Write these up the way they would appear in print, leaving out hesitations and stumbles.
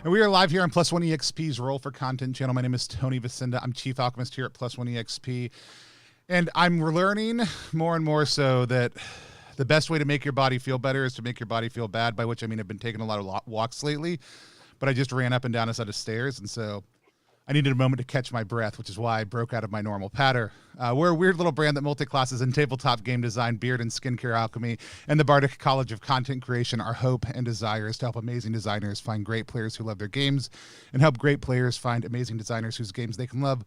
And we are live here on Plus One EXP's Roll for Content channel. My name is Tony Vicinda. I'm Chief Alchemist here at Plus One EXP. And I'm learning more and more so that the best way to make your body feel better is to make your body feel bad, by which I mean I've been taking a lot of walks lately, but I just ran up and down a set of stairs, and so I needed a moment to catch my breath, which is why I broke out of my normal patter. We're a weird little brand that multi-classes in tabletop game design, beard and skincare alchemy, and the Bardic College of Content Creation. Our hope and desire is to help amazing designers find great players who love their games and help great players find amazing designers whose games they can love.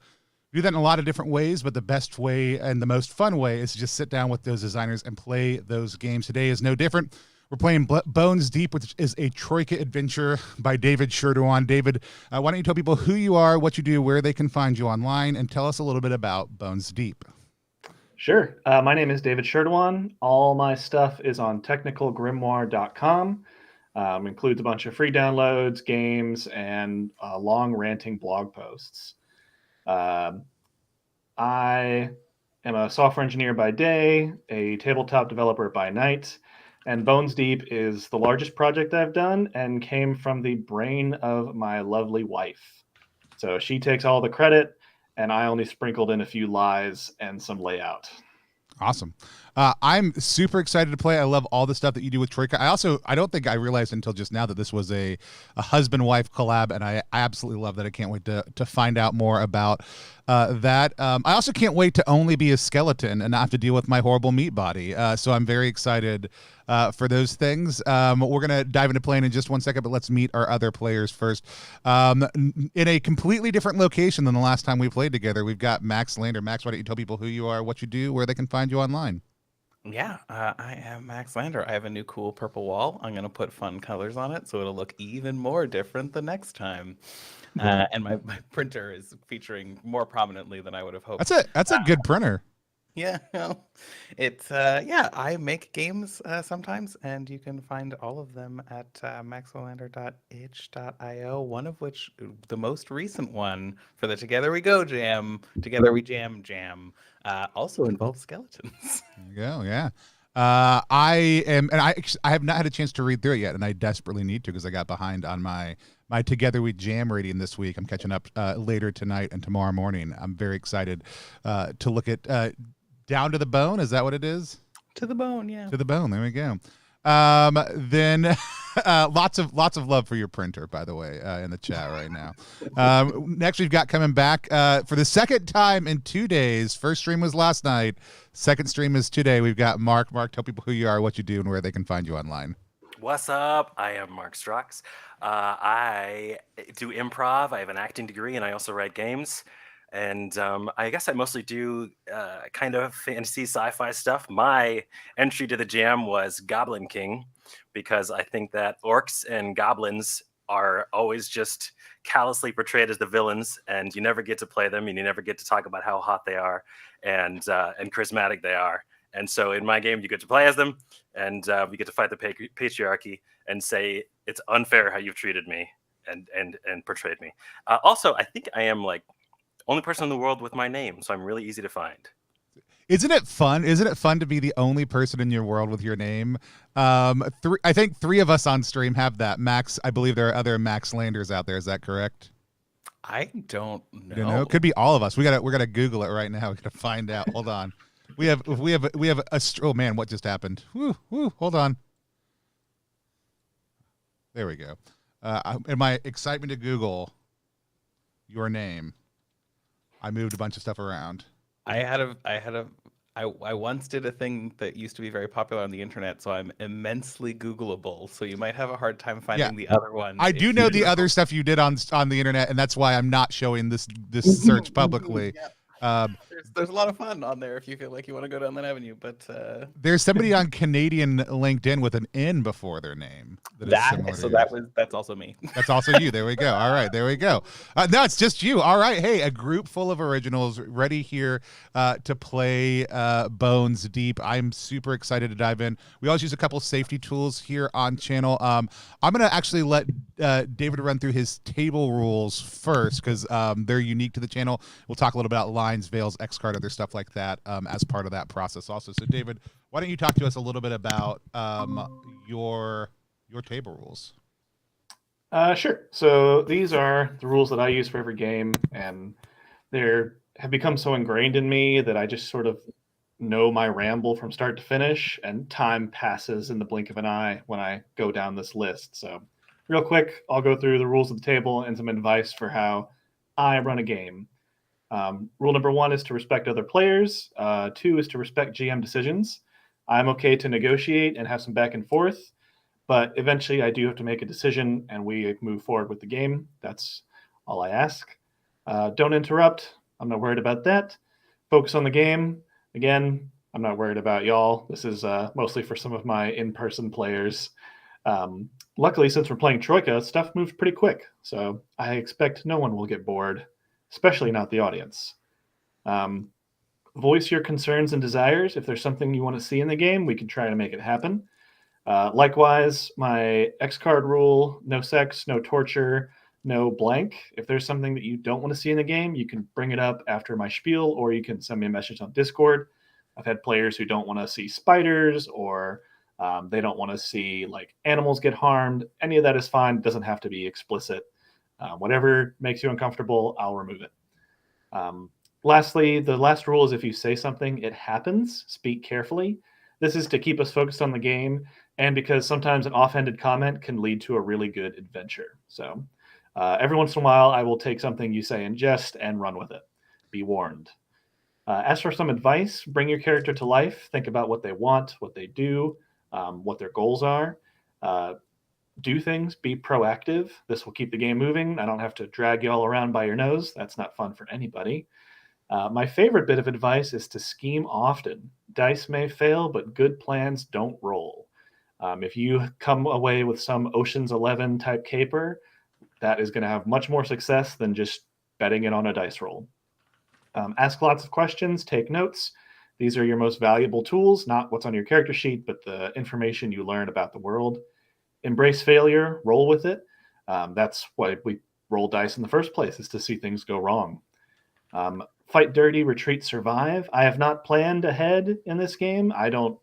We do that in a lot of different ways, but the best way and the most fun way is to just sit down with those designers and play those games. Today is no different. We're playing BonesDeep, which is a Troika adventure by David Sherdowan. David, why don't you tell people who you are, what you do, where they can find you online, and tell us a little bit about BonesDeep. Sure. My name is David Sherdowan. All my stuff is on technicalgrimoire.com. Includes a bunch of free downloads, games, and long ranting blog posts. I am a software engineer by day, a tabletop developer by night. And BonesDeep is the largest project I've done and came from the brain of my lovely wife. So she takes all the credit, and I only sprinkled in a few lies and some layout. Awesome. I'm super excited to play. I love all the stuff that you do with Troika. I don't think I realized until just now that this was a husband-wife collab, and I absolutely love that. I can't wait to find out more about that. I also can't wait to only be a skeleton and not have to deal with my horrible meat body. So I'm very excited for those things. We're going to dive into playing in just one second, but let's meet our other players first. In a completely different location than the last time we played together, we've got Max Lander. Max, why don't you tell people who you are, what you do, where they can find you online? Yeah, I am Max Lander. I have a new cool purple wall. I'm going to put fun colors on it so it'll look even more different the next time. And my printer is featuring more prominently than I would have hoped. That's a good printer. Yeah, well, it's I make games sometimes, and you can find all of them at maxwelander.itch.io, one of which, the most recent one for the Together We Go Jam, Together We Jam, also involves skeletons. There you go, yeah. I have not had a chance to read through it yet, and I desperately need to because I got behind on my Together We Jam reading this week. I'm catching up later tonight and tomorrow morning. I'm very excited to look at Down to the Bone. Is that what it is? To the Bone, yeah. To the Bone. There we go. Then lots of love for your printer, by the way, in the chat right now. Next, we've got coming back for the second time in 2 days. First stream was last night. Second stream is today. We've got Mark. Mark, tell people who you are, what you do, and where they can find you online. What's up? I am Mark Strux. I do improv. I have an acting degree, and I also write games. And I guess I mostly do kind of fantasy sci-fi stuff. My entry to the jam was Goblin King, because I think that orcs and goblins are always just callously portrayed as the villains, and you never get to play them, and you never get to talk about how hot they are and charismatic they are. And so in my game, you get to play as them, and we get to fight the patriarchy and say it's unfair how you've treated me and portrayed me. Also, I think I am like only person in the world with my name, so I'm really easy to find. Isn't it fun? Isn't it fun to be the only person in your world with your name? I think 3 of us on stream have that. Max, I believe there are other Max Landers out there. Is that correct? I don't know. You know, it could be all of us. We're gonna Google it right now. We gotta find out. Hold on. We have a. Oh man, what just happened? Woo, hold on. There we go. In my excitement to Google your name, I moved a bunch of stuff around. I once did a thing that used to be very popular on the internet, so I'm immensely Googleable. So you might have a hard time finding the other ones. I do know the other stuff you did on the internet, and that's why I'm not showing this search publicly. There's a lot of fun on there if you feel like you want to go down that avenue. But there's somebody on Canadian LinkedIn with an N before their name. That's also me. That's also you. There we go. All right, there we go. No, it's just you. All right. Hey, a group full of originals ready here to play BonesDeep. I'm super excited to dive in. We always use a couple safety tools here on channel. I'm gonna actually let David run through his table rules first because they're unique to the channel. We'll talk a little bit about lines, veils, X card, other stuff like that as part of that process also. So David, why don't you talk to us a little bit about your table rules? Sure. So these are the rules that I use for every game, and they have become so ingrained in me that I just sort of know my ramble from start to finish, and time passes in the blink of an eye when I go down this list. So, real quick, I'll go through the rules of the table and some advice for how I run a game. Rule number 1 is to respect other players. 2 is to respect GM decisions. I'm okay to negotiate and have some back and forth, but eventually I do have to make a decision and we move forward with the game. That's all I ask. Don't interrupt. I'm not worried about that. Focus on the game. Again, I'm not worried about y'all. This is mostly for some of my in-person players. Luckily, since we're playing Troika, stuff moves pretty quick, so I expect no one will get bored, especially not the audience. Voice your concerns and desires. If there's something you want to see in the game, we can try to make it happen. Likewise, my X card rule, no sex, no torture, no blank. If there's something that you don't want to see in the game, you can bring it up after my spiel, or you can send me a message on Discord. I've had players who don't want to see spiders, or they don't want to see like animals get harmed. Any of that is fine. It doesn't have to be explicit. Whatever makes you uncomfortable, I'll remove it. Lastly, the last rule is if you say something, it happens. Speak carefully. This is to keep us focused on the game, and because sometimes an offhanded comment can lead to a really good adventure. So every once in a while, I will take something you say in jest and run with it. Be warned. As for some advice, bring your character to life. Think about what they want, what they do, what their goals are. Do things, be proactive. This will keep the game moving. I don't have to drag you all around by your nose. That's not fun for anybody. My favorite bit of advice is to scheme often. Dice may fail, but good plans don't roll. If you come away with some Ocean's 11 type caper, that is going to have much more success than just betting it on a dice roll. Ask lots of questions, take notes. These are your most valuable tools, not what's on your character sheet, but the information you learn about the world. Embrace failure, roll with it. That's why we roll dice in the first place, is to see things go wrong. Fight dirty, retreat, survive. I have not planned ahead in this game. I don't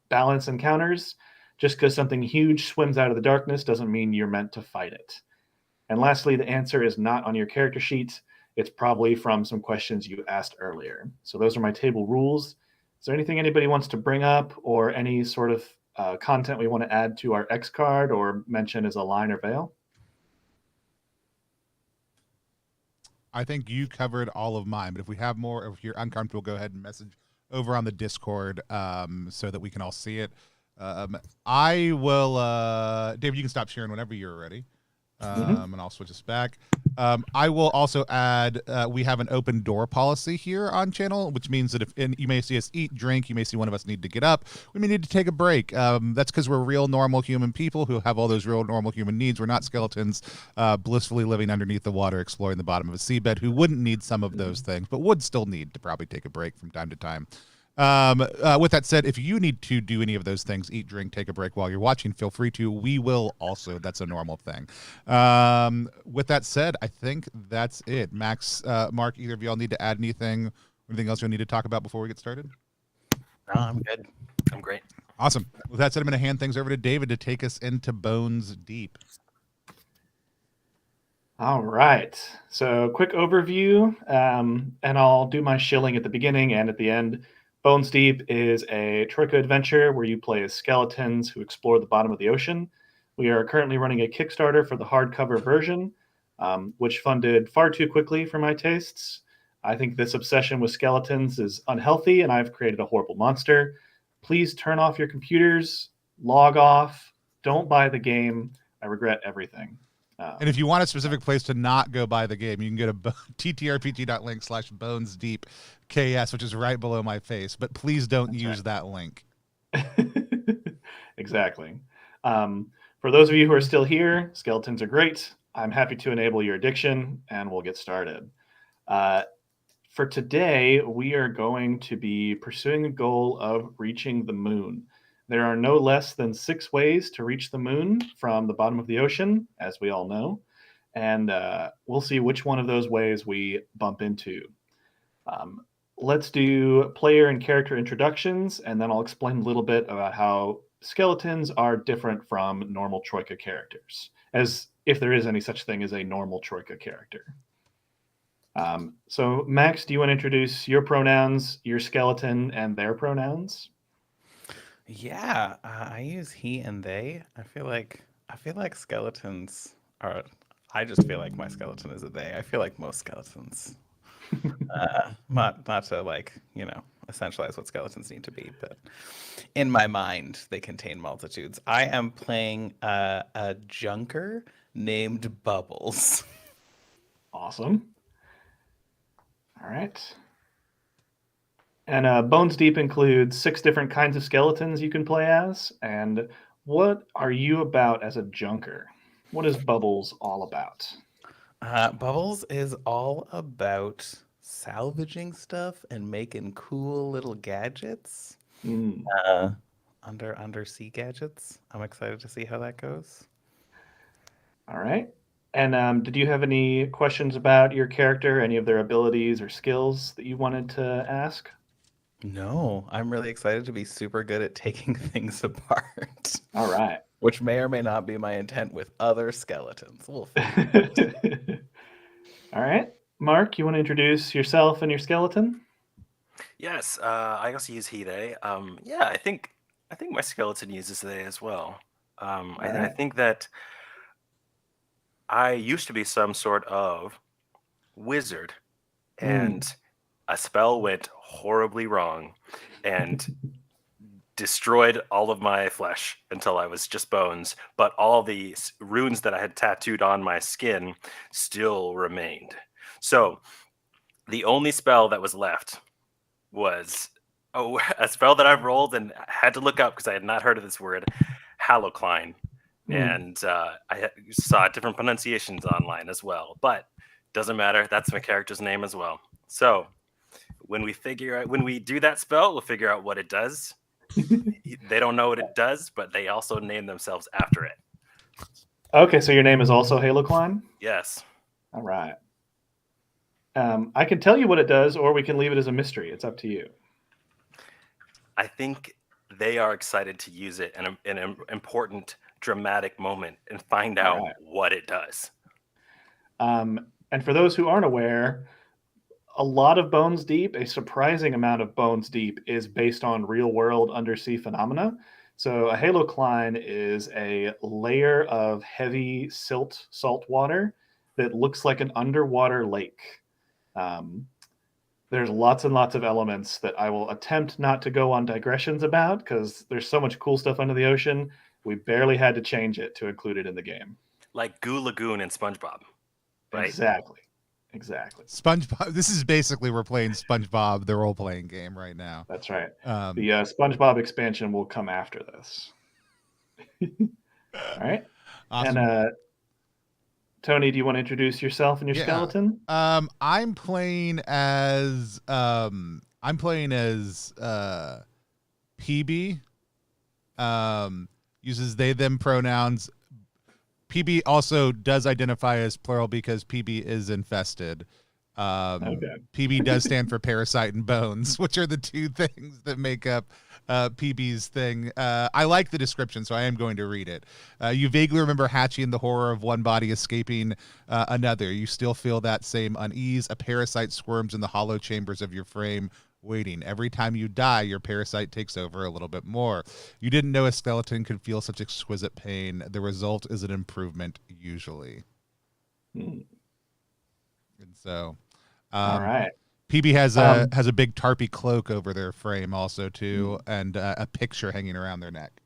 balance encounters. Just because something huge swims out of the darkness doesn't mean you're meant to fight it. And lastly, the answer is not on your character sheet. It's probably from some questions you asked earlier. So those are my table rules. Is there anything anybody wants to bring up, or any sort of content we want to add to our X card or mention as a line or veil? I think you covered all of mine, but if we have more, if you're uncomfortable, go ahead and message over on the Discord so that we can all see it. I will, David, you can stop sharing whenever you're ready. And I'll switch us back. I will also add, we have an open door policy here on channel, which means that if you may see us eat, drink, you may see one of us need to get up, we may need to take a break. That's because we're real normal human people who have all those real normal human needs. We're not skeletons blissfully living underneath the water, exploring the bottom of a seabed, who wouldn't need some of those things, but would still need to probably take a break from time to time. With that said, if you need to do any of those things, eat, drink, take a break while you're watching, feel free to. We will also. That's a normal thing. With that said, I think that's it. Max, Mark, either of y'all need to add anything else you'll need to talk about before we get started? No, I'm good. I'm great. Awesome. With that said, I'm going to hand things over to David to take us into Bones Deep. All right. So quick overview, and I'll do my shilling at the beginning and at the end. BonesDeep is a Troika adventure where you play as skeletons who explore the bottom of the ocean. We are currently running a Kickstarter for the hardcover version, which funded far too quickly for my tastes. I think this obsession with skeletons is unhealthy, and I've created a horrible monster. Please turn off your computers, log off, don't buy the game. I regret everything. And if you want a specific place to not go buy the game, you can go to TTRPG.link /BonesDeepKS, which is right below my face. But please don't use that link. Exactly. For those of you who are still here, skeletons are great. I'm happy to enable your addiction, and we'll get started. For today, we are going to be pursuing the goal of reaching the moon. There are no less than 6 ways to reach the moon from the bottom of the ocean, as we all know, and we'll see which one of those ways we bump into. Let's do player and character introductions, and then I'll explain a little bit about how skeletons are different from normal Troika characters. As if there is any such thing as a normal Troika character. So Max, do you want to introduce your pronouns, your skeleton, and their pronouns? Yeah, I use he and they. I feel like skeletons are. I just feel like my skeleton is a they. I feel like most skeletons. Not to like essentialize what skeletons need to be, but in my mind they contain multitudes. I am playing a junker named Bubbles. Awesome. All right. And Bones Deep includes 6 different kinds of skeletons you can play as. And what are you about as a junker? What is Bubbles all about? Bubbles is all about salvaging stuff and making cool little gadgets. Mm. Undersea gadgets. I'm excited to see how that goes. All right. And did you have any questions about your character, any of their abilities or skills that you wanted to ask? No, I'm really excited to be super good at taking things apart. All right. Which may or may not be my intent with other skeletons. We'll figure. All right. Mark, you want to introduce yourself and your skeleton? Yes, I also use he they. Yeah, I think my skeleton uses they as well. I Alright. think that I used to be some sort of wizard, and a spell went horribly wrong and destroyed all of my flesh until I was just bones. But all the runes that I had tattooed on my skin still remained. So the only spell that was left was a spell that I've rolled and had to look up because I had not heard of this word, halocline. And I saw different pronunciations online as well, but doesn't matter. That's my character's name as well. So when we do that spell, we'll figure out what it does. They don't know what it does, but they also name themselves after it. Okay, so your name is also Halocline? Yes. All right. I can tell you what it does, or we can leave it as a mystery. It's up to you. I think they are excited to use it in an important, dramatic moment and find out what it does. And for those who aren't aware, a lot of Bones Deep, a surprising amount of Bones Deep, is based on real-world undersea phenomena. So a halocline is a layer of heavy salt water that looks like an underwater lake. There's lots and lots of elements that I will attempt not to go on digressions about because there's so much cool stuff under the ocean. We barely had to change it to include it in the game. Like Goo Lagoon and SpongeBob, right? Exactly. SpongeBob. This is basically we're playing SpongeBob, the role-playing game right now. That's right. The SpongeBob expansion will come after this. All right. Awesome. And Tony, do you want to introduce yourself and your skeleton? I'm playing as PB. Uses they them pronouns. PB also does identify as plural because PB is infested. PB does stand for parasite and bones, which are the two things that make up PB's thing. I like the description, so I am going to read it. You vaguely remember Hatchie and the horror of one body escaping another. You still feel that same unease. A parasite squirms in the hollow chambers of your frame, waiting. Every time you die, your parasite takes over a little bit more. You didn't know a skeleton could feel such exquisite pain. The result is an improvement, usually. And so, all right. PB has a big tarpy cloak over their frame also too, and a picture hanging around their neck.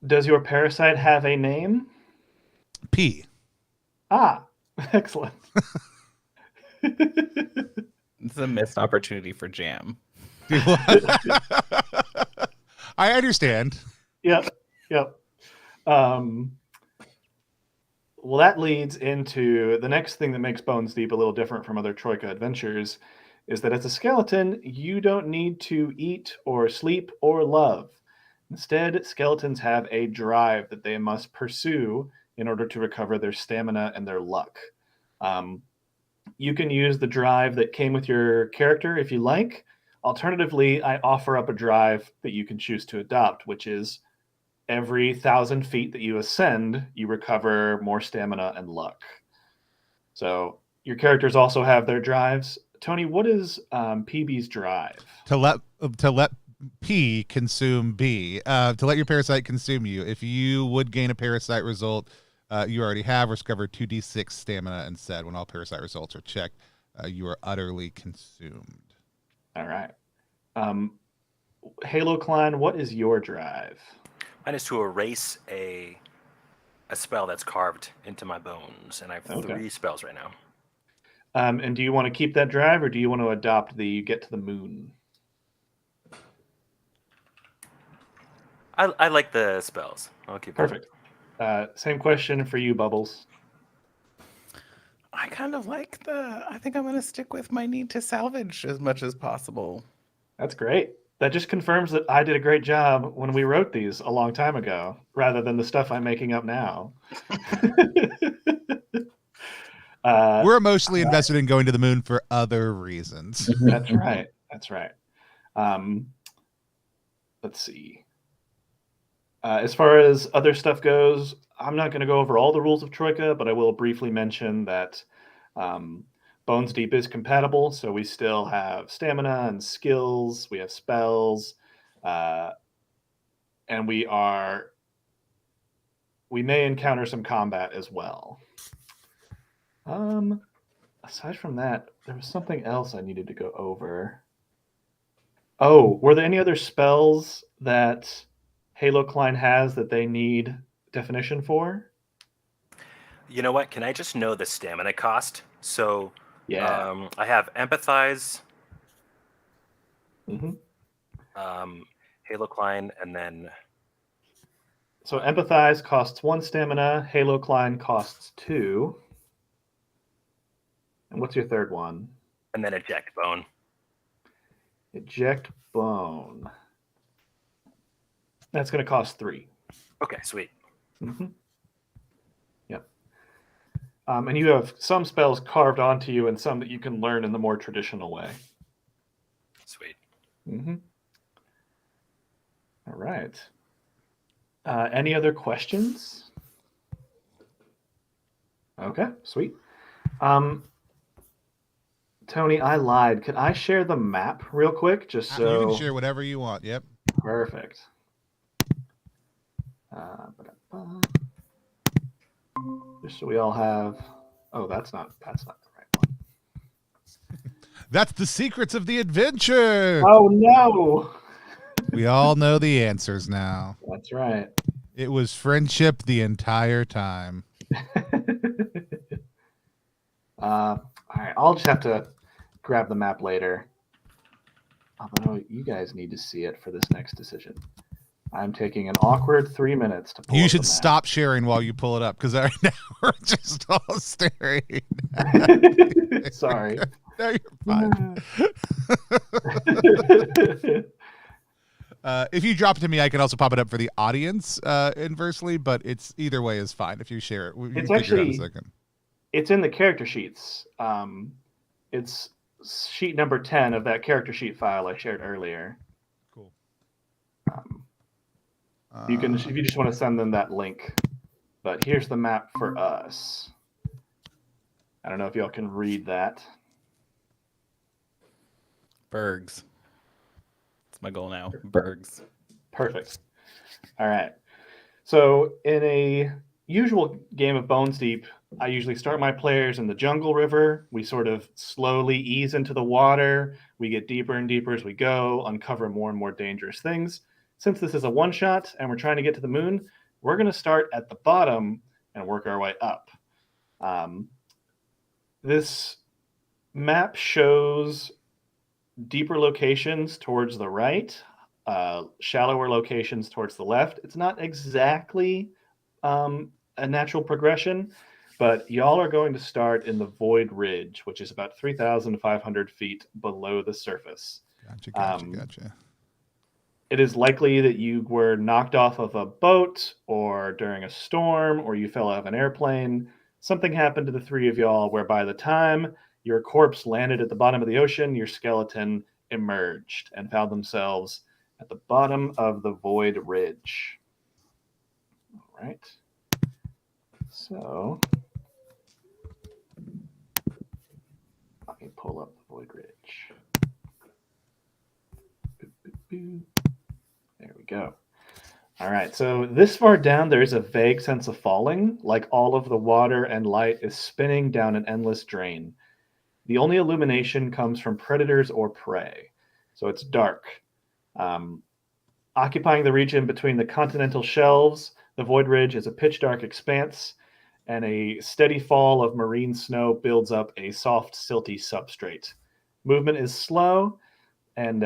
Does your parasite have a name? P. Ah, excellent. It's a missed opportunity for jam. I understand. Yep. Well, that leads into the next thing that makes Bones Deep a little different from other Troika adventures is that as a skeleton, you don't need to eat or sleep or love. Instead, skeletons have a drive that they must pursue in order to recover their stamina and their luck. You can use the drive that came with your character if you like. Alternatively, I offer up a drive that you can choose to adopt, which is every 1,000 feet that you ascend, you recover more stamina and luck. So your characters also have their drives. Tony, what is PB's drive? To let P consume B. To let your parasite consume you. If you would gain a parasite result, you already have discovered 2d6 stamina and said when all parasite results are checked, you are utterly consumed. All right. Halo Klein, what is your drive? Mine is to erase a spell that's carved into my bones, and I have 3 spells right now. And do you want to keep that drive, or do you want to adopt the you get to the moon? I like the spells. I'll keep Perfect. Same question for you, Bubbles. I kind of like I think I'm going to stick with my need to salvage as much as possible. That's great. That just confirms that I did a great job when we wrote these a long time ago, rather than the stuff I'm making up now. We're emotionally invested in going to the moon for other reasons. That's right. That's right. Let's see. As far as other stuff goes, I'm not going to go over all the rules of Troika, but I will briefly mention that BonesDeep is compatible, so we still have stamina and skills, we have spells, and we may encounter some combat as well. Aside from that, there was something else I needed to go over. Oh, were there any other spells that Halo Klein has that they need definition for? You know what? Can I just know the stamina cost? So Yeah. I have Empathize, Mm-hmm. Halo Klein, and then... So Empathize costs 1 stamina, Halo Klein costs 2. And what's your third one? And then Eject Bone. Eject Bone. That's going to cost 3. Okay, sweet. Mm-hmm. Yep. And you have some spells carved onto you and some that you can learn in the more traditional way. Sweet. Mm-hmm. All right. Any other questions? Okay, sweet. Tony, I lied. Could I share the map real quick? Just so You can share whatever you want. Yep. Perfect. Just so we all have. Oh, that's not the right one. That's the secrets of the adventure. Oh no! We all know the answers now. That's right. It was friendship the entire time. All right, I'll just have to grab the map later. Although you guys need to see it for this next decision. I'm taking an awkward 3 minutes to pull You up should the map. stop sharing while you pull it up, because right now we're just all staring. Sorry. No, you're fine. If you drop it to me, I can also pop it up for the audience inversely, but it's either way is fine if you share it. It's actually it's in the character sheets. It's sheet number 10 of that character sheet file I shared earlier. Cool. You can, if you just want to send them that link. But here's the map for us. I don't know if y'all can read that. Bergs. That's my goal now. Bergs. Perfect. All right. So in a usual game of BonesDeep, I usually start my players in the jungle river. We sort of slowly ease into the water. We get deeper and deeper as we go, uncover more and more dangerous things. Since this is a one-shot and we're trying to get to the moon, we're going to start at the bottom and work our way up. This map shows deeper locations towards the right, shallower locations towards the left. It's not exactly a natural progression, but y'all are going to start in the Void Ridge, which is about 3,500 feet below the surface. Gotcha. It is likely that you were knocked off of a boat or during a storm, or you fell out of an airplane. Something happened to the three of y'all where by the time your corpse landed at the bottom of the ocean, your skeleton emerged and found themselves at the bottom of the Void Ridge. right. So let me pull up the Void Ridge. There we go. All right, so this far down, there is a vague sense of falling, like all of the water and light is spinning down an endless drain. The only illumination comes from predators or prey, so it's dark. Occupying the region between the continental shelves, the Void Ridge is a pitch dark expanse, and a steady fall of marine snow builds up a soft, silty substrate. Movement is slow, and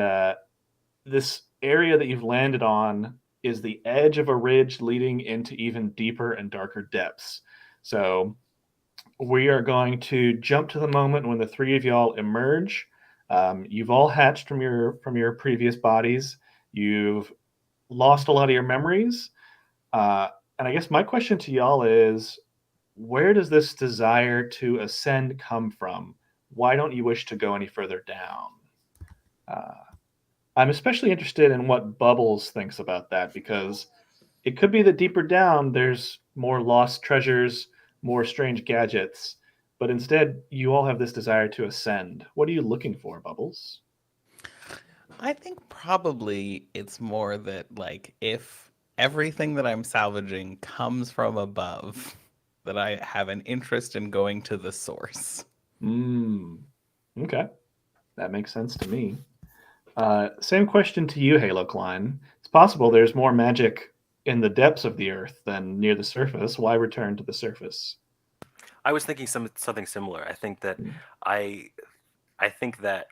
this area that you've landed on is the edge of a ridge leading into even deeper and darker depths. So we are going to jump to the moment when the three of y'all emerge. You've all hatched from your previous bodies. You've lost a lot of your memories. And I guess my question to y'all is, where does this desire to ascend come from? Why don't you wish to go any further down? I'm especially interested in what Bubbles thinks about that, because it could be that deeper down there's more lost treasures, more strange gadgets, but instead you all have this desire to ascend. What are you looking for, Bubbles? I think probably it's more that, like, if everything that I'm salvaging comes from above, that I have an interest in going to the source. Okay. That makes sense to me. Same question to you, Halo Klein. It's possible there's more magic in the depths of the earth than near the surface. Why return to the surface? I was thinking something similar. I think that I think that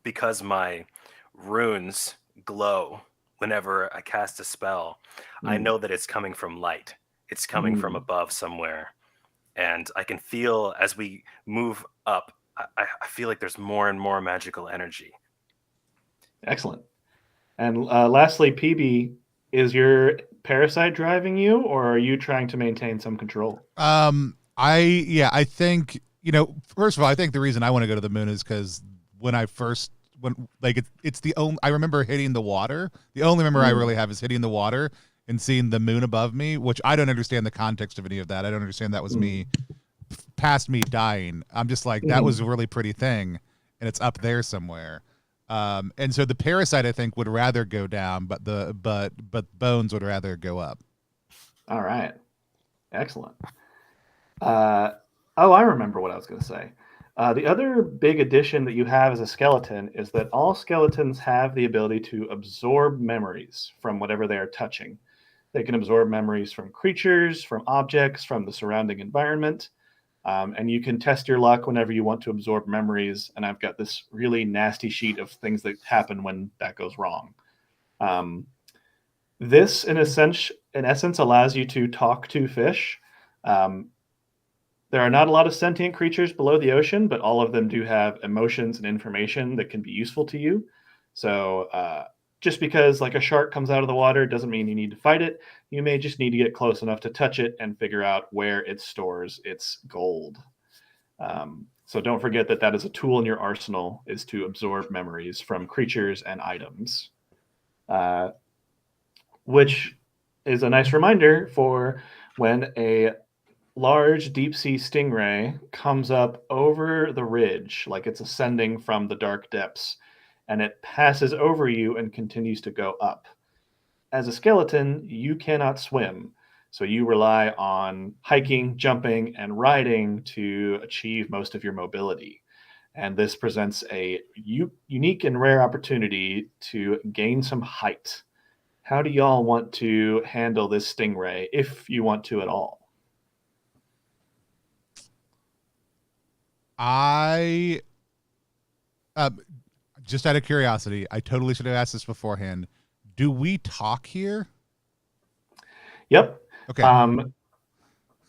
because my runes glow whenever I cast a spell, I know that it's coming from light. It's coming from above somewhere. And I can feel as we move up, I feel like there's more and more magical energy. Excellent. And lastly, PB, is your parasite driving you, or are you trying to maintain some control? I think, first of all, I think the reason I want to go to the moon is because it's the only, I remember hitting the water. The only memory I really have is hitting the water and seeing the moon above me, which I don't understand the context of any of that. I don't understand that was me, past me dying. I'm just like, that was a really pretty thing, and it's up there somewhere. And so the parasite, I think, would rather go down, but Bones would rather go up. All right. Excellent. I remember what I was going to say. The other big addition that you have as a skeleton is that all skeletons have the ability to absorb memories from whatever they are touching. They can absorb memories from creatures, from objects, from the surrounding environment. And you can test your luck whenever you want to absorb memories. And I've got this really nasty sheet of things that happen when that goes wrong. This, in essence, allows you to talk to fish. There are not a lot of sentient creatures below the ocean, but all of them do have emotions and information that can be useful to you. So just because like a shark comes out of the water doesn't mean you need to fight it. You may just need to get close enough to touch it and figure out where it stores its gold. So don't forget that is a tool in your arsenal, is to absorb memories from creatures and items. Which is a nice reminder for when a large deep sea stingray comes up over the ridge, like it's ascending from the dark depths, and it passes over you and continues to go up. As a skeleton, you cannot swim, so you rely on hiking, jumping, and riding to achieve most of your mobility. And this presents a unique and rare opportunity to gain some height. How do y'all want to handle this stingray, if you want to at all? I just out of curiosity, I totally should have asked this beforehand. Do we talk here? Yep. Okay.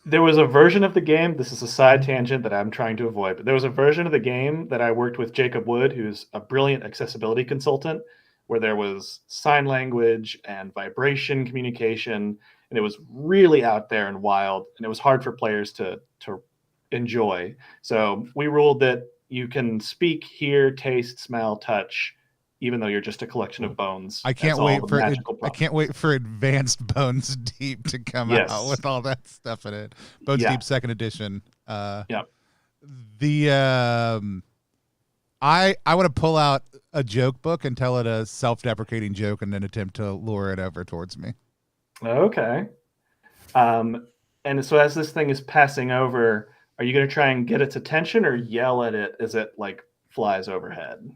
There was a version of the game, this is a side tangent that I'm trying to avoid, but there was a version of the game that I worked with Jacob Wood, who's a brilliant accessibility consultant, where there was sign language and vibration communication, and it was really out there and wild, and it was hard for players to enjoy. So we ruled that you can speak, hear, taste, smell, touch even though you're just a collection of bones. I can't That's all wait the for magical I can't wait for advanced BonesDeep to come Yes. out with all that stuff in it. BonesDeep Yeah. second edition. Yeah. The I want to pull out a joke book and tell it a self-deprecating joke and then attempt to lure it over towards me. Okay. And so as this thing is passing over, are you going to try and get its attention or yell at it as it like flies overhead?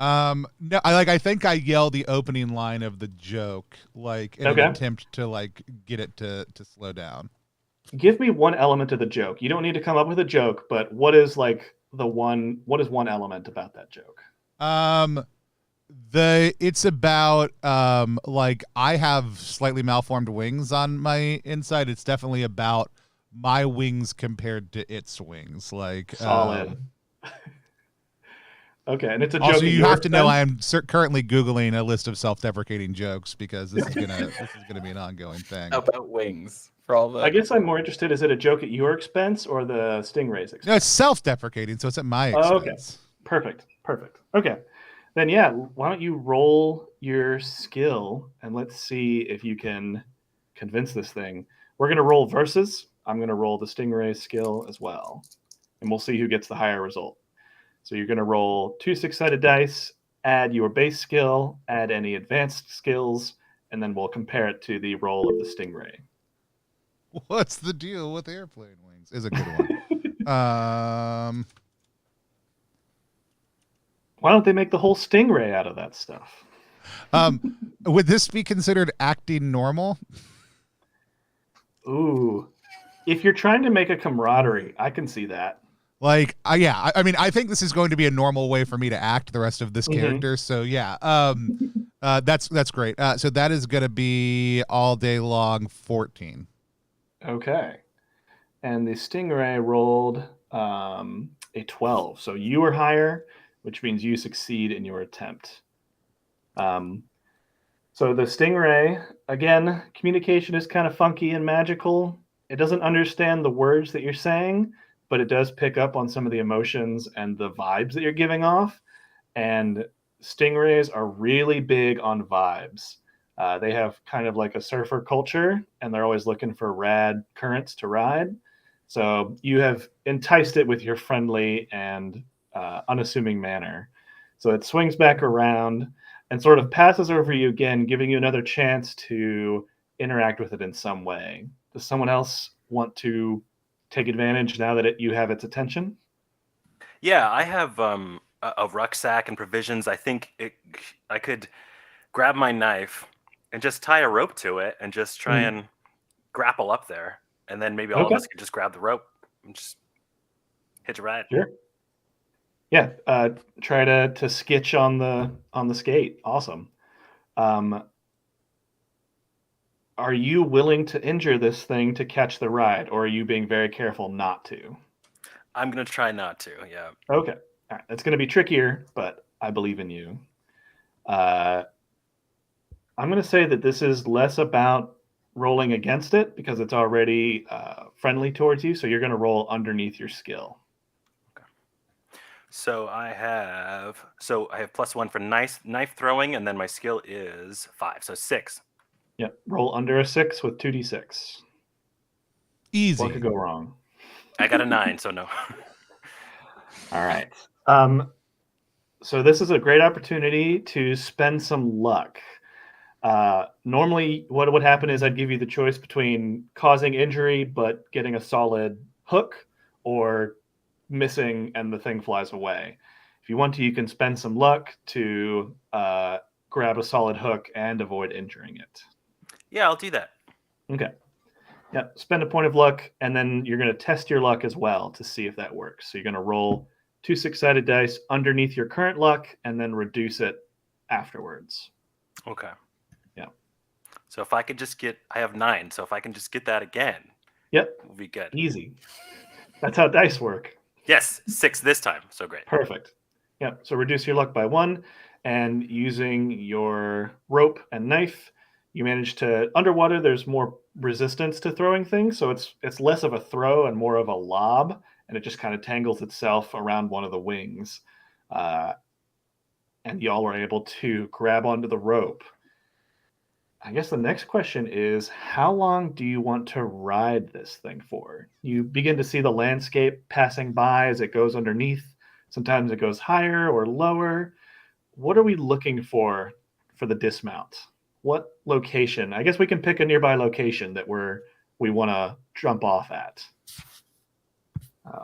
No, I think I yell the opening line of the joke, like in an attempt to like get it to slow down. Give me one element of the joke. You don't need to come up with a joke, but what is one element about that joke? It's about like I have slightly malformed wings on my inside. It's definitely about my wings compared to its wings. Like solid. Okay, and it's a joke. Also, you have to know I am currently Googling a list of self-deprecating jokes because this is gonna be an ongoing thing. About wings for all the. I guess I'm more interested. Is it a joke at your expense or the Stingray's expense? No, it's self-deprecating, so it's at my expense. Okay, perfect. Okay, then yeah, why don't you roll your skill and let's see if you can convince this thing. We're gonna roll versus. I'm gonna roll the Stingray's skill as well, and we'll see who gets the higher result. So you're going to roll 2 6-sided dice, add your base skill, add any advanced skills, and then we'll compare it to the roll of the Stingray. What's the deal with airplane wings? Is a good one. Why don't they make the whole Stingray out of that stuff? Would this be considered acting normal? Ooh. If you're trying to make a camaraderie, I can see that. Like, yeah, I mean, I think this is going to be a normal way for me to act the rest of this character. So yeah, that's great. So that is going to be all day long 14. Okay. And the Stingray rolled a 12. So you are higher, which means you succeed in your attempt. So the Stingray, again, communication is kind of funky and magical. It doesn't understand the words that you're saying, but it does pick up on some of the emotions and the vibes that you're giving off. And Stingrays are really big on vibes. They have kind of like a surfer culture, and they're always looking for rad currents to ride. So you have enticed it with your friendly and unassuming manner. So it swings back around and sort of passes over you again, giving you another chance to interact with it in some way. Does someone else want to take advantage now that you have its attention? Yeah, I have a rucksack and provisions. I think I could grab my knife and just tie a rope to it and just try and grapple up there. And then maybe all of us could just grab the rope and just hitch a ride. Sure. Yeah, try to skitch on the skate. Awesome. Are you willing to injure this thing to catch the ride, or are you being very careful not to? I'm going to try not to, yeah. Okay. All right. That's going to be trickier, but I believe in you. I'm going to say that this is less about rolling against it because it's already friendly towards you, so you're going to roll underneath your skill. Okay. So I have +1 for knife throwing, and then my skill is 5, so 6. Yep. Roll under a 6 with 2d6. Easy. What could go wrong? I got a 9, so no. All right. So this is a great opportunity to spend some luck. Normally, what would happen is I'd give you the choice between causing injury but getting a solid hook or missing and the thing flies away. If you want to, you can spend some luck to grab a solid hook and avoid injuring it. Yeah, I'll do that. Okay. Yeah, spend a point of luck, and then you're going to test your luck as well to see if that works. So you're going to roll 2 6-sided dice underneath your current luck and then reduce it afterwards. Okay. Yeah. So if I could just I have 9, so if I can just get that again, yep, we'll be good. Easy. That's how dice work. Yes, 6 this time, so great. Perfect. Yep, so reduce your luck by 1, and using your rope and knife, you manage to, underwater, there's more resistance to throwing things, so it's less of a throw and more of a lob, and it just kind of tangles itself around one of the wings. and y'all are able to grab onto the rope. I guess the next question is, how long do you want to ride this thing for? You begin to see the landscape passing by as it goes underneath. Sometimes it goes higher or lower. What are we looking for the dismount? What location? I guess we can pick a nearby location that we want to jump off at.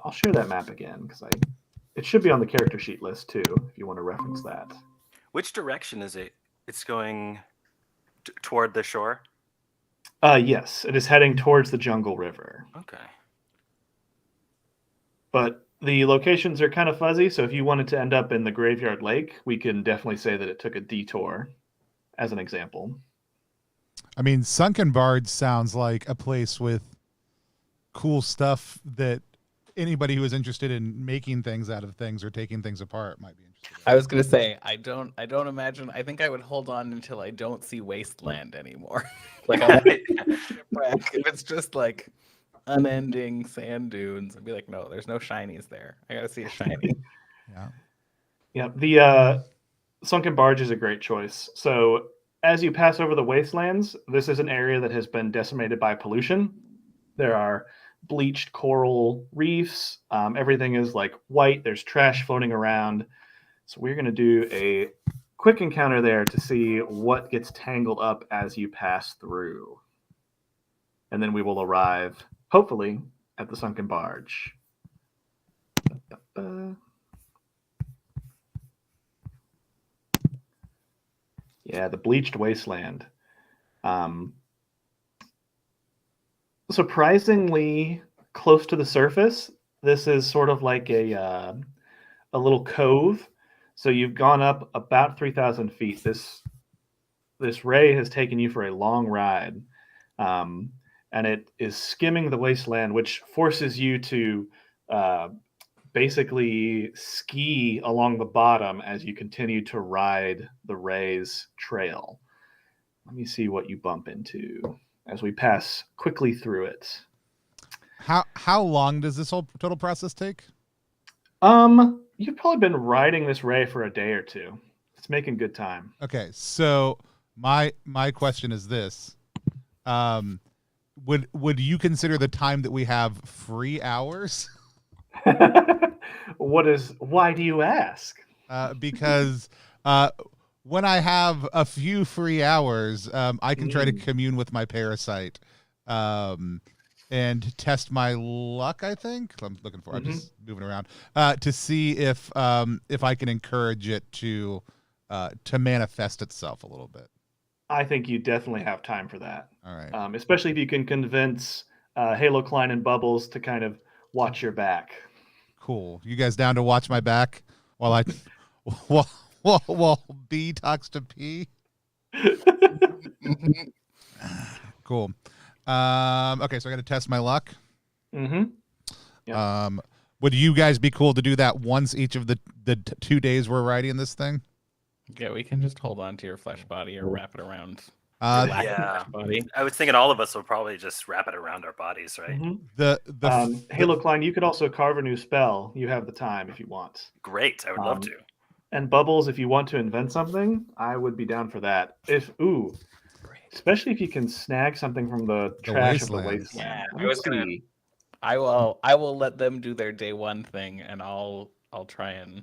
I'll share that map again because it should be on the character sheet list too, if you want to reference that. Which direction is it? It's going toward the shore? Yes, it is heading towards the Jungle River. Okay. But the locations are kind of fuzzy, so if you wanted to end up in the Graveyard Lake, we can definitely say that it took a detour, as an example. I mean, Sunken Barge sounds like a place with cool stuff that anybody who is interested in making things out of things or taking things apart might be interested in. I was gonna say I don't imagine. I think I would hold on until I don't see Wasteland anymore. Like I want shipwreck. If it's just like unending sand dunes, I'd be like, no, there's no shinies there. I gotta see a shiny. Yeah. Yeah, the Sunken Barge is a great choice. So as you pass over the wastelands, this is an area that has been decimated by pollution. There are bleached coral reefs. Everything is like white. There's trash floating around. So we're going to do a quick encounter there to see what gets tangled up as you pass through. And then we will arrive, hopefully, at the Sunken Barge. Yeah, the bleached wasteland. Surprisingly close to the surface. This is sort of like a little cove. So you've gone up about 3,000 feet. This ray has taken you for a long ride, and it is skimming the wasteland, which forces you to basically ski along the bottom as you continue to ride the ray's trail. Let me see what you bump into as we pass quickly through it. How long does this whole total process take? You've probably been riding this ray for a day or two. It's making good time. Okay, so my question is this: would you consider the time that we have free hours? Why do you ask? Because when I have a few free hours, I can try to commune with my parasite and test my luck. I think I'm looking for. I'm just moving around to see if I can encourage it to manifest itself a little bit. I think you definitely have time for that. All right. Especially if you can convince Halo Klein and Bubbles to kind of watch your back. Cool. You guys down to watch my back while I while B talks to P? Cool. Okay, so I got to test my luck. Yep. Would you guys be cool to do that once each of the 2 days we're riding this thing? Yeah, we can just hold on to your flesh body or wrap it around. Yeah, body. I was thinking all of us would probably just wrap it around our bodies, right? Halo Klein, you could also carve a new spell. You have the time if you want. Great, I would love to. And Bubbles, if you want to invent something, I would be down for that. Especially if you can snag something from the trash of the wasteland. Yeah, I will let them do their day one thing, and I'll try and.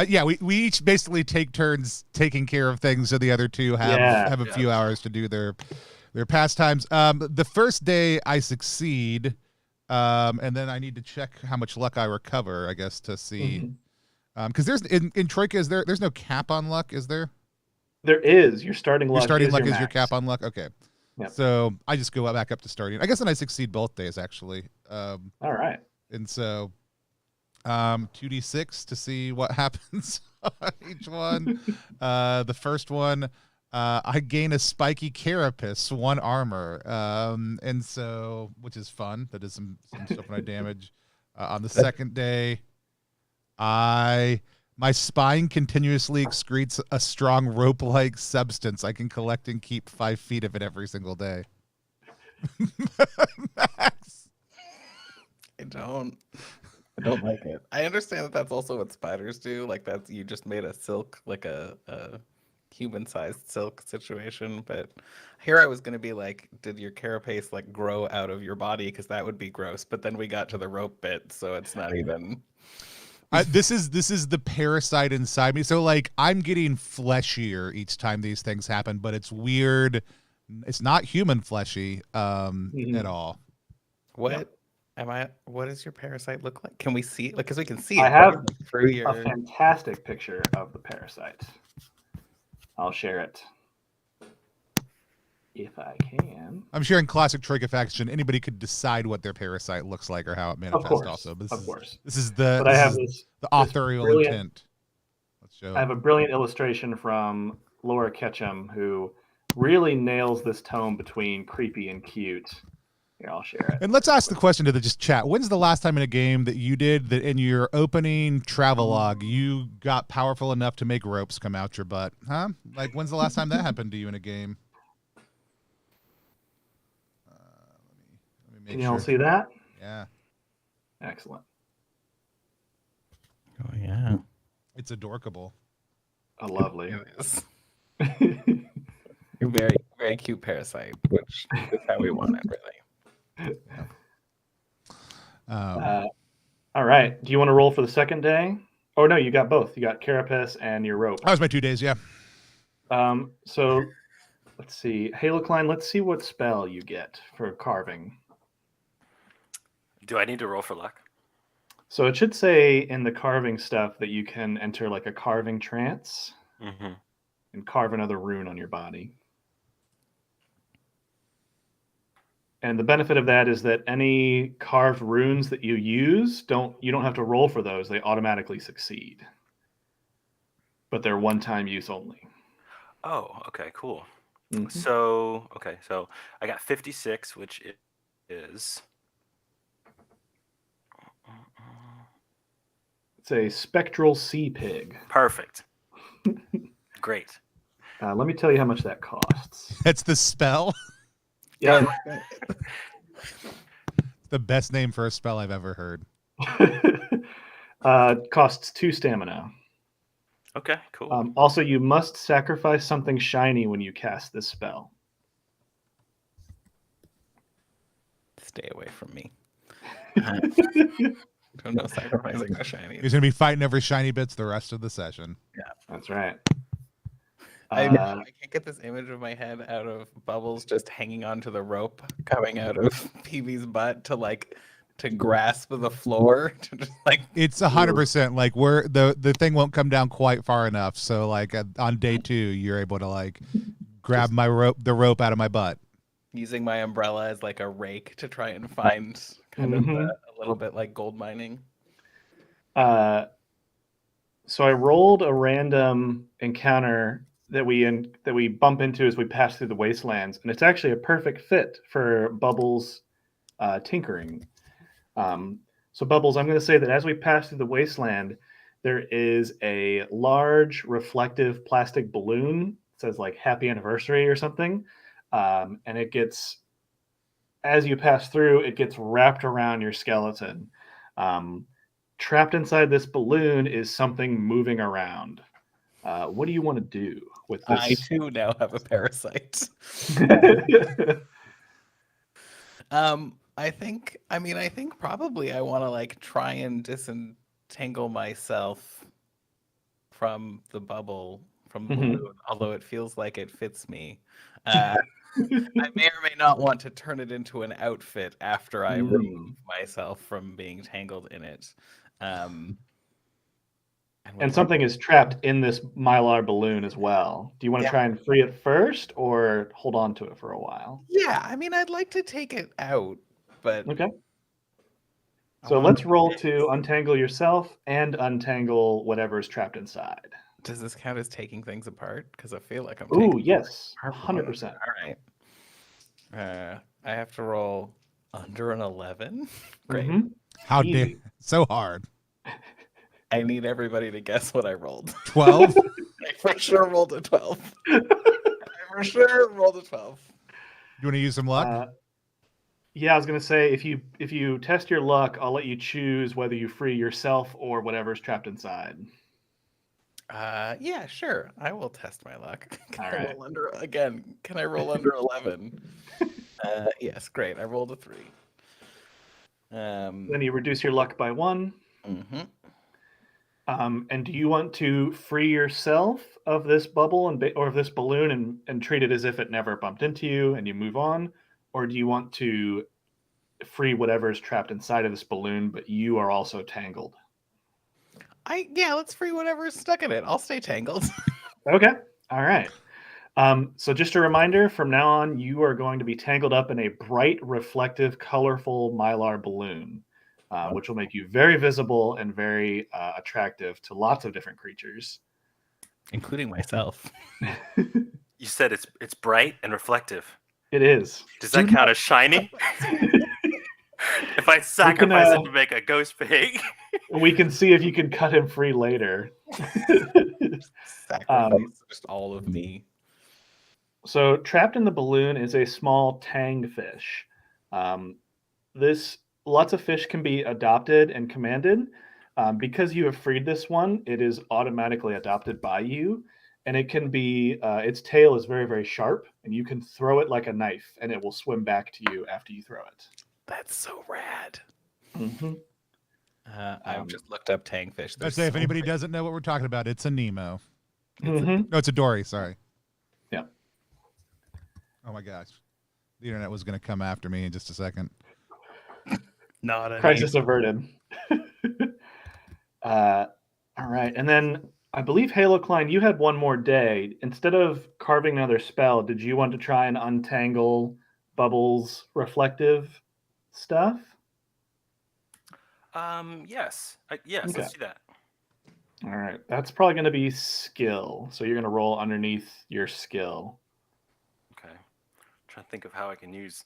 Yeah, we each basically take turns taking care of things, so the other two have a few hours to do their pastimes. The first day I succeed, and then I need to check how much luck I recover, I guess, to see. Because there's in Troika, there's no cap on luck, is there? There is. Your starting luck. Is your cap on luck. Okay. Yep. So I just go back up to starting. I guess then I succeed both days actually. All right. And so 2d6 to see what happens on each one. The first one, I gain a spiky carapace, 1 armor, and so which is fun. That is some stuff when I damage. On the second day, my spine continuously excretes a strong rope-like substance. I can collect and keep 5 feet of it every single day. Max. I don't. I don't like it. I understand that that's also what spiders do. Like that's you just made a silk, like a human-sized silk situation. But here I was gonna be like, did your carapace like grow out of your body? Because that would be gross. But then we got to the rope bit, so it's not even. This is the parasite inside me. So like I'm getting fleshier each time these things happen, but it's weird. It's not human fleshy at all. What am I? What does your parasite look like? Can we see it? Like, because we can see it. I have right? Through your. a fantastic picture of the parasite. I'll share it if I can. I'm sharing classic Troika faction. Anybody could decide what their parasite looks like or how it manifests. Course, Also, but of course. This is the. But I have the authorial intent. Let's show. I have a brilliant illustration from Laura Ketchum who really nails this tone between creepy and cute. Here, I'll share it. And let's ask the question to the just chat. When's the last time in a game that you did that in your opening travelogue you got powerful enough to make ropes come out your butt? Huh? Like, when's the last time that happened to you in a game? Let me make Can you all see that? Yeah. Excellent. Oh yeah. It's adorkable. Lovely. It is. You're very, very cute parasite, which is how we want it, really. All right. Do you want to roll for the second day? Oh no, you got both. You got carapace and your rope. That was my 2 days. Yeah. So let's see. Halocline, let's see what spell you get for carving. Do I need to roll for luck? So it should say in the carving stuff that you can enter like a carving trance and carve another rune on your body. And the benefit of that is that any carved runes that you use, you don't have to roll for those. They automatically succeed. But they're one-time use only. Oh, okay, cool. So I got 56, which is... It's a spectral sea pig. Perfect. Great. Let me tell you how much that costs. That's the spell. Yeah. The best name for a spell I've ever heard. Costs 2 stamina. Okay, cool. Also, you must sacrifice something shiny when you cast this spell. Stay away from me. Don't know sacrificing the shiny. He's going to be fighting every shiny bits the rest of the session. Yeah, that's right. I can't get this image of my head out of Bubbles just hanging onto the rope coming out of PB's butt to grasp the floor to just like. It's 100% like where the thing won't come down quite far enough. So like on day 2, you're able to like grab the rope out of my butt. Using my umbrella as like a rake to try and find kind of a little bit like gold mining. So I rolled a random encounter that we bump into as we pass through the wastelands, and it's actually a perfect fit for Bubbles' tinkering. So Bubbles, I'm going to say that as we pass through the wasteland, there is a large reflective plastic balloon. It says like "Happy Anniversary" or something, and it gets, as you pass through, it gets wrapped around your skeleton. Trapped inside this balloon is something moving around. What do you want to do with this? I too now have a parasite. I think probably I want to like try and disentangle myself from the bubble, from the balloon, although it feels like it fits me. I may or may not want to turn it into an outfit after I remove myself from being tangled in it. And something is trapped in this mylar balloon as well. Do you want to try and free it first or hold on to it for a while? Yeah, I mean, I'd like to take it out, but... Okay. So let's roll to untangle yourself and untangle whatever is trapped inside. Does this count as taking things apart? Because I feel like I'm taking... Ooh, yes. 100%. All right. I have to roll under an 11? Great. How dare... So hard. I need everybody to guess what I rolled. 12? I for sure rolled a 12. I for sure rolled a 12. You want to use some luck? Yeah, I was gonna say if you test your luck, I'll let you choose whether you free yourself or whatever's trapped inside. Yeah, sure. I will test my luck. Can All I right. roll under again? Can I roll under 11? Yes, great. I rolled a 3. Then you reduce your luck by 1. Mm-hmm. And do you want to free yourself of this bubble or of this balloon and treat it as if it never bumped into you and you move on, or do you want to free whatever is trapped inside of this balloon, but you are also tangled? Let's free whatever's stuck in it. I'll stay tangled. Okay. All right. So just a reminder, from now on, you are going to be tangled up in a bright, reflective, colorful mylar balloon, which will make you very visible and very attractive to lots of different creatures. Including myself. You said it's bright and reflective. It is. Does that count as shiny? If I sacrifice it to make a ghost pig. We can see if you can cut him free later. Sacrifice just all of me. So trapped in the balloon is a small tang fish. Lots of fish can be adopted and commanded. Because you have freed this one, it is automatically adopted by you. And it can be, its tail is very, very sharp, and you can throw it like a knife, and it will swim back to you after you throw it. That's so rad. Mm-hmm. I've just looked up tangfish. Let's say if anybody doesn't know what we're talking about, it's a Nemo. Mm-hmm. No, it's a Dory. Sorry. Yeah. Oh my gosh, the internet was going to come after me in just a second. Not a Crisis averted. All right, and then I believe Halo Klein, you had one more day. Instead of carving another spell, did you want to try and untangle Bubbles' reflective stuff? Yes. Yes, Okay. let's do that. All right, that's probably going to be skill. So you're going to roll underneath your skill. Okay. Trying to think of how I can use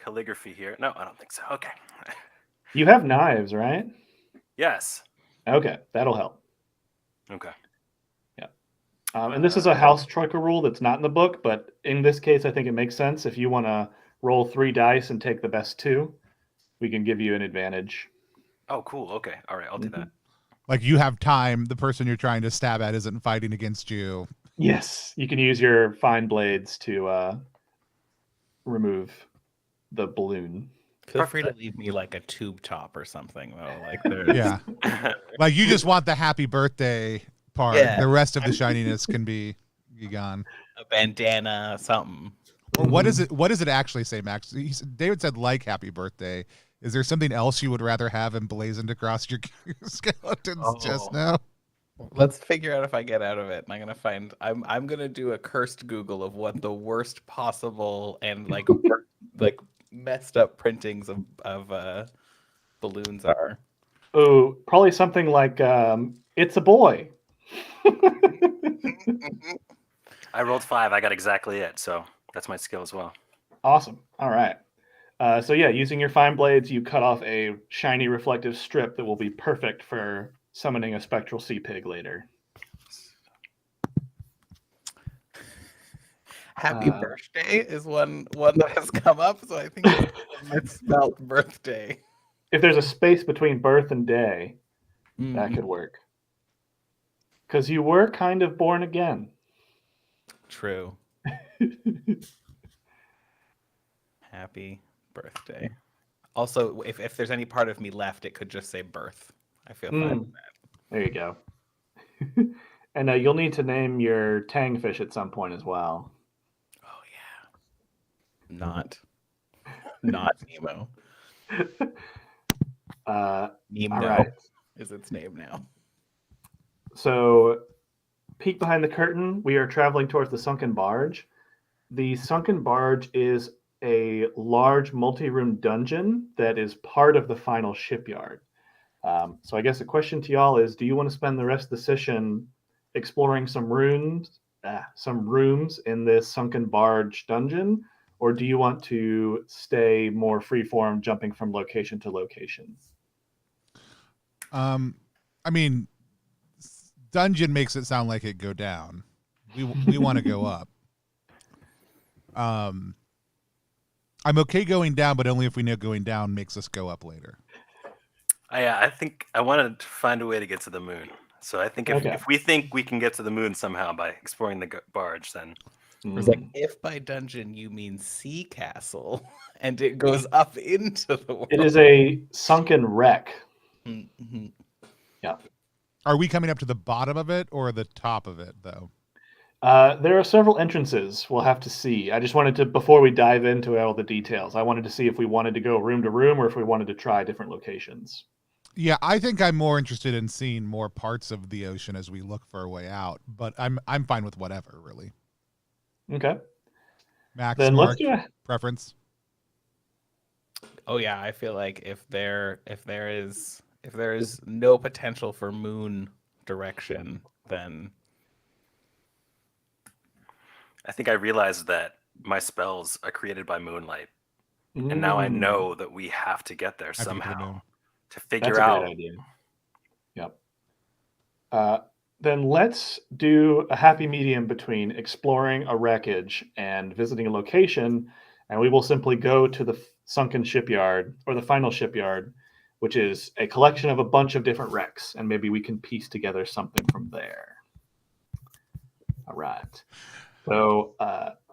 calligraphy here. No, I don't think so. Okay. You have knives, right? Yes. Okay, that'll help. Okay. Yeah. And this is a house Troika rule that's not in the book, but in this case, I think it makes sense. If you want to roll 3 dice and take the best 2, we can give you an advantage. Oh, cool. Okay. All right. I'll do that. Like you have time. The person you're trying to stab at isn't fighting against you. Yes, you can use your fine blades to remove the balloon. Feel free to leave me like a tube top or something though. Like there's Yeah. Like you just want the happy birthday part. Yeah. The rest of the shininess can be gone. a bandana, something. Or what is it? What does it actually say, Max? David said like happy birthday. Is there something else you would rather have emblazoned across your skeleton's chest now? Let's figure out if I get out of it. And I'm gonna find. I'm gonna do a cursed Google of what the worst possible and like like messed up printings of balloons are. Oh, probably something like "It's a boy." I rolled 5. I got exactly it. So that's my skill as well. Awesome. All right. So yeah, using your fine blades, you cut off a shiny reflective strip that will be perfect for summoning a spectral sea pig later. Happy birthday is one that has come up, so I think it's misspelled birthday. If there's a space between birth and day, that could work. Because you were kind of born again. True. Happy birthday. Also, if there's any part of me left, it could just say birth. I feel fine with that. There you go. And you'll need to name your tangfish at some point as well. Oh yeah. Not Nemo. Nemo all right. is its name now. So, peek behind the curtain. We are traveling towards the sunken barge. The sunken barge is a large multi-room dungeon that is part of the final shipyard. So I guess the question to y'all is, do you want to spend the rest of the session exploring some rooms in this sunken barge dungeon, or do you want to stay more freeform, jumping from location to location? I mean, dungeon makes it sound like it go down. We want to go up. I I'm okay going down, but only if we know going down makes us go up later. I think I wanted to find a way to get to the moon. So I think if we think we can get to the moon somehow by exploring the barge, then It's like, if by dungeon you mean sea castle, and it goes up into the world. It is a sunken wreck. Mm-hmm. Yeah. Are we coming up to the bottom of it or the top of it, though? There are several entrances. We'll have to see. I just wanted to, before we dive into all the details, I wanted to see if we wanted to go room to room or if we wanted to try different locations. Yeah, I think I'm more interested in seeing more parts of the ocean as we look for a way out, but I'm fine with whatever, really. Okay. Max, Then Mark, let's do it. preference? Oh yeah, I feel like if there is no potential for moon direction, then I think I realized that my spells are created by moonlight. And now I know that we have to get there somehow to figure That's a out. great idea. Yep. Then let's do a happy medium between exploring a wreckage and visiting a location, and we will simply go to the sunken shipyard or the final shipyard, which is a collection of a bunch of different wrecks, and maybe we can piece together something from there. All right. So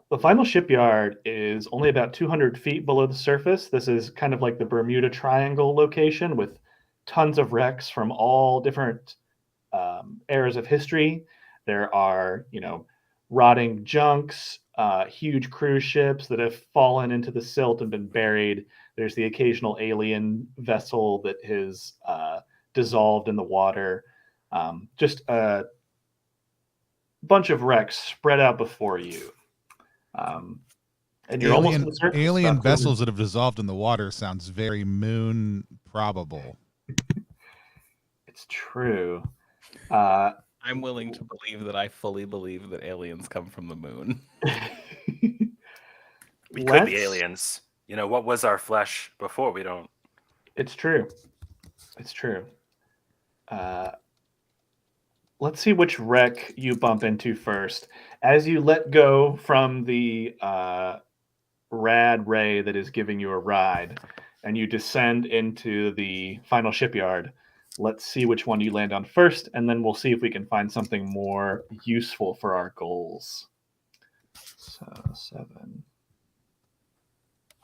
the final shipyard is only about 200 feet below the surface. This is kind of like the Bermuda Triangle location with tons of wrecks from all different eras of history. There are, rotting junks, huge cruise ships that have fallen into the silt and been buried. There's the occasional alien vessel that has dissolved in the water. Just a bunch of wrecks spread out before you. And you're almost to the surface. Alien vessels that have dissolved in the water sounds very moon probable. It's true. I'm willing to believe that I fully believe that aliens come from the moon. We could be aliens. What was our flesh before? We don't. It's true. It's true. Let's see which wreck you bump into first. As you let go from the rad ray that is giving you a ride, and you descend into the final shipyard, let's see which one you land on first, and then we'll see if we can find something more useful for our goals. So 7.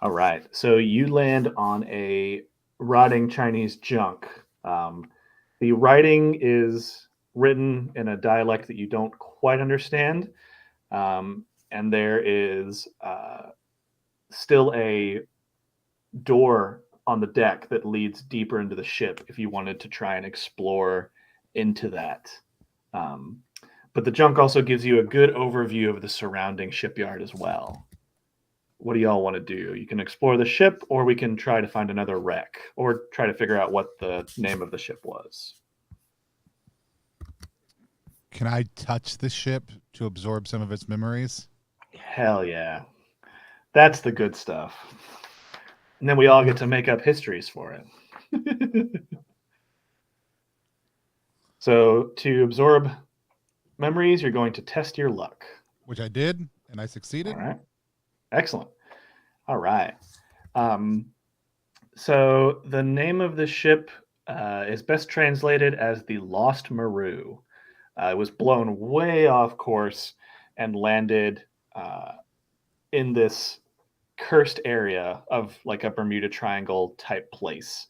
All right. So you land on a rotting Chinese junk. The writing is written in a dialect that you don't quite understand. And there is still a door on the deck that leads deeper into the ship if you wanted to try and explore into that. But the junk also gives you a good overview of the surrounding shipyard as well. What do y'all want to do? You can explore the ship, or we can try to find another wreck, or try to figure out what the name of the ship was. Can I touch the ship to absorb some of its memories? Hell yeah. That's the good stuff. And then we all get to make up histories for it. So to absorb memories, you're going to test your luck. Which I did, and I succeeded. All right. Excellent. All right. So the name of the ship is best translated as the Lost Maru. It was blown way off course and landed in this cursed area of like a Bermuda Triangle type place.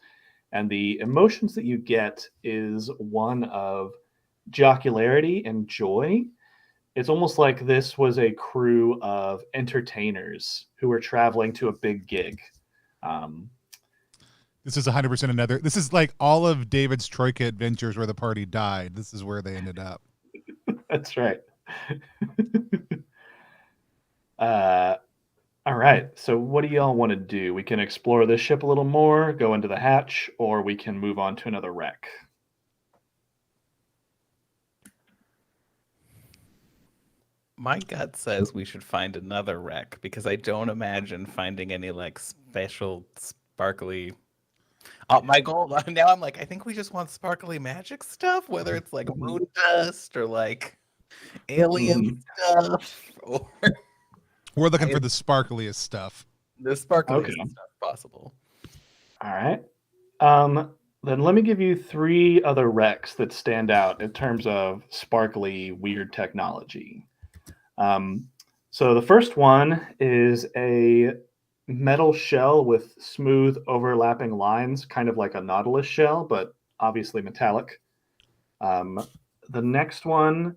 And the emotions that you get is one of jocularity and joy. It's almost like this was a crew of entertainers who were traveling to a big gig. This is 100% another. This is like all of David's Troika adventures where the party died. This is where they ended up. That's right. All right. So what do y'all want to do? We can explore this ship a little more, go into the hatch, or we can move on to another wreck. My gut says we should find another wreck because I don't imagine finding any like special sparkly. My goal now, I'm like, I think we just want sparkly magic stuff, whether it's like moon dust or like alien stuff. Or We're looking for the sparkliest stuff. The sparkly Okay. stuff possible. All right. Then let me give you 3 other wrecks that stand out in terms of sparkly, weird technology. So the first one is a metal shell with smooth overlapping lines, kind of like a Nautilus shell, but obviously metallic. The next one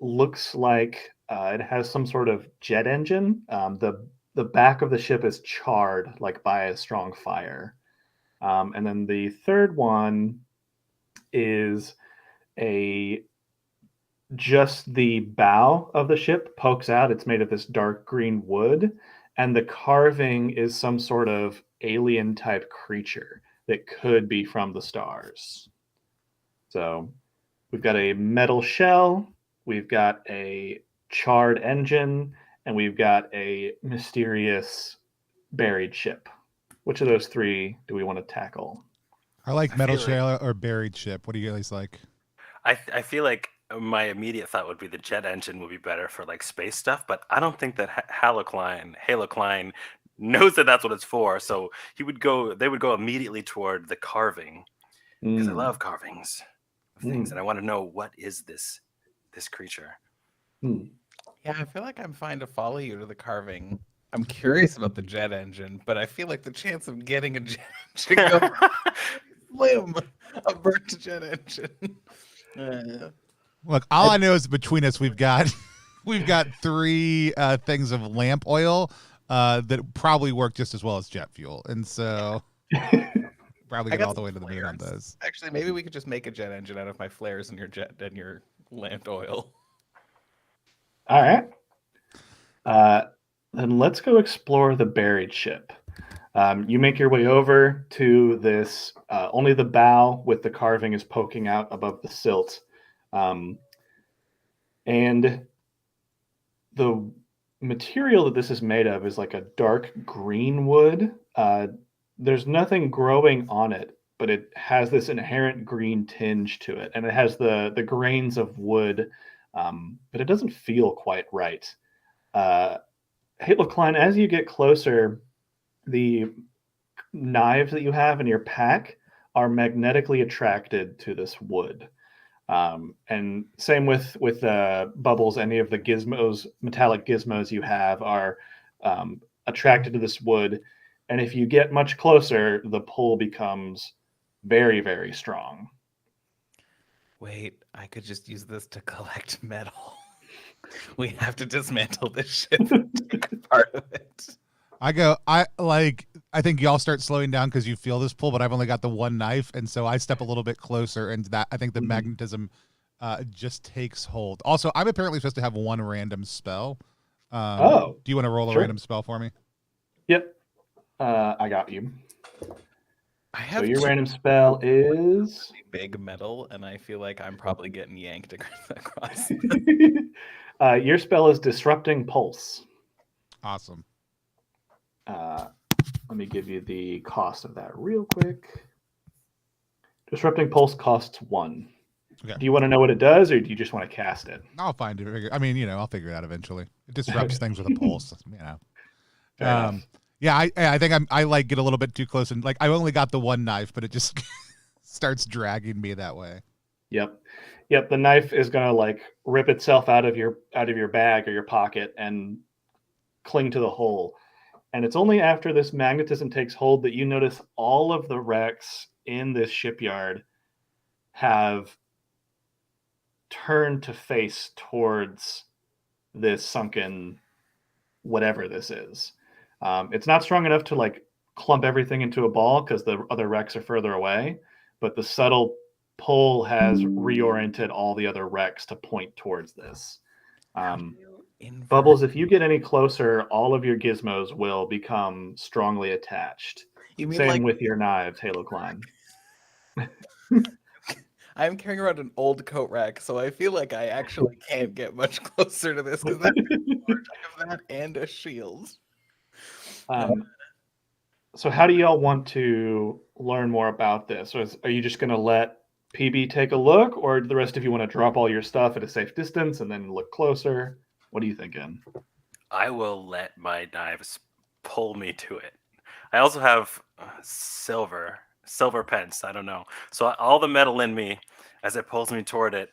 looks like it has some sort of jet engine. The back of the ship is charred, like by a strong fire. And then the third one is just the bow of the ship pokes out. It's made of this dark green wood, and the carving is some sort of alien type creature that could be from the stars. So we've got a metal shell, we've got a charred engine, and we've got a mysterious buried ship. Which of those 3 do we want to tackle? I like I metal feel like- shell or buried ship. What do you guys like? I feel like my immediate thought would be the jet engine would be better for like space stuff, but I don't think that Halocline knows that that's what it's for. So they would go immediately toward the carving because I Mm. love carvings of things, and I want to know what is this creature. Mm. Yeah, I feel like I'm fine to follow you to the carving. I'm curious about the jet engine, but I feel like the chance of getting a jet engine going slim. A burnt jet engine. Look, all I know is between us, we've got 3 things of lamp oil that probably work just as well as jet fuel, and so probably I get got all the some way to the moon on flares. those. Actually, maybe we could just make a jet engine out of my flares and your lamp oil. All right. Then let's go explore the buried ship. You make your way over to this. Only the bow with the carving is poking out above the silt. And the material that this is made of is like a dark green wood. There's nothing growing on it, but it has this inherent green tinge to it. And it has the grains of wood, but it doesn't feel quite right. Halocline, as you get closer, the knives that you have in your pack are magnetically attracted to this wood. And same with Bubbles. Any of the gizmos, metallic gizmos you have are attracted to this wood. And if you get much closer, the pull becomes very, very strong. Wait, I could just use this to collect metal. We have to dismantle this ship and take part of it. I think y'all start slowing down because you feel this pull, but I've only got the one knife, and so I step a little bit closer, and that I think the magnetism just takes hold. Also, I'm apparently supposed to have one random spell. Do you want to roll a random spell for me? Yep. I got you. I have So your 2 random spell is big metal, and I feel like I'm probably getting yanked across. your spell is Disrupting Pulse. Awesome. Let me give you the cost of that real quick. Disrupting Pulse costs 1. Okay. Do you want to know what it does, or do you just want to cast it? I'll find it. I mean, I'll figure it out eventually. It disrupts things with a pulse, Fair enough. Yeah, I think I like get a little bit too close, and like I only got the one knife, but it just starts dragging me that way. Yep. The knife is gonna like rip itself out of your bag or your pocket and cling to the hole. And it's only after this magnetism takes hold that you notice all of the wrecks in this shipyard have turned to face towards this sunken whatever this is. It's not strong enough to like clump everything into a ball because the other wrecks are further away, but the subtle pull has reoriented all the other wrecks to point towards this. Bubbles, if you get any closer, all of your gizmos will become strongly attached. You mean Same like with your knives, Halocline. I'm carrying around an old coat rack, so I feel like I actually can't get much closer to this because I have that and a shield. So how do y'all want to learn more about this? Or are you just going to let PB take a look, or do the rest of you want to drop all your stuff at a safe distance and then look closer? What are you thinking? I will let my knives pull me to it. I also have silver pence. I don't know. So all the metal in me, as it pulls me toward it,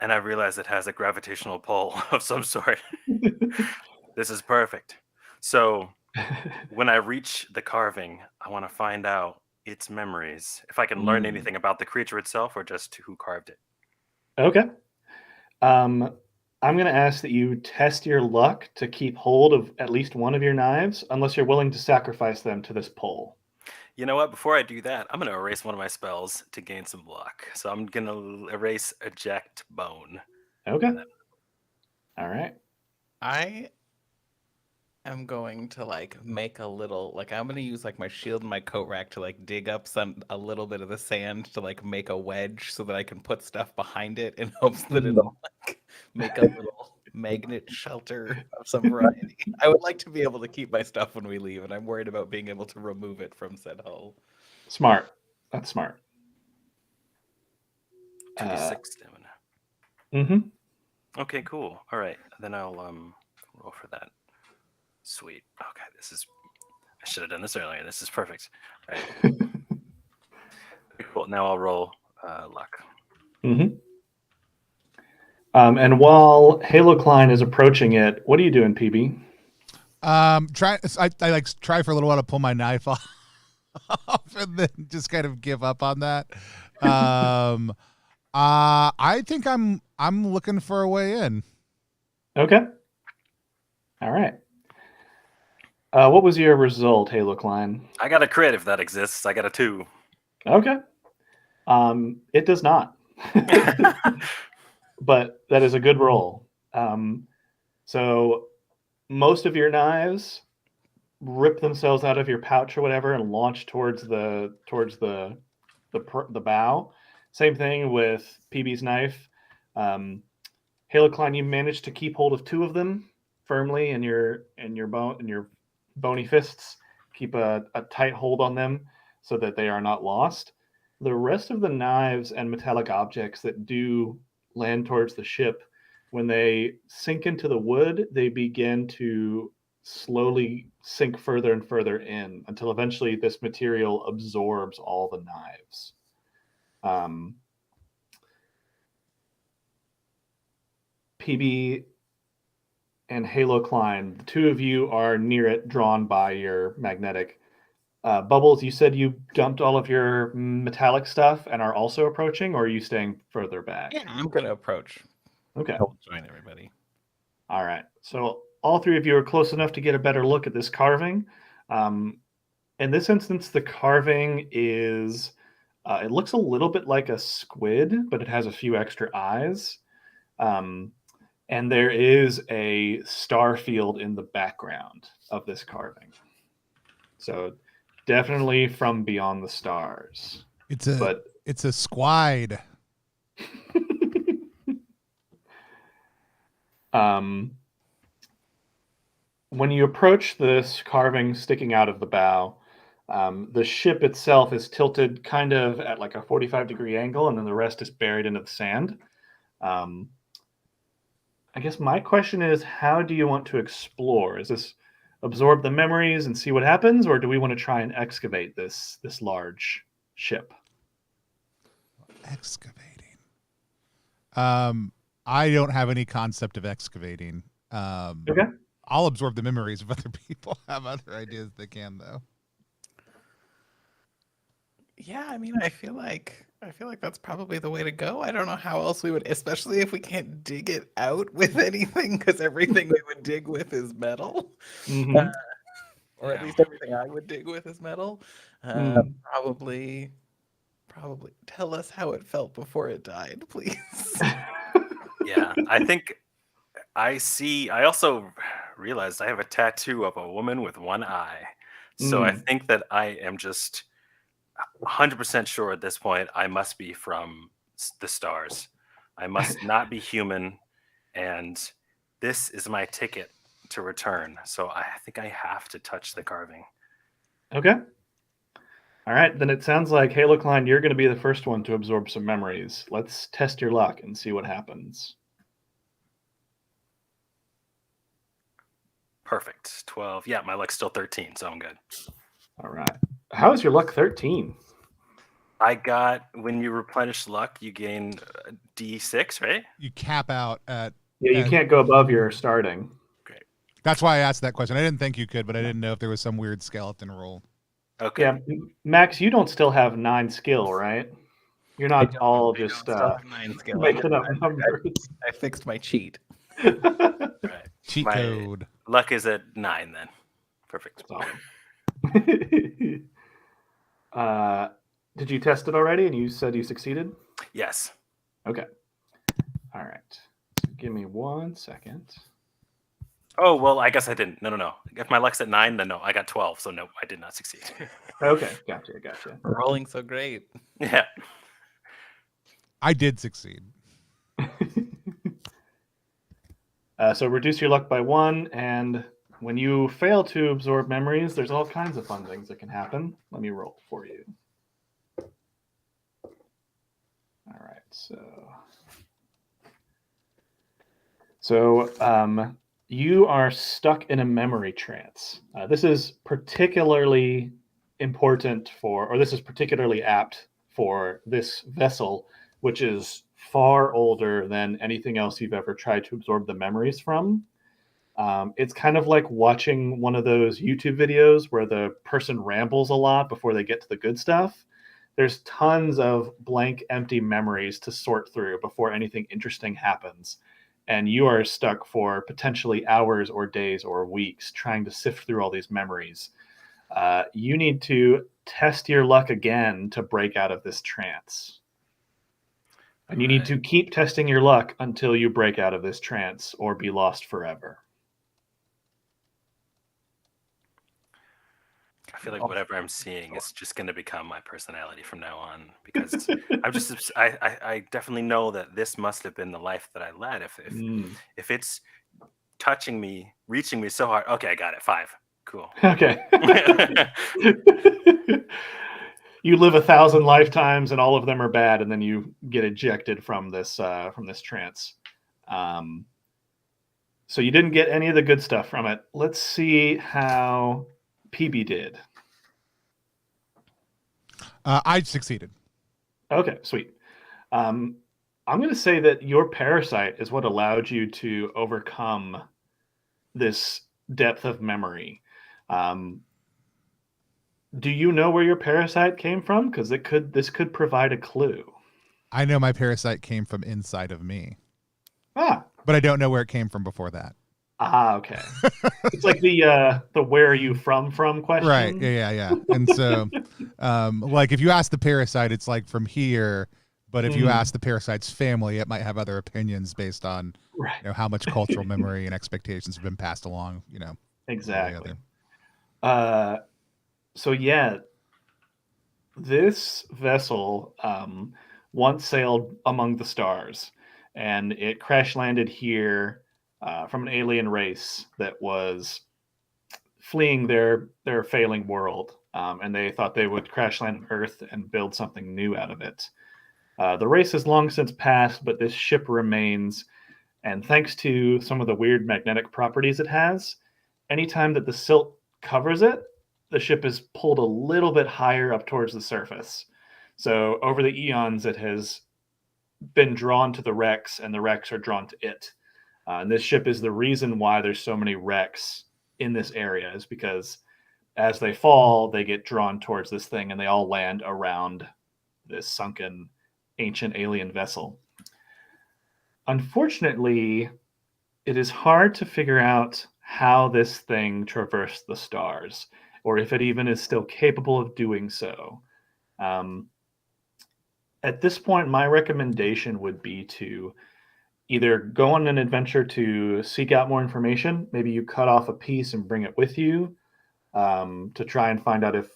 and I realize it has a gravitational pull of some sort. This is perfect. So when I reach the carving, I want to find out its memories. If I can learn anything about the creature itself or just who carved it. Okay. I'm going to ask that you test your luck to keep hold of at least one of your knives, unless you're willing to sacrifice them to this pull. You know what? Before I do that, I'm going to erase one of my spells to gain some luck. So I'm going to erase eject bone. Okay. All right. I am going to like make a little, like I'm gonna use like my shield and my coat rack to like dig up a little bit of the sand to like make a wedge so that I can put stuff behind it in hopes that it'll like make a little magnet shelter of some variety. I would like to be able to keep my stuff when we leave, and I'm worried about being able to remove it from said hull. Smart. That's smart. 2d6 stamina. Mm-hmm. Okay, cool. All right, then I'll roll for that. Sweet. Okay, I should have done this earlier. This is perfect. All right. Cool. Now I'll roll luck. Mm-hmm. And while Halo Klein is approaching it, what are you doing, PB? I like try for a little while to pull my knife off and then just kind of give up on that. I think I'm looking for a way in. Okay. All right. What was your result, Halo Klein? I got a crit if that exists. I got a 2. Okay. It does not. But that is a good roll. So most of your knives rip themselves out of your pouch or whatever and launch towards the bow. Same thing with PB's knife. Halo Klein, you managed to keep hold of 2 of them firmly in your bony fists. Keep a tight hold on them so that they are not lost. The rest of the knives and metallic objects that do land towards the ship, when they sink into the wood, they begin to slowly sink further and further in until eventually this material absorbs all the knives. PB and Halo Klein, the 2 of you are near it, drawn by your magnetic. Bubbles, you said you dumped all of your metallic stuff and are also approaching, or are you staying further back? Yeah, I'm gonna approach. Okay. I'll join everybody. All right. So all 3 of you are close enough to get a better look at this carving. In this instance, the carving is, it looks a little bit like a squid, but it has a few extra eyes. And there is a star field in the background of this carving. So definitely from beyond the stars. It's a squide. When you approach this carving sticking out of the bow, the ship itself is tilted kind of at like a 45-degree angle, and then the rest is buried into the sand. I guess my question is, how do you want to explore? Is this absorb the memories and see what happens, or do we want to try and excavate this large ship? Excavating. I don't have any concept of excavating. Okay. I'll absorb the memories if other people have other ideas they can, though. Yeah, I mean, I feel like that's probably the way to go. I don't know how else we would, especially if we can't dig it out with anything, because everything we would dig with is metal. Mm-hmm. Or at least everything I would dig with is metal. Probably tell us how it felt before it died, please. Yeah, I think I also realized I have a tattoo of a woman with one eye. So I think that I am just 100% sure at this point I must be from the stars. I must not be human, and this is my ticket to return. So I think I have to touch the carving. Okay. All right, then it sounds like, Halo Klein, you're going to be the first one to absorb some memories. Let's test your luck and see what happens. Perfect. 12. Yeah, my luck's still 13, so I'm good. All right. How is your luck 13? I got, when you replenish luck, you gain D6, right? You cap out at. Yeah, you can't go above your starting. Great. That's why I asked that question. I didn't think you could, but I didn't know if there was some weird skeleton rule. Okay. Yeah, Max, you don't still have 9 skill, right? You're not all just Still have 9 skill. making up numbers. I fixed my cheat. Right. Cheat My code. luck is at 9 then. Perfect. Did you test it already and you said you succeeded? Yes. Okay. All right. So give me 1 second. Oh, well, I guess I didn't. No. If my luck's at 9, then no, I got 12. So no, I did not succeed. Okay, gotcha. We're rolling so great. Yeah. I did succeed. So reduce your luck by 1, and when you fail to absorb memories, there's all kinds of fun things that can happen. Let me roll for you. All right, so you are stuck in a memory trance. This is particularly important this is particularly apt for this vessel, which is far older than anything else you've ever tried to absorb the memories from. It's kind of like watching one of those YouTube videos where the person rambles a lot before they get to the good stuff. There's tons of blank, empty memories to sort through before anything interesting happens. And you are stuck for potentially hours or days or weeks trying to sift through all these memories. You need to test your luck again to break out of this trance. And you need to keep testing your luck until you break out of this trance or be lost forever. I feel like whatever I'm seeing is just going to become my personality from now on, because I definitely know that this must have been the life that I led. If it's touching me, reaching me so hard. Okay, I got it. 5. Cool. Okay. You live 1,000 lifetimes and all of them are bad, and then you get ejected from this trance. So you didn't get any of the good stuff from it. Let's see how PB did. I succeeded. Okay, sweet. I'm going to say that your parasite is what allowed you to overcome this depth of memory. Do you know where your parasite came from? Because this could provide a clue. I know my parasite came from inside of me. Ah. But I don't know where it came from before that. Ah, okay. It's like the where are you from question. Right. Yeah. And so like if you ask the parasite, it's like from here. But if you ask the parasite's family, it might have other opinions based on how much cultural memory and expectations have been passed along, Exactly. So yeah, this vessel once sailed among the stars, and it crash landed here from an alien race that was fleeing their failing world, and they thought they would crash land on Earth and build something new out of it. The race has long since passed, but this ship remains, and thanks to some of the weird magnetic properties it has, anytime that the silt covers it, the ship is pulled a little bit higher up towards the surface. So over the eons, it has been drawn to the wrecks, and the wrecks are drawn to it. And this ship is the reason why there's so many wrecks in this area, is because as they fall, they get drawn towards this thing, and they all land around this sunken ancient alien vessel. Unfortunately, it is hard to figure out how this thing traversed the stars, or if it even is still capable of doing so. At this point, my recommendation would be to either go on an adventure to seek out more information. Maybe you cut off a piece and bring it with you to try and find out if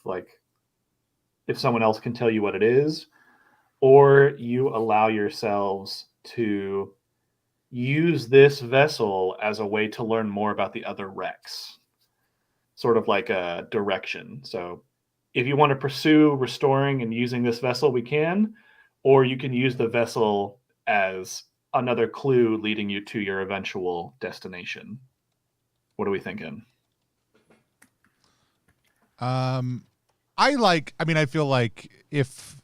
someone else can tell you what it is, or you allow yourselves to use this vessel as a way to learn more about the other wrecks, sort of like a direction. So if you want to pursue restoring and using this vessel, we can, or you can use the vessel as another clue leading you to your eventual destination. What are we thinking? I feel like if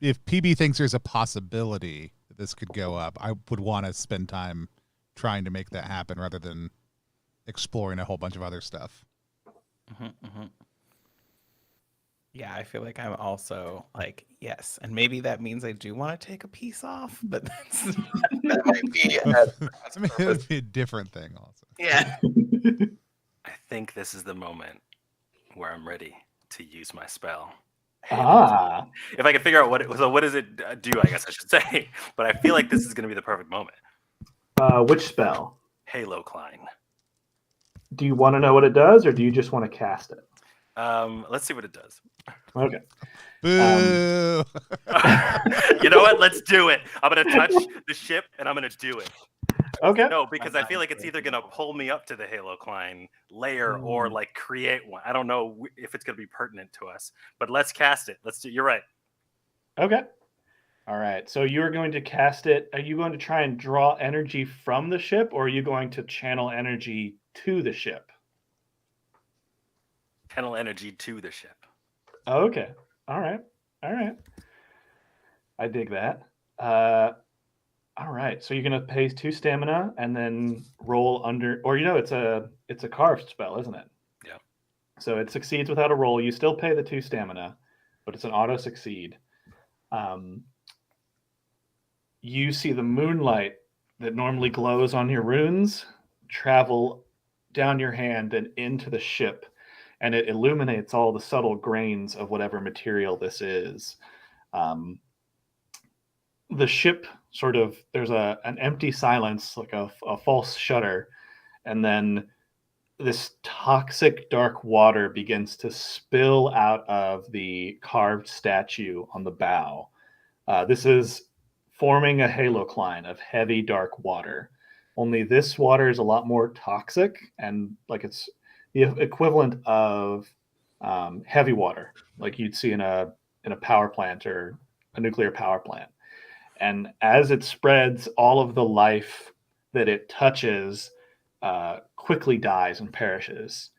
PB thinks there's a possibility that this could go up, I would want to spend time trying to make that happen rather than exploring a whole bunch of other stuff. Yeah, I feel like I'm also like, yes, and maybe that means I do want to take a piece off, but that might be It would be a different thing also. Yeah. I think this is the moment where I'm ready to use my spell. Ah. If I can figure out what does it do, I guess I should say. But I feel like this is going to be the perfect moment. Which spell? Halo Klein. Do you want to know what it does, or do you just want to cast it? Let's see what it does. Okay. Boo! You know what? Let's do it. I'm going to touch the ship, and I'm going to do it. Okay. No, because I feel like it's either going to pull me up to the Halo Klein layer or like create one. I don't know if it's going to be pertinent to us, but let's cast it. You're right. Okay. All right. So you're going to cast it. Are you going to try and draw energy from the ship, or are you going to channel energy to the ship? Channel energy to the ship. Okay. All right. I dig that. All right. So you're going to pay 2 stamina and then roll under, or it's a carved spell, isn't it? Yeah. So it succeeds without a roll. You still pay the 2 stamina, but it's an auto succeed. You see the moonlight that normally glows on your runes travel down your hand and into the ship, and it illuminates all the subtle grains of whatever material this is. The ship there's an empty silence, like a false shudder, and then this toxic dark water begins to spill out of the carved statue on the bow. This is forming a halocline of heavy dark water. Only this water is a lot more toxic, and like it's the equivalent of heavy water, like you'd see in a power plant or a nuclear power plant. And as it spreads, all of the life that it touches quickly dies and perishes.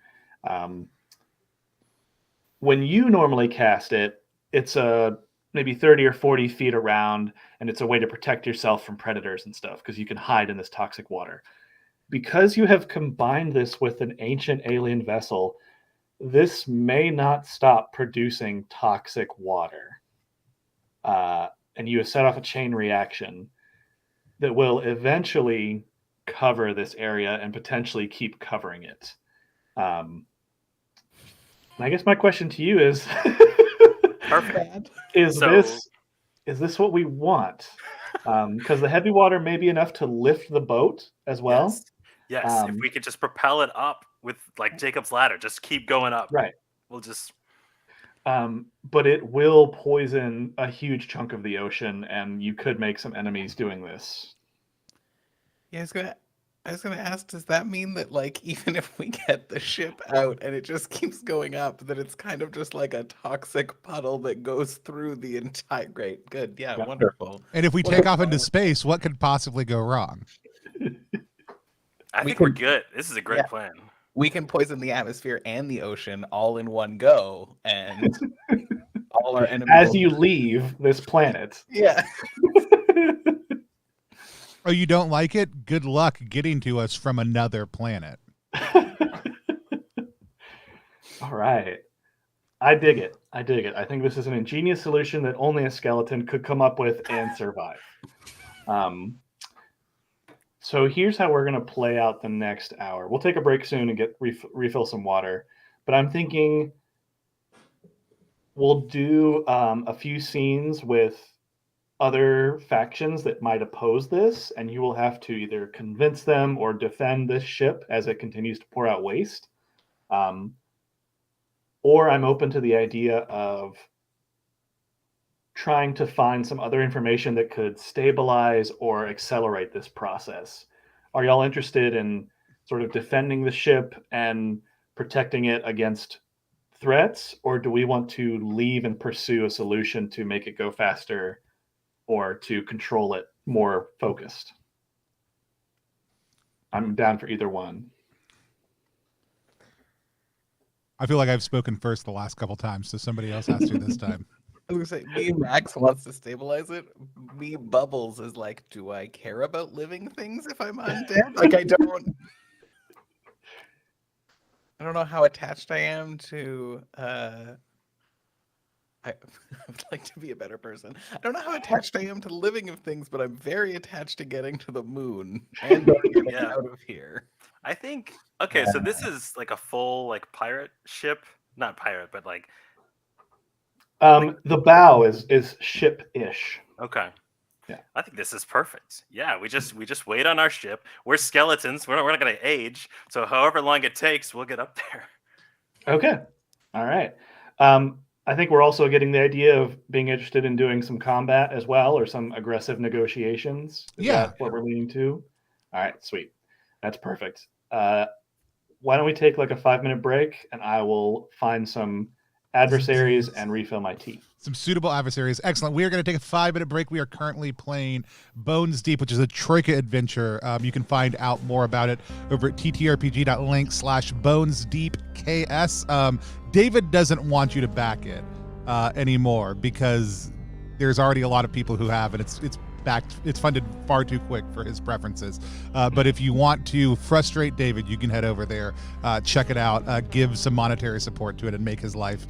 When you normally cast it, it's maybe 30 or 40 feet around, and it's a way to protect yourself from predators and stuff because you can hide in this toxic water. Because you have combined this with an ancient alien vessel, this may not stop producing toxic water. And you have set off a chain reaction that will eventually cover this area and potentially keep covering it. I guess my question to you is, Perfect. Is this what we want? Because the heavy water may be enough to lift the boat as well. Yes. If we could just propel it up with like Jacob's ladder, just keep going up. Right. We'll just. But it will poison a huge chunk of the ocean, and you could make some enemies doing this. Yeah, I was gonna ask, does that mean that like even if we get the ship out and it just keeps going up, that it's kind of just like a toxic puddle that goes through the entire good, yeah, wonderful. And if we take off into space, what could possibly go wrong? I think we're good. This is a great plan. We can poison the atmosphere and the ocean all in one go, and all our enemies. As you leave this planet. Yeah. Oh, you don't like it? Good luck getting to us from another planet. All right. I dig it. I think this is an ingenious solution that only a skeleton could come up with and survive. So here's how we're going to play out the next hour. We'll take a break soon and get refill some water. But I'm thinking we'll do a few scenes with other factions that might oppose this, and you will have to either convince them or defend this ship as it continues to pour out waste. Or I'm open to the idea of trying to find some other information that could stabilize or accelerate this process. Are y'all interested in sort of defending the ship and protecting it against threats, or do we want to leave and pursue a solution to make it go faster or to control it more focused? I'm down for either one. I feel like I've spoken first the last couple times, so somebody else has to this time. I was gonna say, me Max wants to stabilize it. Me Bubbles is like, do I care about living things if I'm undead? Like I don't know how attached I am to I would like to be a better person. I don't know how attached I am to living of things, but I'm very attached to getting to the moon and getting Yeah. out of here. I think okay, so this is like a full like pirate ship, not pirate, but like The bow is ship-ish. okay. Yeah. I think this is perfect. Yeah, we just wait on our ship. We're skeletons. We're not going to age. So however long it takes, we'll get up there. Okay. All right. I think we're also getting the idea of being interested in doing some combat as well, or some aggressive negotiations. Is that what we're leaning to? All right, sweet. That's perfect. Why don't we take like a 5-minute break, and I will find some adversaries and refill my tea. Some suitable adversaries. Excellent. We are going to take a 5-minute break. We are currently playing BonesDeep, which is a Troika adventure. You can find out more about it over at TTRPG.link/BonesDeepKS. David doesn't want you to back it anymore because there's already a lot of people who have, and it's funded far too quick for his preferences. But if you want to frustrate David, you can head over there, check it out, give some monetary support to it, and make his life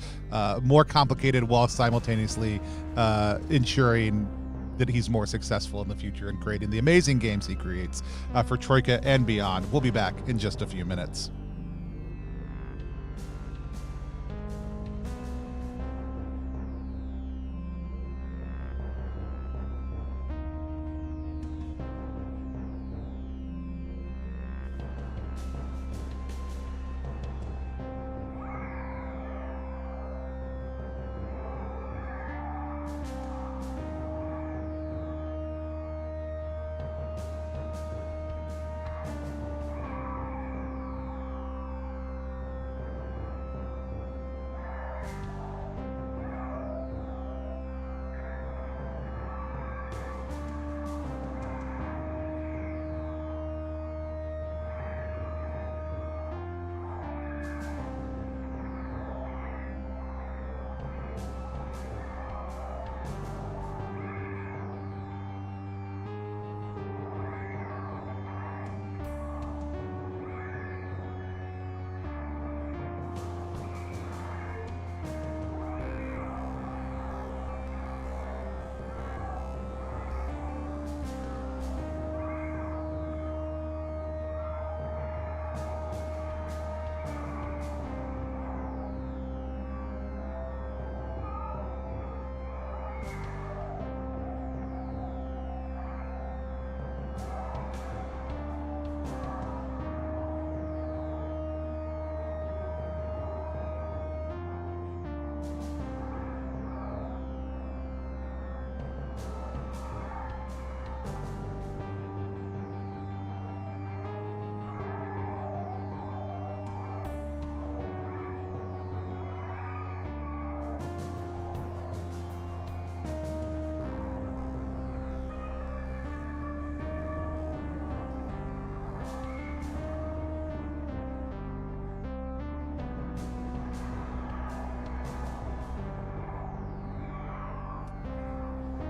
more complicated while simultaneously ensuring that he's more successful in the future in creating the amazing games he creates for Troika and beyond. We'll be back in just a few minutes.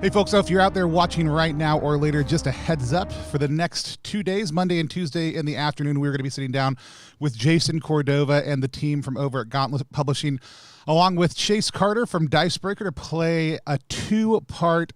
Hey folks, so if you're out there watching right now or later, just a heads up, for the next 2 days, Monday and Tuesday in the afternoon, we're going to be sitting down with Jason Cordova and the team from over at Gauntlet Publishing, along with Chase Carter from Dicebreaker, to play a 2-part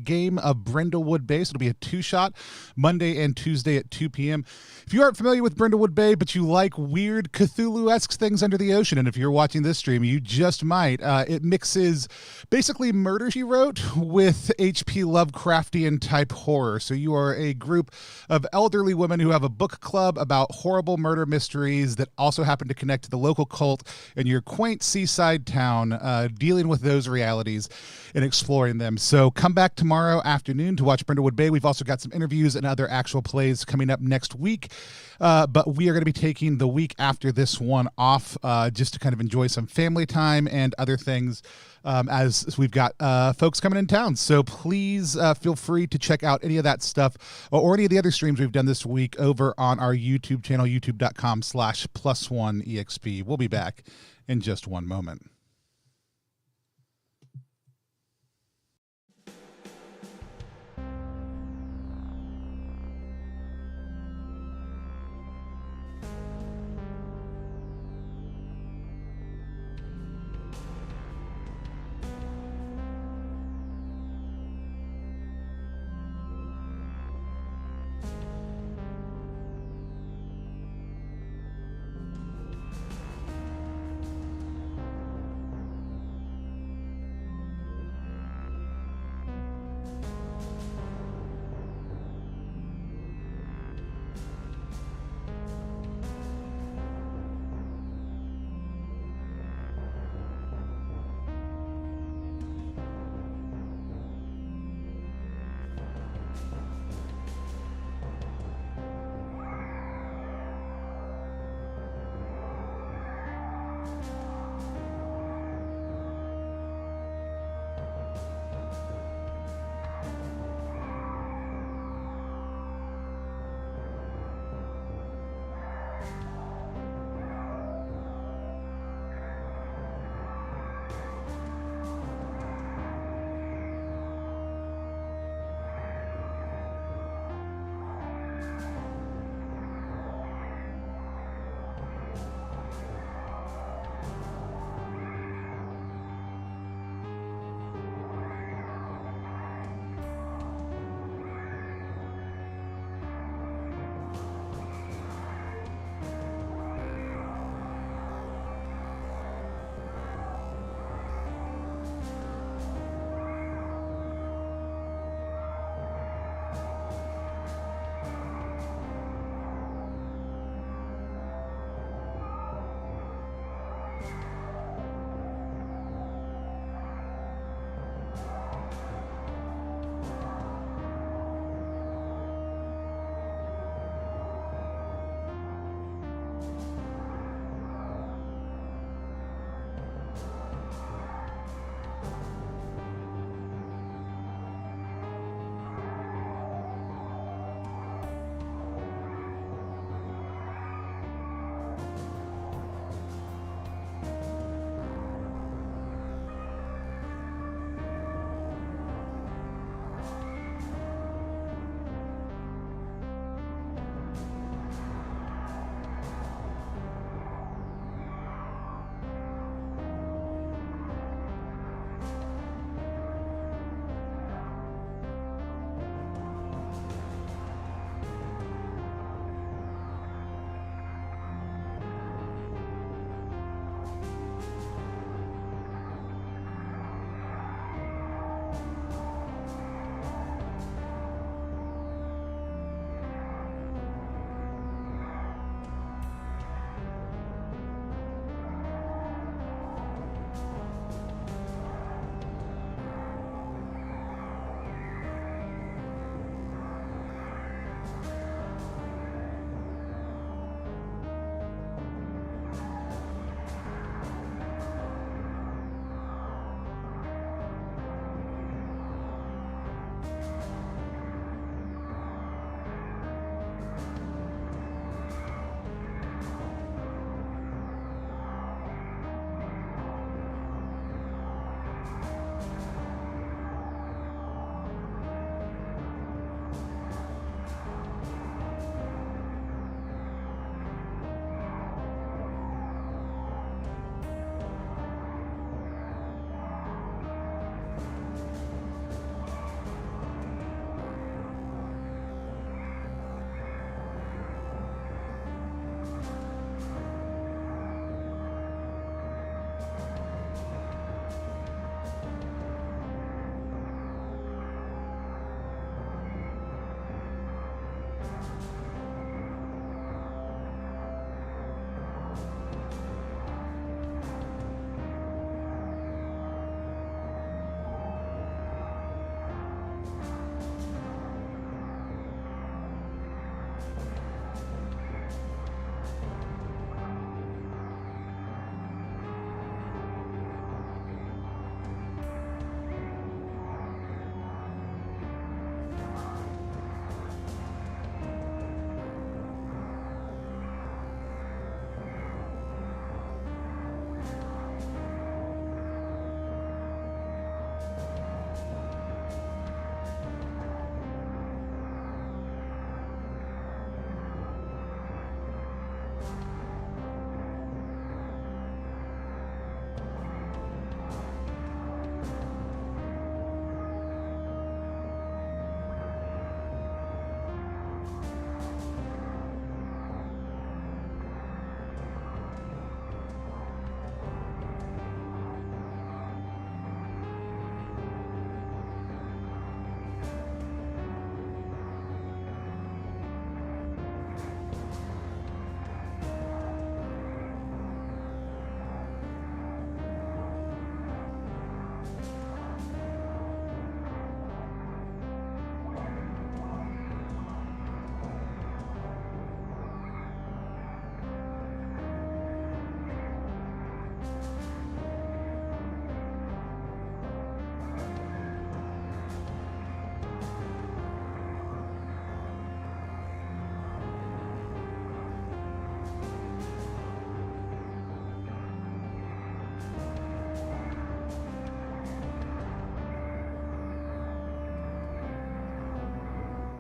game of Brindlewood Bay. So it'll be a 2-shot, Monday and Tuesday at 2 p.m. If you aren't familiar with Brindlewood Bay, but you like weird Cthulhu-esque things under the ocean, and if you're watching this stream, you just might, it mixes basically Murder, She Wrote with H.P. Lovecraftian type horror. So you are a group of elderly women who have a book club about horrible murder mysteries that also happen to connect to the local cult in your quaint seaside town, dealing with those realities and exploring them. So come back tomorrow afternoon to watch Brindlewood Bay. We've also got some interviews and other actual plays coming up next week. But we are going to be taking the week after this one off just to kind of enjoy some family time and other things as we've got folks coming in town. So please feel free to check out any of that stuff or any of the other streams we've done this week over on our YouTube channel, youtube.com/+1exp. We'll be back in just one moment.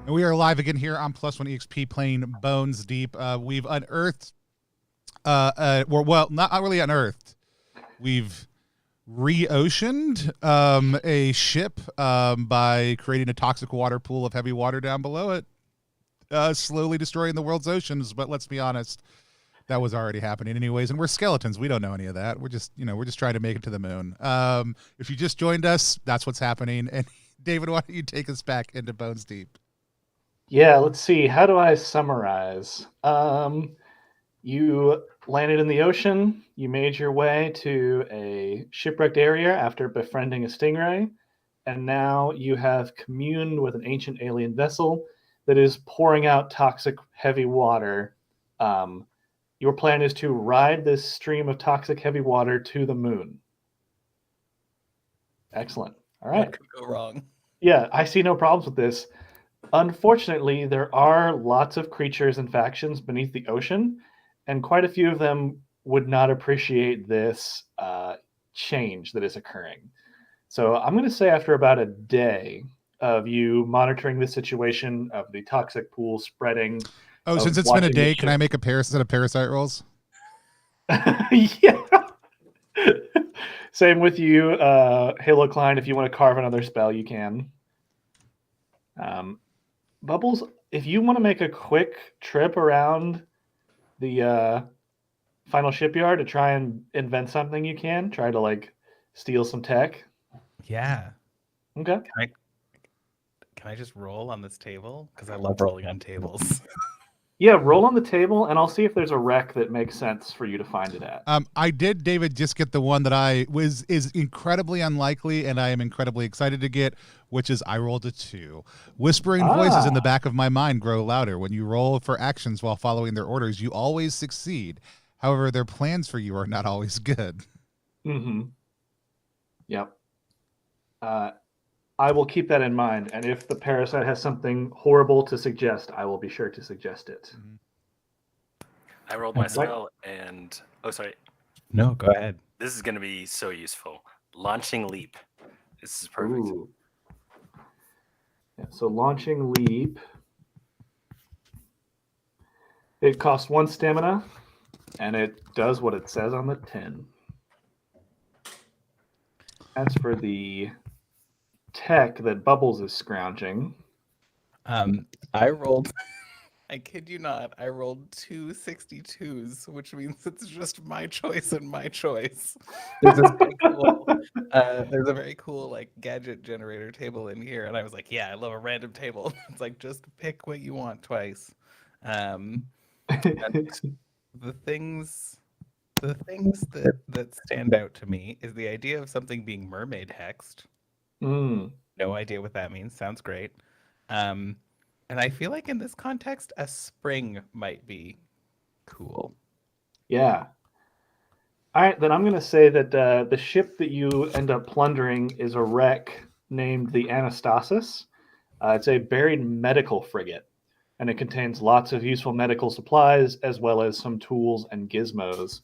And we are live again here on Plus One EXP playing Bones Deep. We've unearthed, well, not really unearthed. We've re-oceaned a ship by creating a toxic water pool of heavy water down below it, slowly destroying the world's oceans. But let's be honest, that was already happening anyways. And we're skeletons. We don't know any of that. We're just, we're just trying to make it to the moon. If you just joined us, that's what's happening. And David, why don't you take us back into Bones Deep? Yeah, let's see. How do I summarize? You landed in the ocean. You made your way to a shipwrecked area after befriending a stingray. And now you have communed with an ancient alien vessel that is pouring out toxic heavy water. Your plan is to ride this stream of toxic heavy water to the moon. Excellent. All right. What could go wrong? Yeah, I see no problems with this. Unfortunately, there are lots of creatures and factions beneath the ocean, and quite a few of them would not appreciate this change that is occurring. So I'm going to say after about a day of you monitoring the situation of the toxic pool spreading. Oh, since it's been a day, can I make a set of parasite rolls? Yeah. Same with you, Halo Klein. If you want to carve another spell, you can. Bubbles, if you want to make a quick trip around the final shipyard to try and invent something, you can. Try to, steal some tech. Yeah. Okay. Can I just roll on this table? Because I love rolling on tables. Yeah, roll on the table, and I'll see if there's a wreck that makes sense for you to find it at. I did, David, just get the one that is incredibly unlikely, and I am incredibly excited to get, which is I rolled a 2. Whispering voices in the back of my mind grow louder. When you roll for actions while following their orders, you always succeed. However, their plans for you are not always good. Mm-hmm. Yep. I will keep that in mind, and if the parasite has something horrible to suggest, I will be sure to suggest it. I rolled my spell and... Oh, sorry. No, go ahead. This is going to be so useful. Launching Leap. This is perfect. Ooh. Yeah, so Launching Leap. It costs 1 stamina, and it does what it says on the tin. As for the tech that Bubbles is scrounging. I rolled, I kid you not, I rolled 2 62s, which means it's just my choice and my choice. There's a very cool gadget generator table in here, and I was like, yeah, I love a random table. It's like, just pick what you want twice. And the things that stand out to me is the idea of something being mermaid hexed. No idea what that means. Sounds great. And I feel like in this context, a spring might be cool. Yeah. All right, then I'm going to say that the ship that you end up plundering is a wreck named the Anastasis. It's a buried medical frigate, and it contains lots of useful medical supplies as well as some tools and gizmos.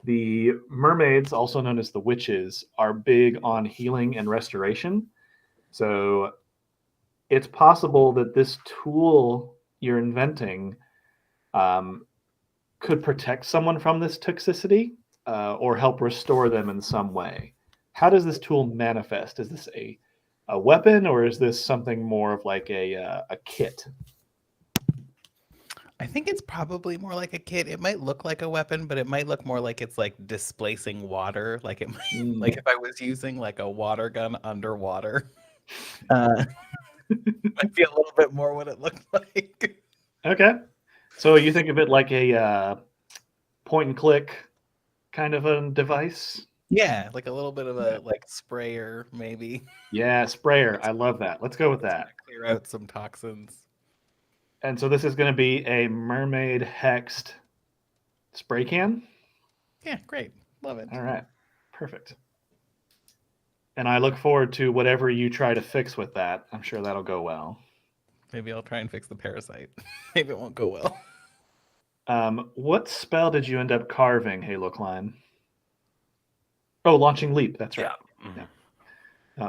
The mermaids, also known as the witches, are big on healing and restoration. So it's possible that this tool you're inventing could protect someone from this toxicity or help restore them in some way. How does this tool manifest? Is this a weapon, or is this something more of like a kit? I think it's probably more like a kit. It might look like a weapon, but it might look more like it's displacing water. Like it might, like if I was using a water gun underwater, might be a little bit more what it looked like. Okay, so you think of it like a point and click kind of a device? Yeah, like a little bit of a sprayer, maybe. Yeah, sprayer. I love that. Let's go with that. Clear out some toxins. And so this is going to be a mermaid hexed spray can? Yeah, great. Love it. All right. Perfect. And I look forward to whatever you try to fix with that. I'm sure that'll go well. Maybe I'll try and fix the parasite. Maybe it won't go well. What spell did you end up carving, Halo Klein? Oh, Launching Leap. That's right. Yeah. Mm-hmm.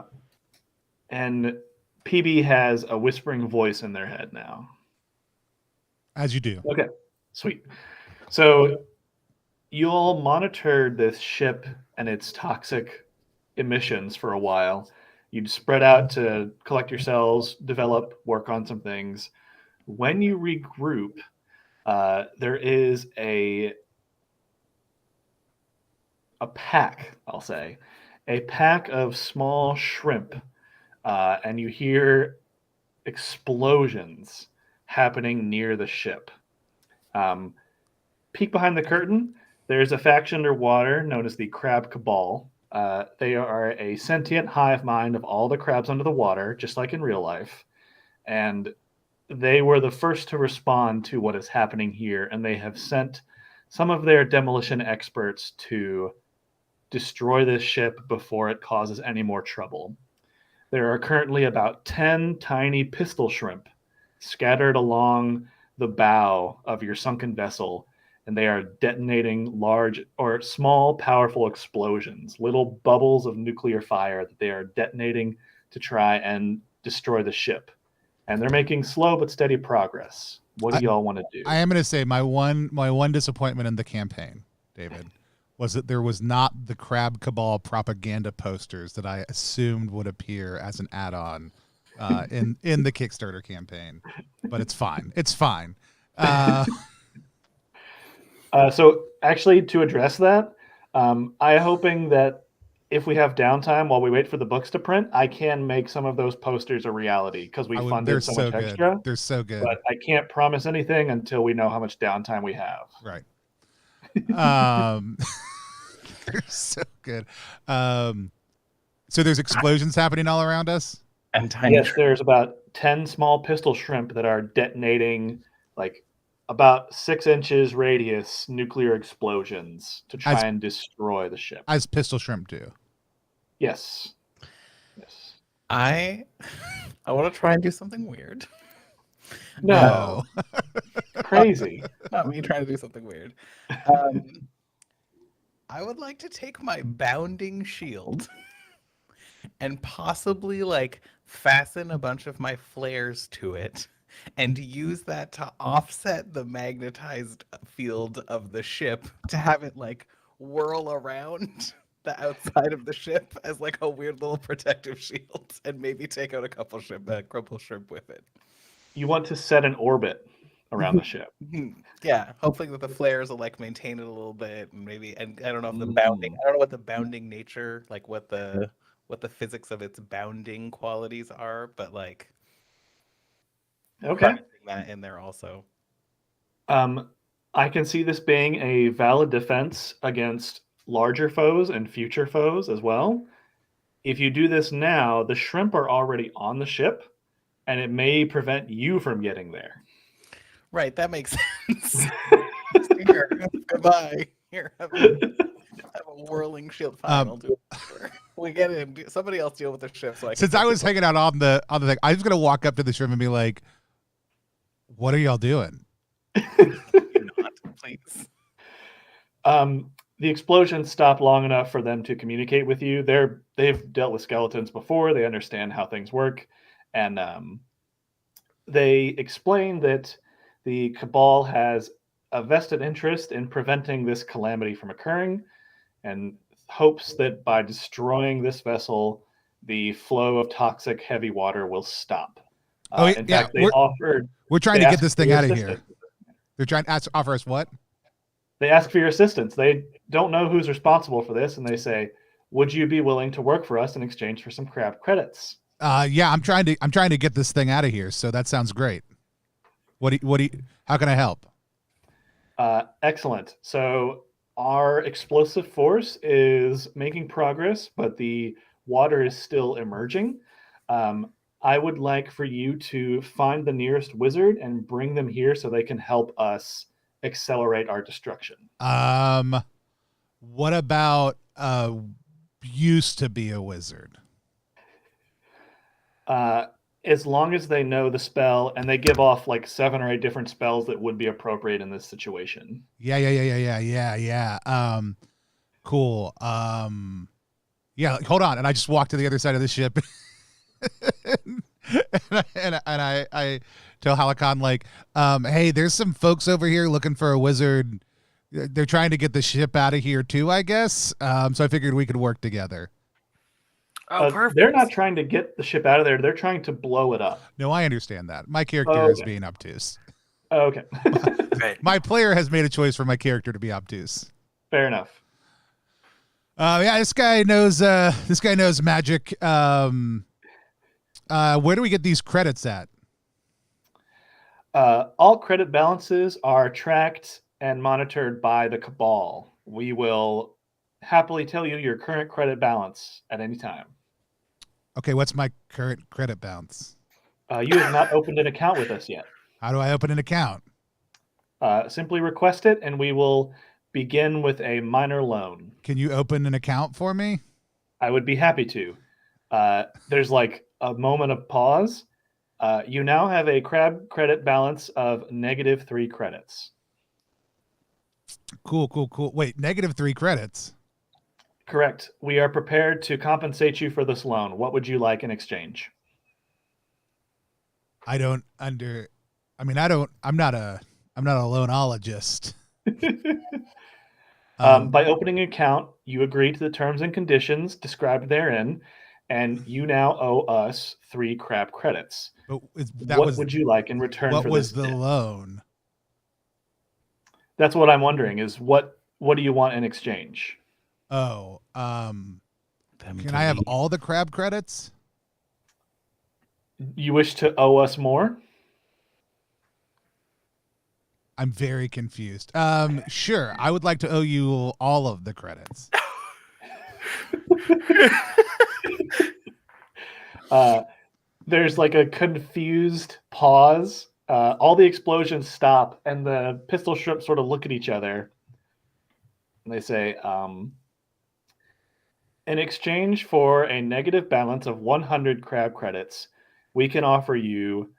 And PB has a whispering voice in their head now. As you do. Okay, sweet. So you all monitored this ship and its toxic emissions for a while. You'd spread out to collect yourselves, develop, work on some things. When you regroup, there is a pack, I'll say, a pack of small shrimp, and you hear explosions happening near the ship. Peek behind the curtain. There's a faction underwater known as the Crab Cabal. They are a sentient hive mind of all the crabs under the water, just like in real life. And they were the first to respond to what is happening here, and they have sent some of their demolition experts to destroy this ship before it causes any more trouble. There are currently about 10 tiny pistol shrimp scattered along the bow of your sunken vessel, and they are detonating large or small, powerful explosions, little bubbles of nuclear fire that they are detonating to try and destroy the ship. And they're making slow but steady progress. What do y'all want to do? I am going to say my one disappointment in the campaign, David, was that there was not the Crab Cabal propaganda posters that I assumed would appear as an add-on in the Kickstarter campaign. But it's fine. It's fine. So actually, to address that, I'm hoping that if we have downtime while we wait for the books to print, I can make some of those posters a reality because we funded so much extra. They're so good. But I can't promise anything until we know how much downtime we have. Right. They're so good. So there's explosions happening all around us? And tiny. Yes, there's about 10 small pistol shrimp that are detonating like about 6 inches radius nuclear explosions to try and destroy the ship. As pistol shrimp do. Yes. Yes. I want to try and do something weird. No. Crazy. Not me trying to do something weird. I would like to take my bounding shield and possibly like fasten a bunch of my flares to it and use that to offset the magnetized field of the ship to have it like whirl around the outside of the ship as like a weird little protective shield and maybe take out a couple crumple shrimp with it. You want to set an orbit around the ship. Yeah, hoping that the flares will like maintain it a little bit, and maybe, and I don't know if the bounding, I don't know what the bounding nature, like what the physics of its bounding qualities are, but like, okay, that in there also. I can see this being a valid defense against larger foes and future foes as well. If you do this now, the shrimp are already on the ship, and it may prevent you from getting there. Right, that makes sense. Here, goodbye. Here, have a whirling shield. Fine, I'll do it. We get in. Somebody else deal with the ship. So since I was hanging out on the thing, I was gonna walk up to the shrimp and be like, "What are y'all doing?" Not, please. The explosions stop long enough for them to communicate with you. They've dealt with skeletons before. They understand how things work, and they explain that the Cabal has a vested interest in preventing this calamity from occurring and hopes that by destroying this vessel, the flow of toxic heavy water will stop. In fact, we're trying to get this thing out of here. They're trying to offer us what? They ask for your assistance. They don't know who's responsible for this, and they say, "Would you be willing to work for us in exchange for some crab credits?" Yeah, I'm trying to get this thing out of here. So that sounds great. How can I help? Excellent. So our explosive force is making progress, but the water is still emerging. I would like for you to find the nearest wizard and bring them here so they can help us accelerate our destruction. What about used to be a wizard? As long as they know the spell, and they give off like 7 or 8 different spells that would be appropriate in this situation. Yeah. Cool. Yeah, hold on. And I just walked to the other side of the ship I tell Halakan, like, hey, there's some folks over here looking for a wizard. They're trying to get the ship out of here too, I guess. So I figured we could work together. Oh, perfect. They're not trying to get the ship out of there. They're trying to blow it up. No, I understand that. My character is being obtuse. Okay. Right. My player has made a choice for my character to be obtuse. Fair enough. Yeah, this guy knows magic. Where do we get these credits at? All credit balances are tracked and monitored by the cabal. We will happily tell you your current credit balance at any time. Okay, what's my current credit balance? You have not opened an account with us yet. How do I open an account? Simply request it, and we will begin with a minor loan. Can you open an account for me? I would be happy to. There's like a moment of pause. You now have a crab credit balance of -3 credits. Cool. Wait, -3 credits? Correct. We are prepared to compensate you for this loan. What would you like in exchange? I'm not a loanologist. By opening an account, you agree to the terms and conditions described therein, and you now owe us 3 crab credits. But what would you like in return for this? What was the debt? loan? That's what I'm wondering is what do you want in exchange? Oh, can I have all the crab credits? You wish to owe us more? I'm very confused. Sure. I would like to owe you all of the credits. There's like a confused pause. All the explosions stop, and the pistol shrimp sort of look at each other. And they say, in exchange for a negative balance of 100 crab credits, we can offer you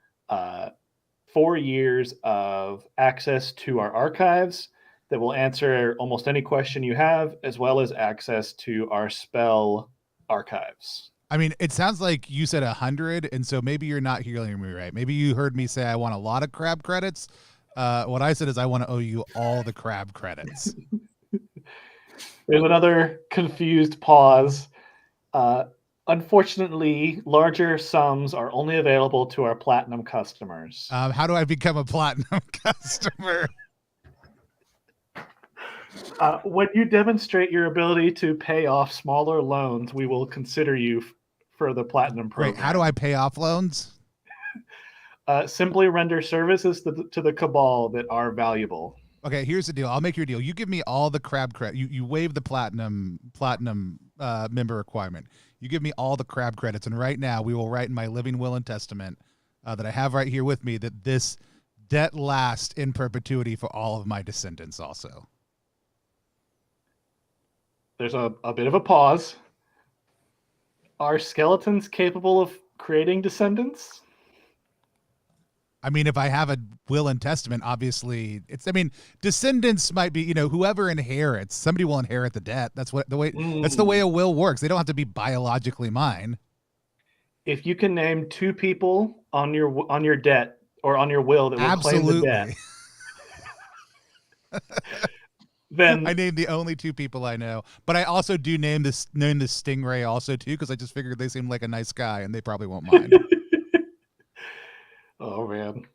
4 years of access to our archives that will answer almost any question you have, as well as access to our spell archives. I mean, it sounds like you said 100, and so maybe you're not hearing me right. Maybe you heard me say I want a lot of crab credits. What I said is I want to owe you all the crab credits. There's another confused pause. Unfortunately, larger sums are only available to our platinum customers. How do I become a platinum customer? When you demonstrate your ability to pay off smaller loans, we will consider you for the platinum program. Wait, how do I pay off loans? Simply render services to the cabal that are valuable. Okay, here's the deal. I'll make your deal. You give me all the crab credit. You waive the platinum member requirement. You give me all the crab credits, and right now we will write in my living will and testament that I have right here with me that this debt lasts in perpetuity for all of my descendants also. There's a bit of a pause. Are skeletons capable of creating descendants? I mean, if I have a will and testament, obviously descendants might be, whoever inherits, somebody will inherit the debt. That's the way a will works. They don't have to be biologically mine. If you can name 2 people on your debt or on your will that will claim the debt, then I named the only 2 people I know, but I also do name the Stingray also too, because I just figured they seem like a nice guy and they probably won't mind. Oh man,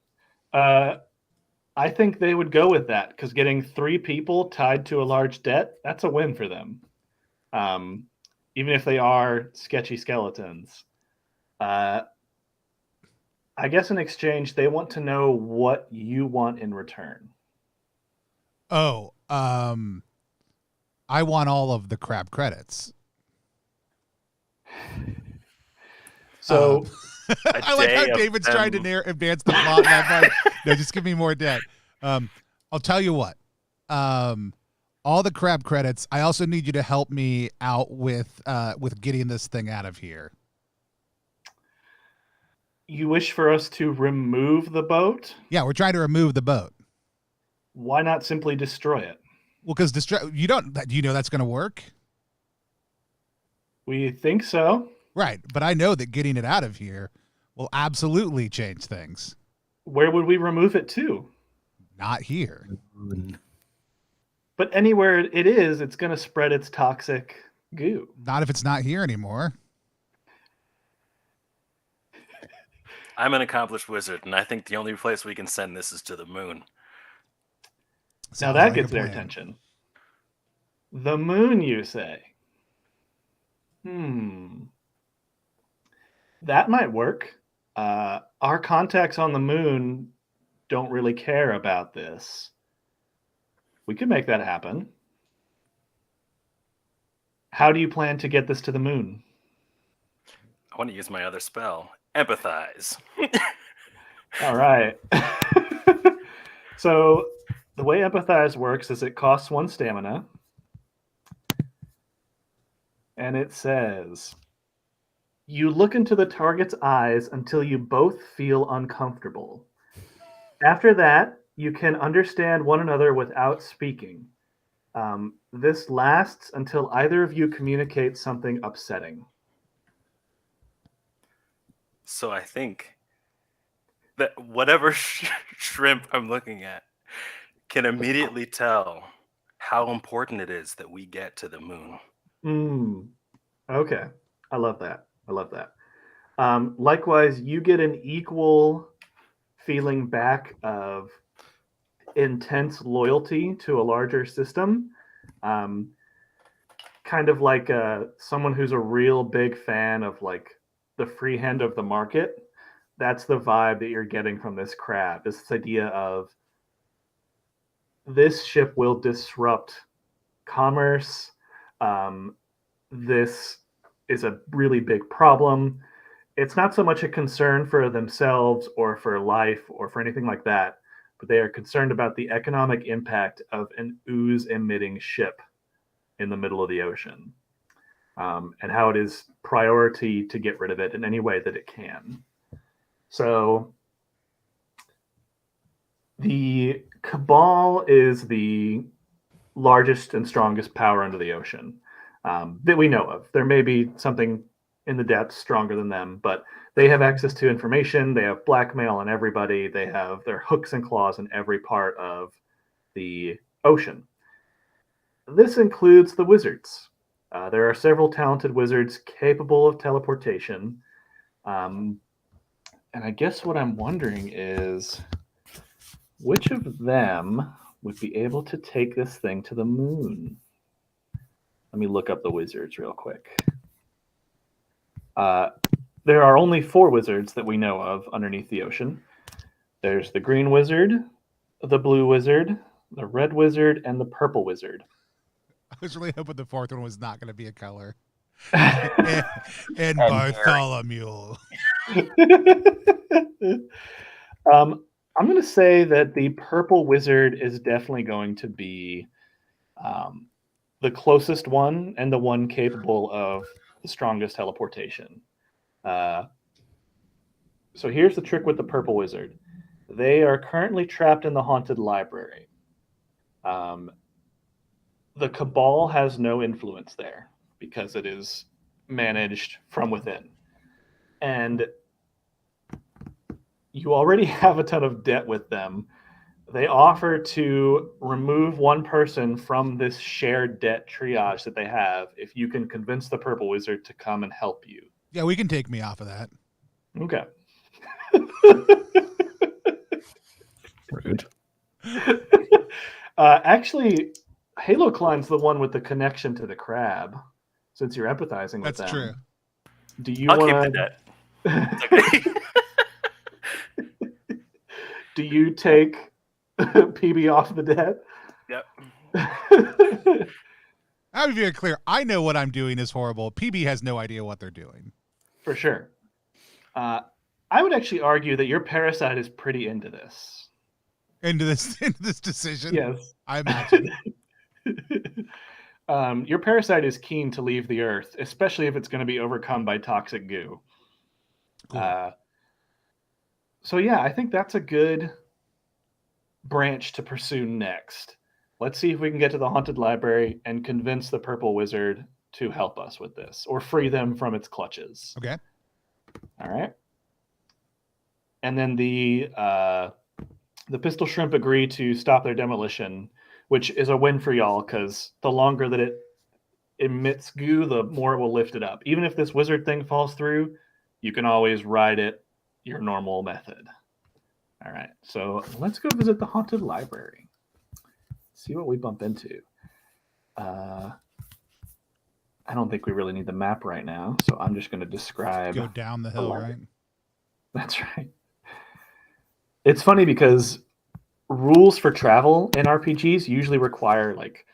I think they would go with that because getting 3 people tied to a large debt—that's a win for them. Even if they are sketchy skeletons, I guess in exchange they want to know what you want in return. Oh, I want all of the crab credits. So I like how David's trying to advance the plot. No, just give me more debt. I'll tell you what. All the crab credits. I also need you to help me out with getting this thing out of here. You wish for us to remove the boat? Yeah, we're trying to remove the boat. Why not simply destroy it? Well, because do you know that's going to work? We think so. Right, but I know that getting it out of here will absolutely change things. Where would we remove it to? Not here. But anywhere it is, it's going to spread its toxic goo. Not if it's not here anymore. I'm an accomplished wizard, and I think the only place we can send this is to the moon. Now Sounds that like a gets their plan. attention. The moon, you say? That might work. Our contacts on the moon don't really care about this. We could make that happen. How do you plan to get this to the moon? I want to use my other spell, empathize. All right. So the way empathize works is it costs 1 stamina. And it says, you look into the target's eyes until you both feel uncomfortable. After that, you can understand one another without speaking. This lasts until either of you communicate something upsetting. So I think that whatever shrimp I'm looking at can immediately tell how important it is that we get to the moon. Okay. I love that. Likewise, you get an equal feeling back of intense loyalty to a larger system. Kind of like someone who's a real big fan of like the free hand of the market. That's the vibe that you're getting from this crab. This idea of this ship will disrupt commerce. This is a really big problem. It's not so much a concern for themselves or for life or for anything like that, but they are concerned about the economic impact of an ooze-emitting ship in the middle of the ocean, and how it is priority to get rid of it in any way that it can. So the cabal is the largest and strongest power under the ocean that we know of. There may be something in the depths stronger than them, but they have access to information. They have blackmail on everybody. They have their hooks and claws in every part of the ocean. This includes the wizards. There are several talented wizards capable of teleportation. And I guess what I'm wondering is, which of them would be able to take this thing to the moon? Let me look up the wizards real quick. There are only 4 wizards that we know of underneath the ocean. There's the green wizard, the blue wizard, the red wizard, and the purple wizard. I was really hoping the 4th one was not going to be a color. and Bartholomew. I'm going to say that the purple wizard is definitely going to be the closest one and the one capable of the strongest teleportation. So here's the trick with the purple wizard. They are currently trapped in the haunted library. The cabal has no influence there because it is managed from within. And you already have a ton of debt with them. They offer to remove one person from this shared debt triage that they have if you can convince the purple wizard to come and help you. Yeah, we can take me off of that. Okay. Rude. Actually, Halo Climb's the one with the connection to the crab, since you're empathizing with them. That's true. Do you I'll want keep the debt. Okay. Do you take PB off the debt? Yep. I'll be very clear. I know what I'm doing is horrible. PB has no idea what they're doing. For sure. I would actually argue that your parasite is pretty into this. Into this decision? Yes. I imagine. Your parasite is keen to leave the earth, especially if it's going to be overcome by toxic goo. Cool. So yeah, I think that's a good branch to pursue next. Let's see if we can get to the haunted library and convince the purple wizard to help us with this, or free them from its clutches. Okay. All right. and then the pistol shrimp agree to stop their demolition, which is a win for y'all because the longer that it emits goo, the more it will lift it up. Even if this wizard thing falls through, you can always ride it your normal method. All right, so let's go visit the haunted library. See what we bump into. I don't think we really need the map right now, so I'm just going to describe. Go down the hill, right? That's right. It's funny because rules for travel in RPGs usually require like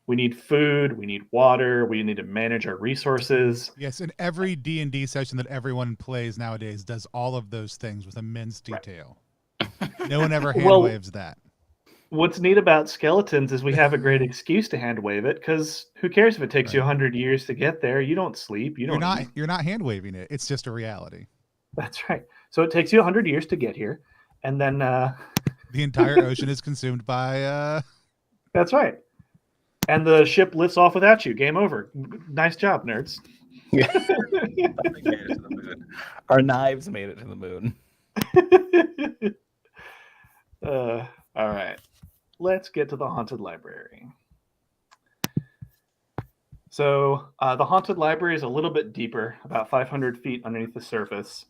we need food, we need water, we need to manage our resources. Yes, and every D&D session that everyone plays nowadays does all of those things with immense detail. Right. No one ever hand waves that. What's neat about skeletons is we have a great excuse to hand wave it because who cares if it takes you 100 years to get there? You don't sleep. You're not hand waving it. It's just a reality. That's right. So it takes you 100 years to get here, and then the entire ocean is consumed by. That's right. And the ship lifts off without you. Game over. Nice job, nerds. Yeah. Made it to the moon. Our knives made it to the moon. All right. Let's get to the haunted library. So the haunted library is a little bit deeper, about 500 feet underneath the surface.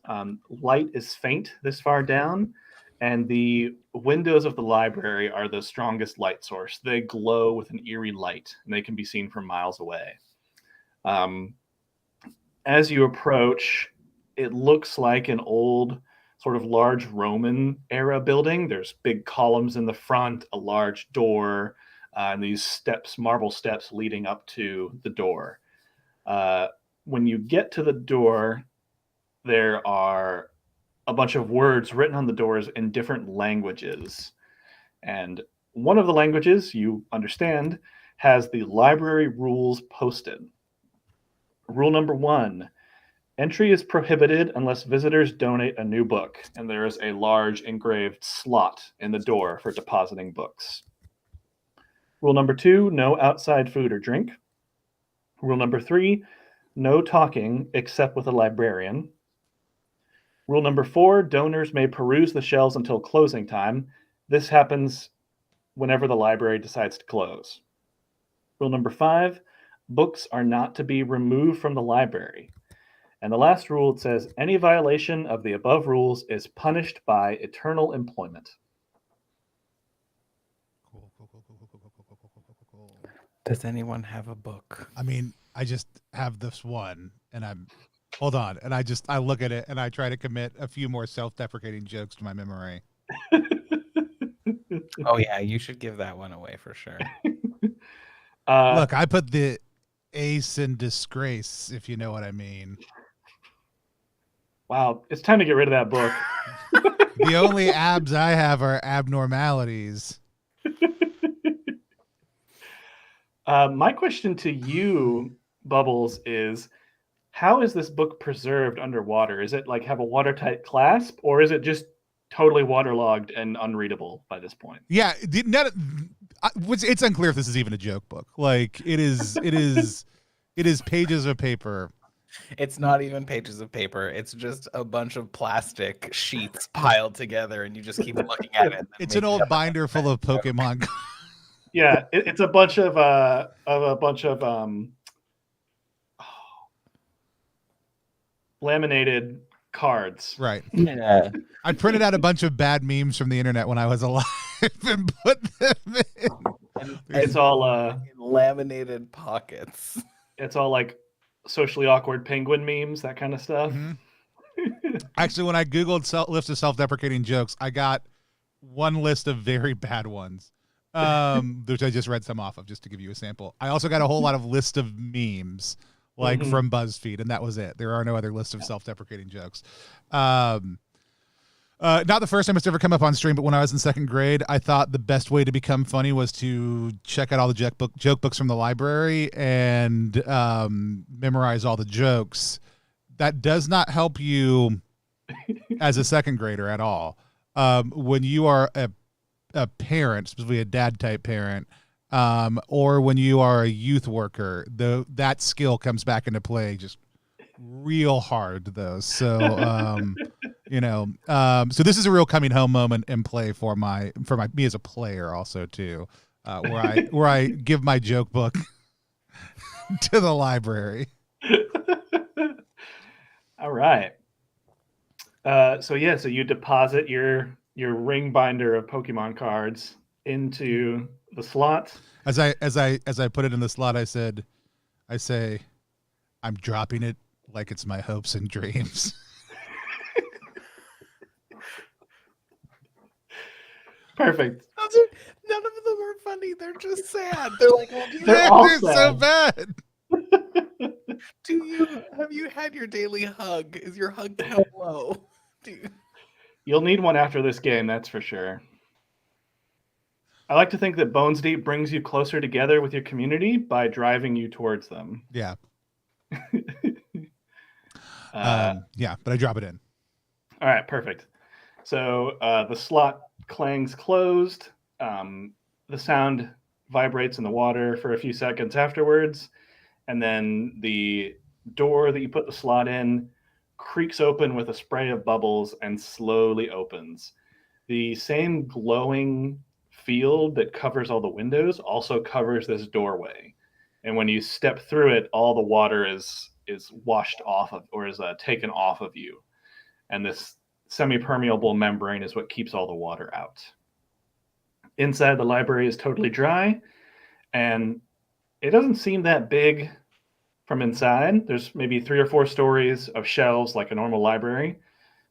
Light is faint this far down, and the windows of the library are the strongest light source. They glow with an eerie light, and they can be seen from miles away. As you approach, it looks like an old sort of large Roman era building. There's big columns in the front, a large door, and these steps, marble steps leading up to the door. When you get to the door, there are a bunch of words written on the doors in different languages. And one of the languages, you understand, has the library rules posted. Rule number 1, entry is prohibited unless visitors donate a new book, and there is a large engraved slot in the door for depositing books. Rule number 2, no outside food or drink. Rule number 3, no talking except with a librarian. Rule number 4, donors may peruse the shelves until closing time. This happens whenever the library decides to close. Rule number 5, books are not to be removed from the library. And the last rule, it says, any violation of the above rules is punished by eternal employment. Cool. Does anyone have a book? I mean, I just have this one, and hold on, and I look at it, and I try to commit a few more self-deprecating jokes to my memory. Oh, yeah, you should give that one away for sure. Look, I put the ace in disgrace, if you know what I mean. Wow, it's time to get rid of that book. The only abs I have are abnormalities. My question to you, Bubbles, is how is this book preserved underwater? Is it like have a watertight clasp, or is it just totally waterlogged and unreadable by this point? Yeah, it's unclear if this is even a joke book. Like it is pages of paper. It's not even pages of paper. It's just a bunch of plastic sheets piled together, and you just keep looking at it. It's an old binder full of Pokemon. Yeah, it's a bunch of laminated cards. Right. Yeah. I printed out a bunch of bad memes from the internet when I was alive and put them in. And it's all in laminated pockets. It's all like socially awkward penguin memes, that kind of stuff. Mm-hmm. Actually, when I Googled list of self-deprecating jokes, I got one list of very bad ones, which I just read some off of just to give you a sample. I also got a whole lot of list of memes, like from BuzzFeed, and that was it. There are no other lists of self-deprecating jokes. Not the first time it's ever come up on stream, but when I was in second grade, I thought the best way to become funny was to check out all the joke books from the library and memorize all the jokes. That does not help you as a second grader at all. When you are a parent, specifically a dad-type parent, or when you are a youth worker, that skill comes back into play just real hard, though. So So this is a real coming home moment in play for me as a player also too, where I give my joke book to the library. All right. So you deposit your ring binder of Pokemon cards into the slot. As I put it in the slot, I say, I'm dropping it like it's my hopes and dreams. Perfect. None of them are funny. They're just sad. They're like, well, They're so bad. Have you had your daily hug? Is your hug count low? You'll need one after this game, that's for sure. I like to think that BonesDeep brings you closer together with your community by driving you towards them. Yeah. But I drop it in. All right, perfect. So the slot clangs closed. The sound vibrates in the water for a few seconds afterwards. And then the door that you put the slot in creaks open with a spray of bubbles and slowly opens. The same glowing field that covers all the windows also covers this doorway. And when you step through it, all the water is washed off of, or is taken off of you. And this semi-permeable membrane is what keeps all the water out. Inside the library is totally dry, and it doesn't seem that big from inside. There's maybe 3 or 4 stories of shelves like a normal library.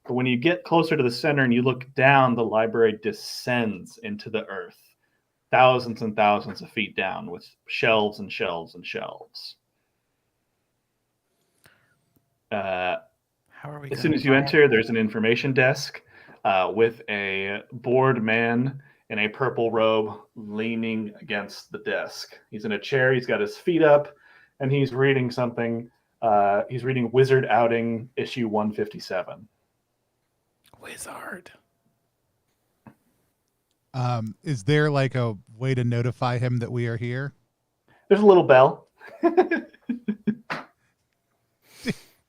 But when you get closer to the center and you look down, the library descends into the earth, thousands and thousands of feet down, with shelves and shelves and shelves. How are we? As soon as you enter, there's an information desk with a bored man in a purple robe leaning against the desk. He's in a chair, he's got his feet up, and he's reading something. He's reading Wizard Outing, issue 157. Wizard. Is there like a way to notify him that we are here? There's a little bell.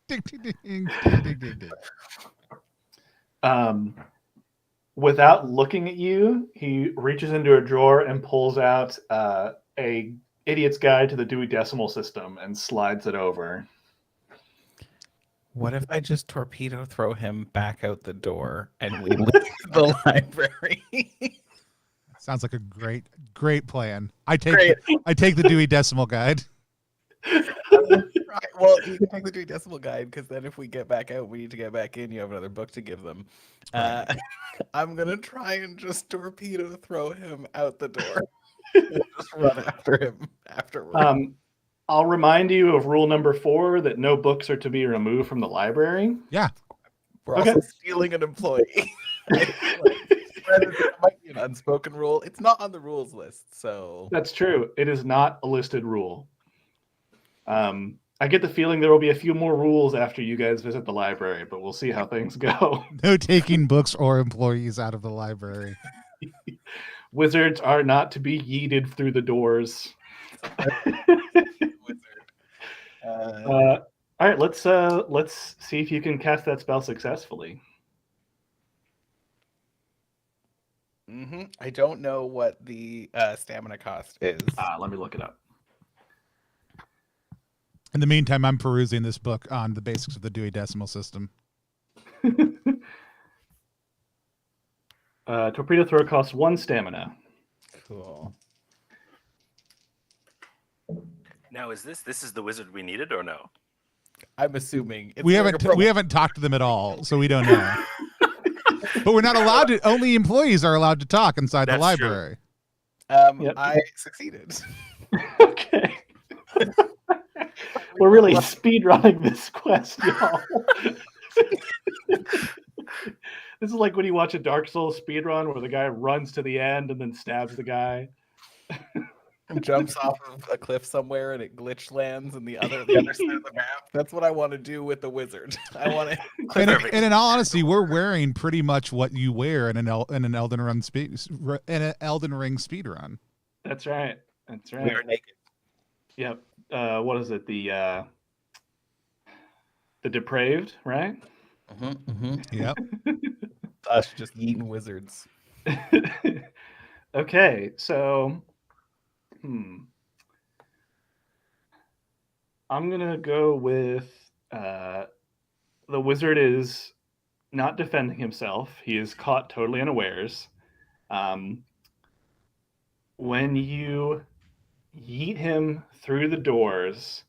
Ding, ding, ding, ding, ding, ding, ding. Without looking at you, he reaches into a drawer and pulls out a Idiot's Guide to the Dewey Decimal System and slides it over. What if I just torpedo throw him back out the door and we leave the library? Sounds like a great plan. I take the Dewey Decimal Guide. Right. Well, you can take the Dewey Decimal Guide, because then if we get back out, we need to get back in. You have another book to give them. I'm gonna try and just torpedo throw him out the door. Just run after him afterwards. I'll remind you of rule number 4, that no books are to be removed from the library. Yeah. We're also stealing an employee. It might be an unspoken rule. It's not on the rules list, so... That's true. It is not a listed rule. I get the feeling there will be a few more rules after you guys visit the library, but we'll see how things go. No taking books or employees out of the library. Wizards are not to be yeeted through the doors. All right, let's see if you can cast that spell successfully. I don't know what the stamina cost is. Let me look it up. In the meantime, I'm perusing this book on the basics of the Dewey Decimal System. Torpedo throw costs 1 stamina. Cool. Now, is this is the wizard we needed or no? I'm assuming we haven't talked to them at all, so we don't know. But we're not allowed to. Only employees are allowed to talk inside the library. Yep. I succeeded. Okay. We're really speedrunning this quest, y'all. This is like when you watch a Dark Souls speedrun where the guy runs to the end and then stabs the guy. Jumps off of a cliff somewhere and it glitch lands in the other side of the map. That's what I want to do with the wizard. I want to. And in all honesty, we're wearing pretty much what you wear in an Elden Ring speed run. That's right. That's right. We are naked. Yep. What is it? The depraved, right? Yep. Us just eating wizards. Okay, so I'm gonna go with the wizard is not defending himself. He is caught totally unawares. When you yeet him through the doors,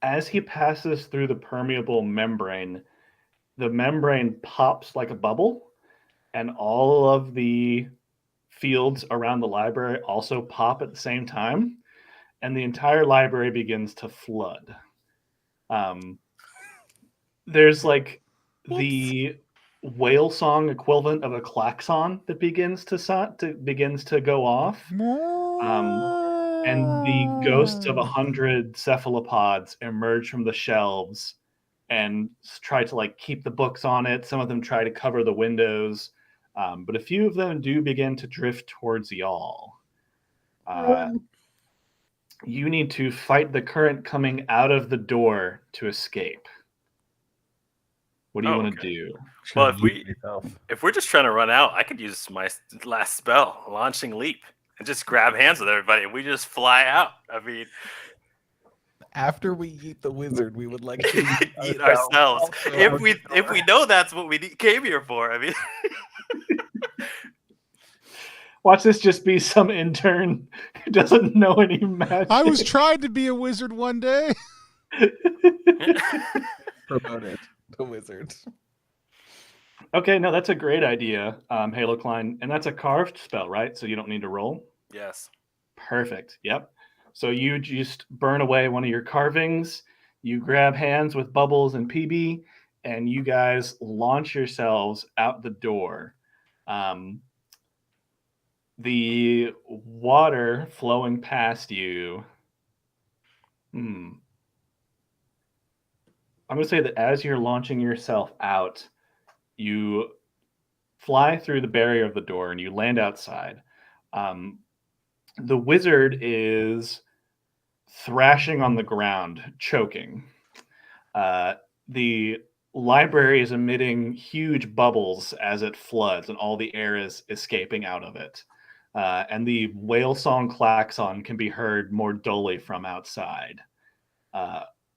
as he passes through the permeable membrane, the membrane pops like a bubble, and all of the fields around the library also pop at the same time, and the entire library begins to flood. There's like the whale song equivalent of a klaxon that begins to go off, and the ghosts of 100 cephalopods emerge from the shelves and try to like keep the books on it. Some of them try to cover the windows, but a few of them do begin to drift towards y'all. You need to fight the current coming out of the door to escape. What do you want to do? Well, if we're just trying to run out, I could use my last spell, Launching Leap, and just grab hands with everybody, and we just fly out. I mean, after we eat the wizard, we would like to eat ourselves. If we know that's what we came here for. I mean, watch this just be some intern who doesn't know any magic. I was trying to be a wizard one day. Promoted to wizard. Okay, no, that's a great idea, Halo Klein. And that's a carved spell, right? So you don't need to roll? Yes. Perfect. Yep. So you just burn away one of your carvings, you grab hands with Bubbles and PB, and you guys launch yourselves out the door. The water flowing past you. I'm going to say that as you're launching yourself out, you fly through the barrier of the door and you land outside. The wizard is thrashing on the ground, choking. The library is emitting huge bubbles as it floods, and all the air is escaping out of it. And the whale song klaxon can be heard more dully from outside.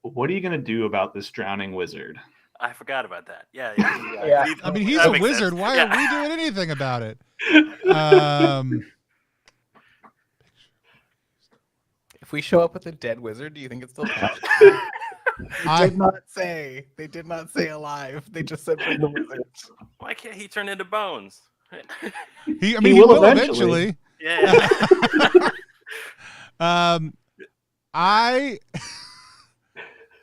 What are you going to do about this drowning wizard? I forgot about that. Yeah. I mean, he's a wizard. Sense. Why are we doing anything about it? If we show up with a dead wizard, do you think it's still counts? They did not say alive. They just said bring the wizard. Why can't he turn into bones? He will eventually. Yeah.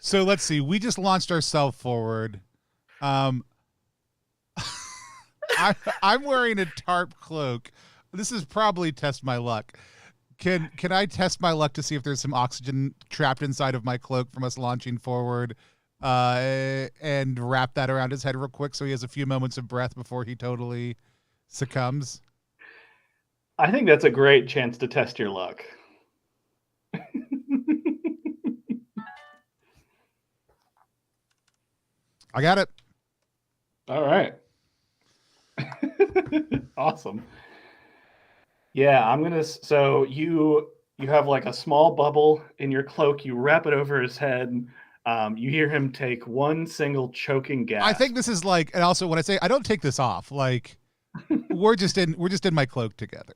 So let's see. We just launched ourselves forward. I'm wearing a tarp cloak. This is probably test my luck. Can I test my luck to see if there's some oxygen trapped inside of my cloak from us launching forward, and wrap that around his head real quick so he has a few moments of breath before he totally succumbs? I think that's a great chance to test your luck. I got it. All right. Awesome. Yeah, I'm gonna. So you have like a small bubble in your cloak. You wrap it over his head. You hear him take one single choking gasp. I think this is like, and also when I say I don't take this off, like we're just in my cloak together,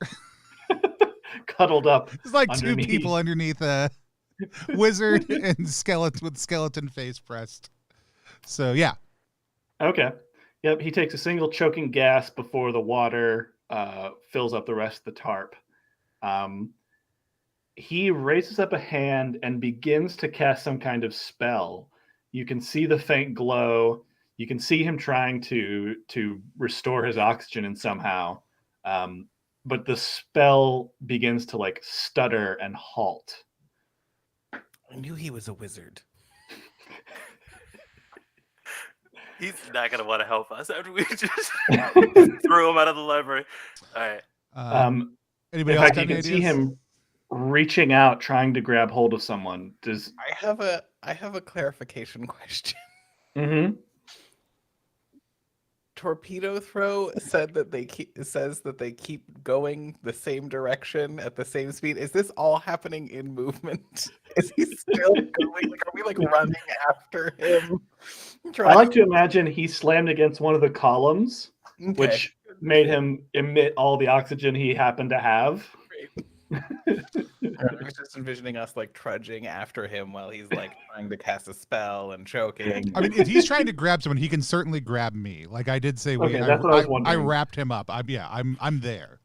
cuddled up. It's like underneath. 2 people underneath a wizard and skeleton face pressed. So yeah. Okay. Yep. He takes a single choking gasp before the water fills up the rest of the tarp. He raises up a hand and begins to cast some kind of spell. You can see the faint glow. You can see him trying to restore his oxygen and somehow. But the spell begins to like stutter and halt. I knew he was a wizard. He's not going to want to help us after we just threw him out of the library. All right. Anybody in else fact, got you any can see ideas? him reaching out, trying to grab hold of someone. I have a clarification question. Mm-hmm. Torpedo throw says that they keep going the same direction at the same speed. Is this all happening in movement? Is he still going? Like, are we like running after him? I like to imagine he slammed against one of the columns, which made him emit all the oxygen he happened to have. I was just envisioning us like trudging after him while he's like trying to cast a spell and choking. I mean, if he's trying to grab someone, he can certainly grab me. Like I did say, Okay, that's what I was wondering. I wrapped him up. I'm there.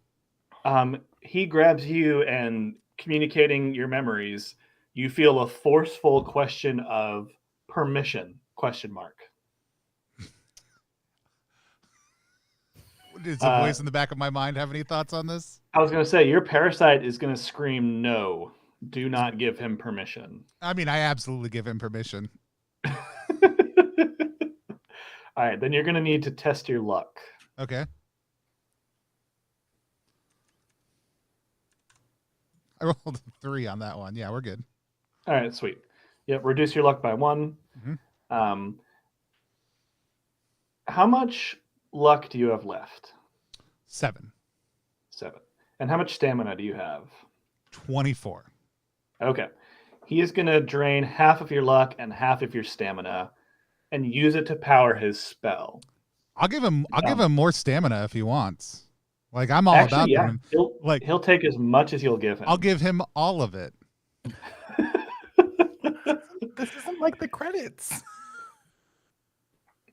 He grabs you, and communicating your memories, you feel a forceful question of permission? ? Does the voice in the back of my mind have any thoughts on this? I was going to say, your parasite is going to scream no. Do not give him permission. I mean, I absolutely give him permission. All right, then you're going to need to test your luck. Okay. I rolled a 3 on that one. Yeah, we're good. All right, sweet. Yep, reduce your luck by 1. Mm-hmm. How much luck do you have left? 7. 7. And how much stamina do you have? 24. Okay. He is going to drain half of your luck and half of your stamina and use it to power his spell. I'll give him more stamina if he wants. Like I'm all about him. He'll take as much as you'll give him. I'll give him all of it. This isn't like the credits.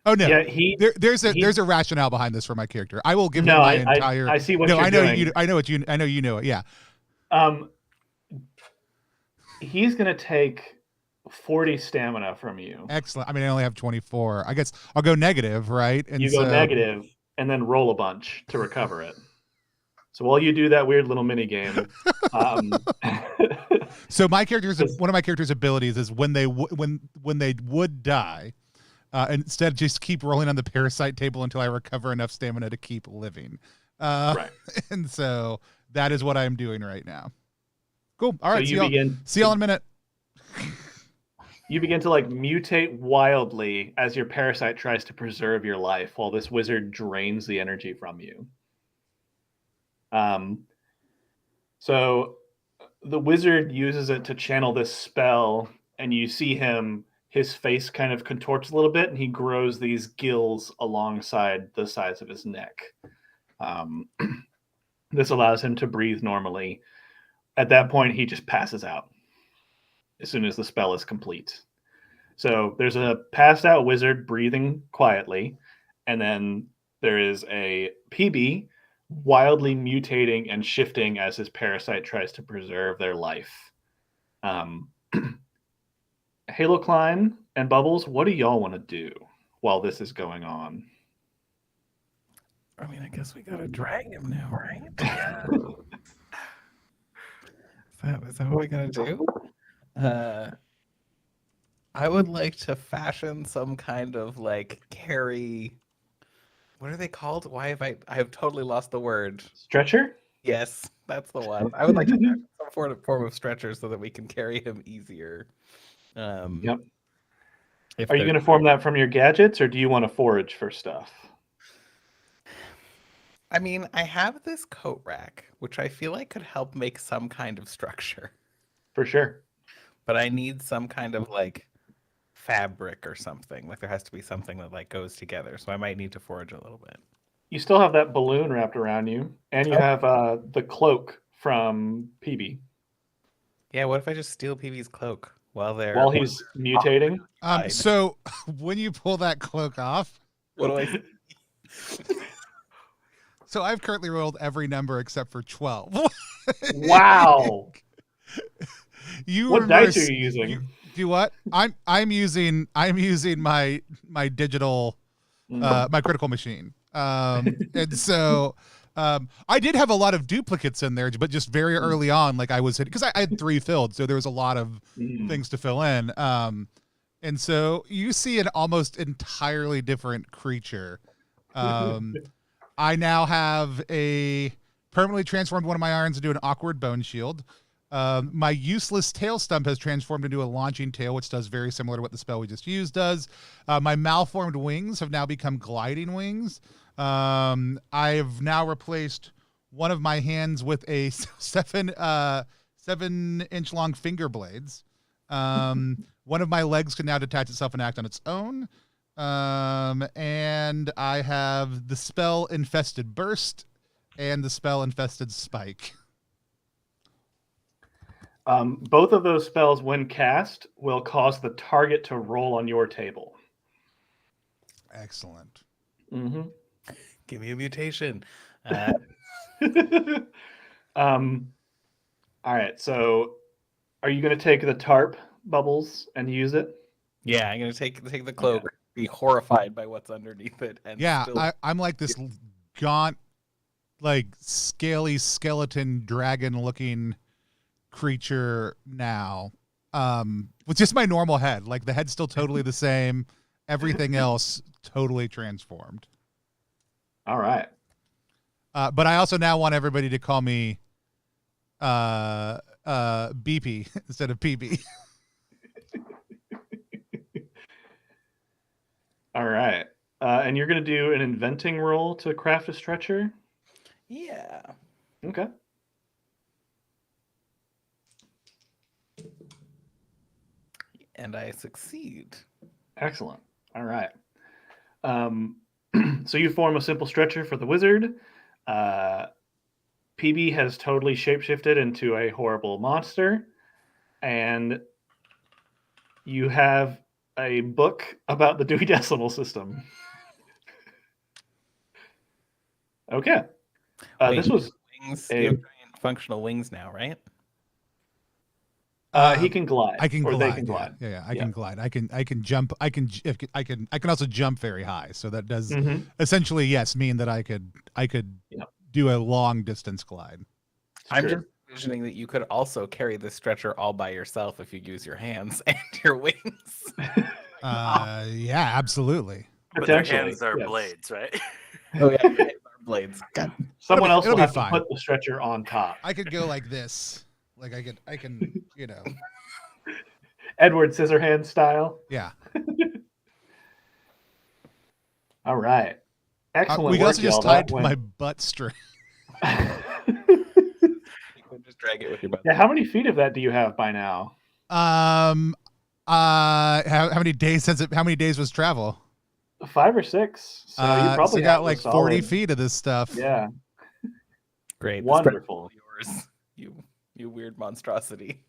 Oh no! Yeah, there's a rationale behind this for my character. I will give him my entire. I see what you're doing. I know you know it. Yeah. He's gonna take 40 stamina from you. Excellent. I mean, I only have 24. I guess I'll go negative, right? And you go negative, and then roll a bunch to recover it. So while you do that weird little mini game, so my character's one of my character's abilities is when they would die. Instead, just keep rolling on the parasite table until I recover enough stamina to keep living. Right. And so that is what I'm doing right now. Cool. All right. So see y'all in a minute. You begin to like mutate wildly as your parasite tries to preserve your life while this wizard drains the energy from you. So the wizard uses it to channel this spell, and you see his face kind of contorts a little bit, and he grows these gills alongside the sides of his neck. This allows him to breathe normally. At that point, he just passes out as soon as the spell is complete. So there's a passed out wizard breathing quietly, and then there is a PB wildly mutating and shifting as his parasite tries to preserve their life. Halo Klein and Bubbles, what do y'all want to do while this is going on? I mean, I guess we gotta drag him now, right? Is that what we gotta do? I would like to fashion some kind of like carry. What are they called? Why have I have totally lost the word. Stretcher? Yes, that's the one. I would like to fashion some form of stretcher so that we can carry him easier. Yep. Are you going to form that from your gadgets, or do you want to forage for stuff? I mean, I have this coat rack, which I feel like could help make some kind of structure. For sure. But I need some kind of like fabric or something. Like there has to be something that like goes together. So I might need to forage a little bit. You still have that balloon wrapped around you, and you have the cloak from PB. Yeah, what if I just steal PB's cloak while he's mutating? So when you pull that cloak off, what do I So I've currently rolled every number except for 12. Wow. What dice are you using? Do what? I'm using my digital my critical machine. And so I did have a lot of duplicates in there, but just very early on, like I was hitting because I had 3 filled, so there was a lot of things to fill in. And so you see an almost entirely different creature. I now have a permanently transformed one of my irons into an awkward bone shield. My useless tail stump has transformed into a launching tail, which does very similar to what the spell we just used does. My malformed wings have now become gliding wings. I've now replaced one of my hands with a 7-inch long finger blades. One of my legs can now detach itself and act on its own. And I have the spell Infested Burst and the spell Infested Spike. Both of those spells, when cast, will cause the target to roll on your table. Excellent. Mm-hmm. Give me a mutation. All right, so are you going to take the tarp bubbles and use it? Yeah, I'm gonna take the cloak, be horrified by what's underneath it, and still... I'm like this gaunt, like scaly skeleton dragon looking creature now, with just my normal head. Like the head's still totally the same, everything else totally transformed. All right. But I also now want everybody to call me BP instead of PB. All right. And you're going to do an inventing roll to craft a stretcher? Yeah. Okay. And I succeed. Excellent. All right. So you form a simple stretcher for the wizard. PB has totally shapeshifted into a horrible monster. And you have a book about the Dewey Decimal System. Okay. Wait, This was wings. a- You have giant functional wings now, right? he can glide. I can or glide. they can glide. Yeah, I can glide. I can jump. I can also jump very high. So that does essentially, yes, mean that I could do a long distance glide. I'm just envisioning that you could also carry the stretcher all by yourself if you use your hands and your wings. Yeah, absolutely. But their Potentially, hands are yes. blades, right? Oh yeah, your hands are blades. God. Someone else will it'll be have fine. to put the stretcher on top. I could go like this. Like I can, Edward Scissorhands style. Yeah. All right. Excellent. We could work, also just y'all. tie That to went- my butt string. You can just drag it with your butt. Yeah, how many feet of that do you have by now? How many days how many days was travel? 5 or 6. So you probably got have a like 40 solid- feet of this stuff. Yeah. Great. the Wonderful. stretcher is yours, you weird monstrosity.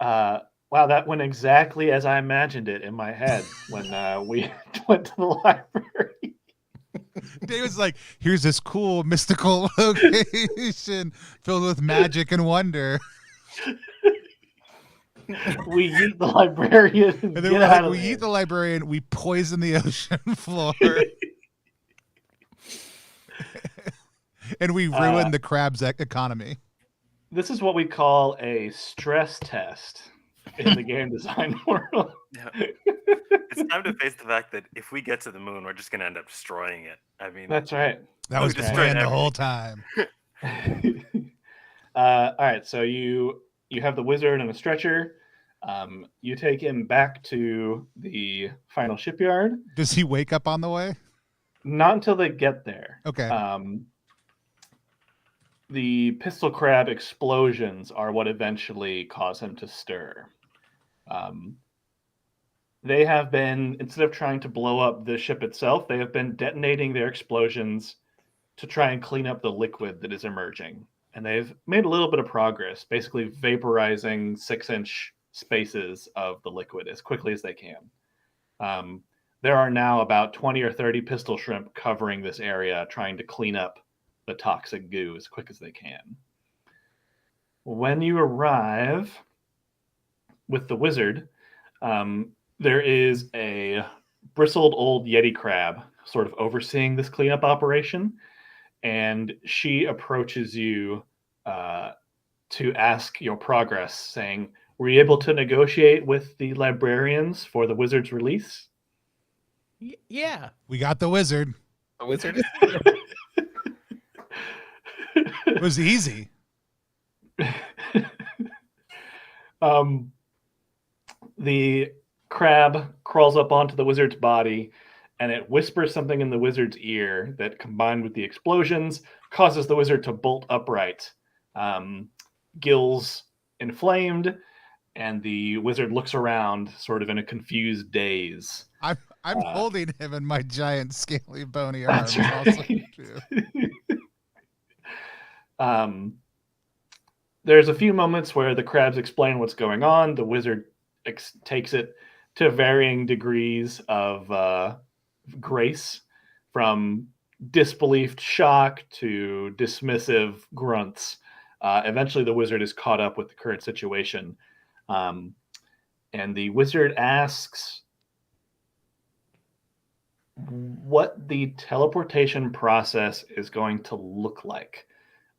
Wow, that went exactly as I imagined it in my head when we went to the library. David's like, here's this cool mystical location filled with magic and wonder. We eat the librarian and And then get we're out like, of we there. eat the librarian, we poison the ocean floor. And we ruin the crab's economy. This is what we call a stress test in the game design world. Yeah. It's time to face the fact that if we get to the moon, we're just going to end up destroying it. I mean, That's right. That was the destroyed plan the everything. whole time. All right, so you have the wizard and a stretcher. You take him back to the final shipyard. Does he wake up on the way? Not until they get there. Okay. The pistol crab explosions are what eventually cause him to stir. They have been, instead of trying to blow up the ship itself, they have been detonating their explosions to try and clean up the liquid that is emerging. And they've made a little bit of progress, basically vaporizing 6-inch spaces of the liquid as quickly as they can. There are now about 20 or 30 pistol shrimp covering this area, trying to clean up the toxic goo as quick as they can. When you arrive with the wizard, there is a bristled old Yeti crab sort of overseeing this cleanup operation, and she approaches you to ask your progress, saying, "Were you able to negotiate with the librarians for the wizard's release?" Yeah. We got the wizard. The wizard is It was easy. The crab crawls up onto the wizard's body, and it whispers something in the wizard's ear that, combined with the explosions, causes the wizard to bolt upright. Gills inflamed, and the wizard looks around, sort of in a confused daze. I'm holding him in my giant scaly bony That's arms. right. There's a few moments where the crabs explain what's going on. The wizard takes it to varying degrees of grace, from disbelief shock to dismissive grunts. Eventually, the wizard is caught up with the current situation. And the wizard asks what the teleportation process is going to look like.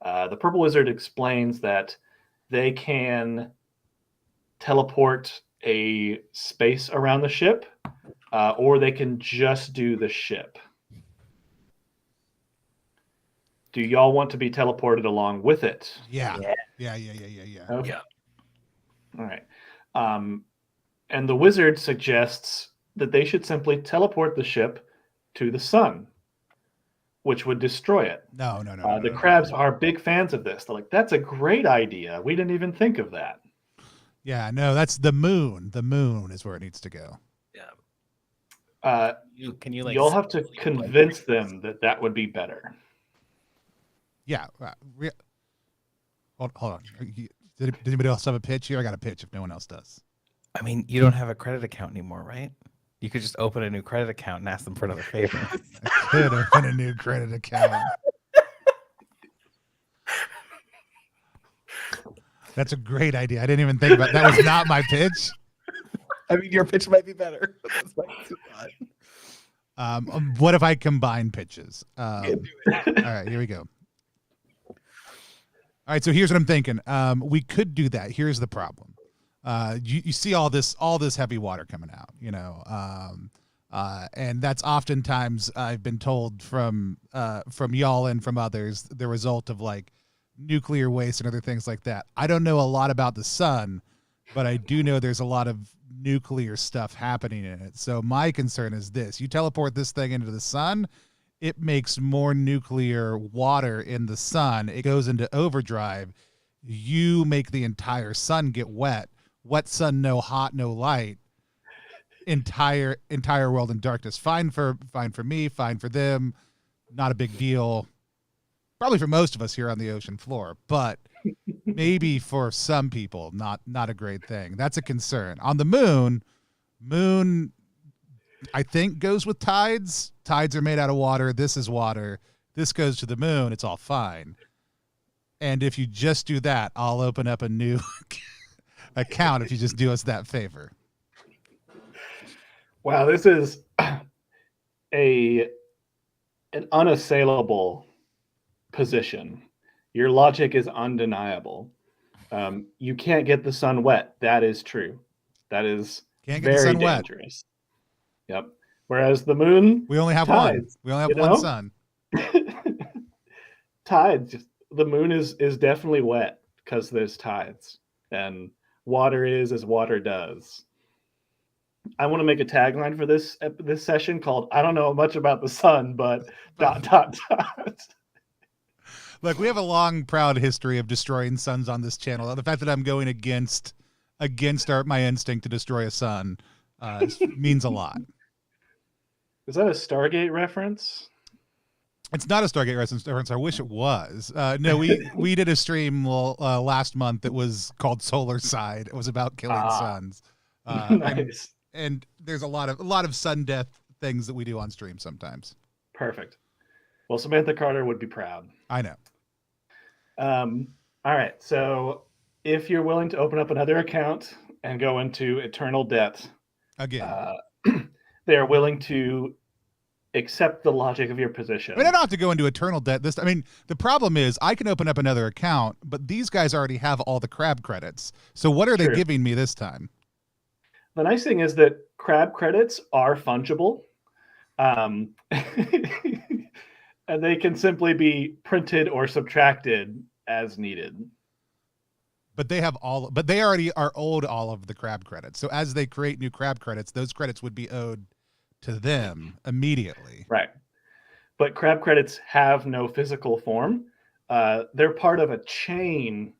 The purple wizard explains that they can teleport a space around the ship, or they can just do the ship. Do y'all want to be teleported along with it? Yeah. Yeah. Yeah. Okay. Yeah. All right. And the wizard suggests that they should simply teleport the ship to the sun, which would destroy it. No. The crabs are big fans of this. They're like, that's a great idea. We didn't even think of that. Yeah, no, that's the moon. The moon is where it needs to go. Yeah. Can you like? You'll have to convince them that that would be better. Yeah. Hold on. Did anybody else have a pitch here? I got a pitch if no one else does. I mean, you don't have a credit account anymore, right? You could just open a new credit account and ask them for another favor. I could open a new credit account. That's a great idea. I didn't even think about it. That was not my pitch. I mean, your pitch might be better. That's What if I combine pitches? All do it. right, here we go. All right, so here's what I'm thinking. We could do that. Here's the problem. You see all this heavy water coming out, and that's oftentimes, I've been told from y'all and from others, the result of like nuclear waste and other things like that. I don't know a lot about the sun, but I do know there's a lot of nuclear stuff happening in it. So my concern is this: you teleport this thing into the sun, it makes more nuclear water in the sun. It goes into overdrive. You make the entire sun get wet. Wet sun, no hot, no light. Entire world in darkness. Fine for me, fine for them. Not a big deal. Probably for most of us here on the ocean floor, but maybe for some people, not a great thing. That's a concern. On the moon, I think goes with tides. Tides are made out of water. This is water. This goes to the moon. It's all fine. And if you just do that, I'll open up a new account if you just do us that favor. Wow, this is an unassailable position. Your logic is undeniable. You can't get the sun wet. That is true. That is Can't get the very sun wet. dangerous. Yep. Whereas the moon, We only have tides, one. We only have you one know? sun. tides. The moon is definitely wet because there's tides, and water is as water does. I want to make a tagline for this session called "I don't know much about the sun, but ... Look, we have a long, proud history of destroying suns on this channel. The fact that I'm going against my instinct to destroy a sun means a lot. Is that a Stargate reference? It's not a Stargate reference. I wish it was. No, we did a stream last month that was called Solar Side. It was about killing suns. Nice. And there's a lot of sun death things that we do on stream sometimes. Perfect. Well, Samantha Carter would be proud. I know. All right. So if you're willing to open up another account and go into eternal debt, Again. they are willing to accept the logic of your position. I mean, I don't have to go into eternal debt. The problem is I can open up another account, but these guys already have all the crab credits. So what are they giving me this time? The nice thing is that crab credits are fungible. And they can simply be printed or subtracted as needed. But they already are owed all of the crab credits. So as they create new crab credits, those credits would be owed to them immediately. Right. But crab credits have no physical form. They're part of a chain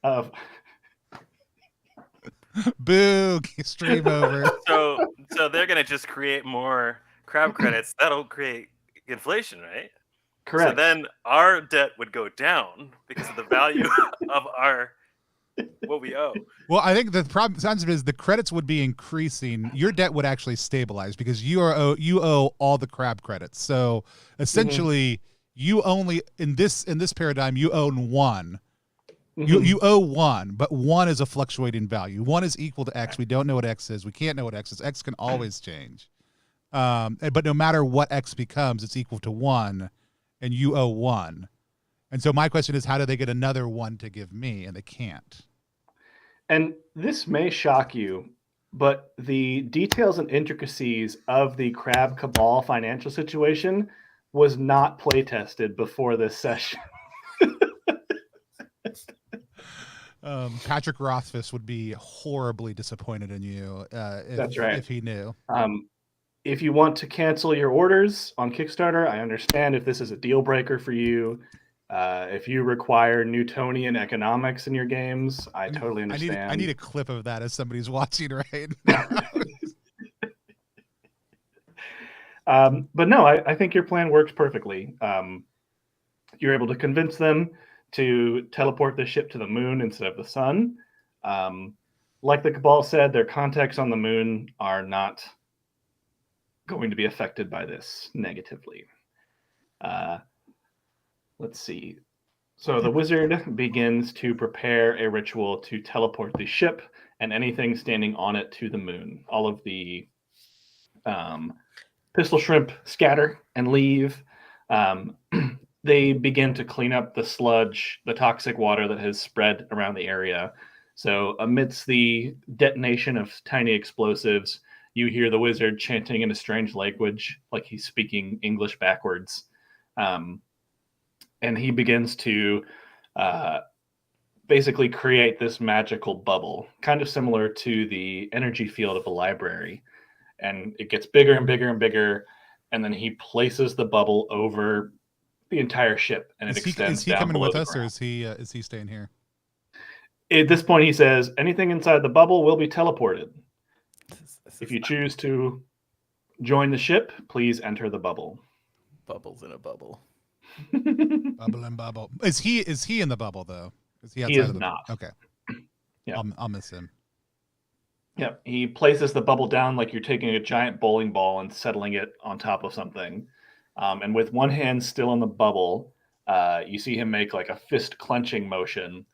of. Boo! Stream over. So they're gonna just create more crab credits. That'll create inflation, right? Correct. So then our debt would go down because of the value of what we owe. Well, I think the problem is the credits would be increasing. Your debt would actually stabilize because you owe all the crab credits. So essentially, you only in this paradigm you own one. You owe one, but one is a fluctuating value. One is equal to X. We don't know what X is. We can't know what X is. X can always change. But no matter what X becomes, it's equal to one, and you owe one. And so my question is, how do they get another one to give me? And they can't. And this may shock you, but the details and intricacies of the Crab Cabal financial situation was not play tested before this session. Patrick Rothfuss would be horribly disappointed in you That's right. if he knew. If you want to cancel your orders on Kickstarter, I understand if this is a deal breaker for you. If you require Newtonian economics in your games, I totally understand. I need a clip of that as somebody's watching right now. But no, I think your plan works perfectly. You're able to convince them to teleport the ship to the moon instead of the sun. Like the Cabal said, their contacts on the moon are not going to be affected by this negatively. Let's see. So the wizard begins to prepare a ritual to teleport the ship and anything standing on it to the moon. All of the pistol shrimp scatter and leave. They begin to clean up the sludge, the toxic water that has spread around the area. So amidst the detonation of tiny explosives, you hear the wizard chanting in a strange language, like he's speaking English backwards. And he begins to basically create this magical bubble, kind of similar to the energy field of a library. And it gets bigger and bigger and bigger. And then he places the bubble over the entire ship, and it extends. Is he down coming with the us, or ground. is he staying here? At this point, he says, anything inside the bubble will be teleported. If you choose to join the ship, please enter the bubble. Bubbles in a bubble. Bubble and bubble. Is he in the bubble though? Is he outside He is of the not. Okay. Yeah. I'll miss him. Yeah, he places the bubble down like you're taking a giant bowling ball and settling it on top of something. And with one hand still in the bubble, you see him make like a fist clenching motion.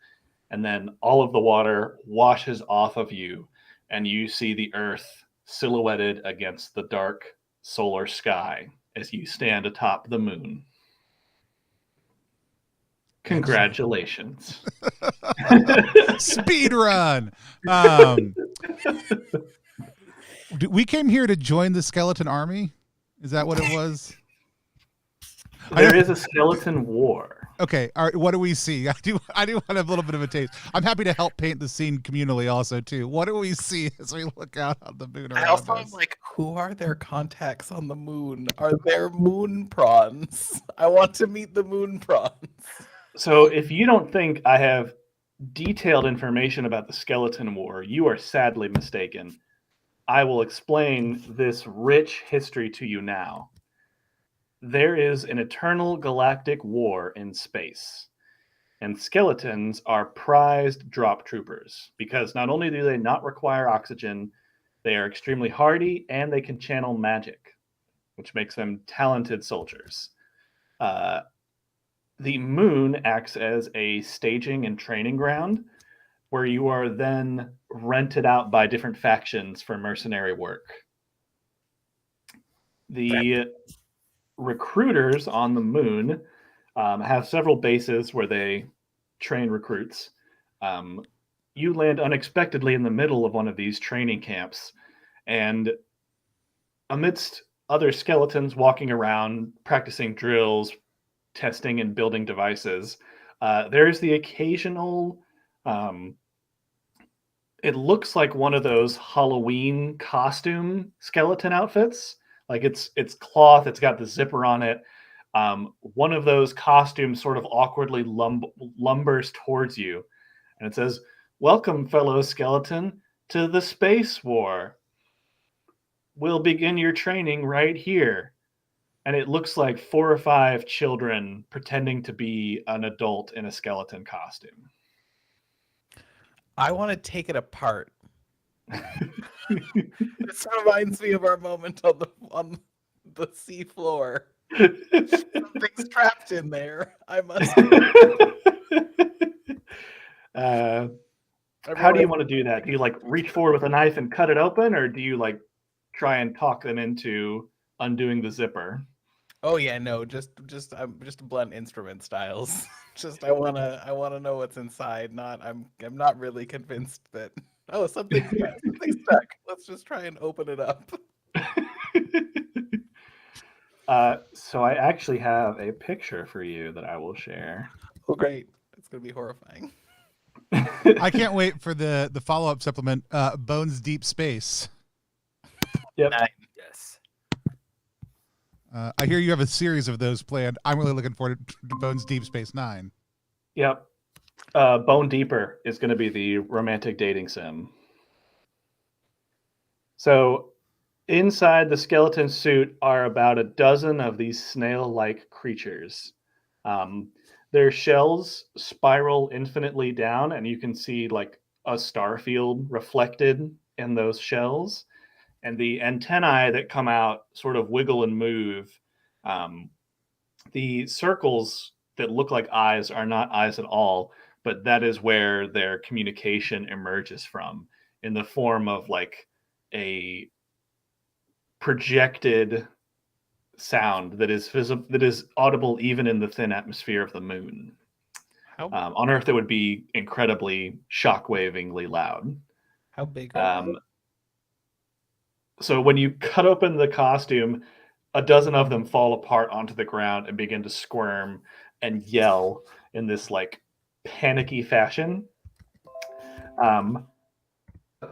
And then all of the water washes off of you. And you see the earth silhouetted against the dark solar sky as you stand atop the moon. Congratulations. Speed run. We came here to join the skeleton army. Is that what it was? There is a skeleton war. Okay. All right, what do we see? I do want to have a little bit of a taste. I'm happy to help paint the scene communally also too. What do we see as we look out on the moon around I also am us? like, who are their contacts on the moon? Are there moon prawns? I want to meet the moon prawns. So if you don't think I have detailed information about the skeleton war, you are sadly mistaken. I will explain this rich history to you now. There is an eternal galactic war in space, and skeletons are prized drop troopers because not only do they not require oxygen, they are extremely hardy and they can channel magic, which makes them talented soldiers. The moon acts as a staging and training ground where you are then rented out by different factions for mercenary work. The recruiters on the moon have several bases where they train recruits. You land unexpectedly in the middle of one of these training camps, and amidst other skeletons walking around, practicing drills, testing and building devices, there's the occasional it looks like one of those Halloween costume skeleton outfits. Like it's cloth, it's got the zipper on it. One of those costumes sort of awkwardly lumbers towards you, and it says, "Welcome, fellow skeleton, to the Space War. We'll begin your training right here." And it looks like 4 or 5 children pretending to be an adult in a skeleton costume. I want to take it apart. This reminds me of our moment on the sea floor. Something's trapped in there. I must. How do you want to do that? Do you like reach forward with a knife and cut it open, or do you like try and talk them into undoing the zipper? Oh yeah, no, just blunt instrument styles. Just I wanna know what's inside. I'm not really convinced that something's stuck. Let's just try and open it up. So I actually have a picture for you that I will share. Oh great, it's gonna be horrifying. I can't wait for the follow-up supplement, BonesDeep Space. Yep. Yes. I hear you have a series of those planned. I'm really looking forward to BonesDeep Space 9. Yep. Bone Deeper is going to be the romantic dating sim. So inside the skeleton suit are about a dozen of these snail-like creatures. Their shells spiral infinitely down, and you can see like a star field reflected in those shells. And the antennae that come out sort of wiggle and move. The circles that look like eyes are not eyes at all, but that is where their communication emerges from, in the form of like a projected sound that is visible, that is audible even in the thin atmosphere of the moon. On Earth, it would be incredibly shock-wavingly loud. How big are they? So when you cut open the costume, a dozen of them fall apart onto the ground and begin to squirm and yell in this like panicky fashion. A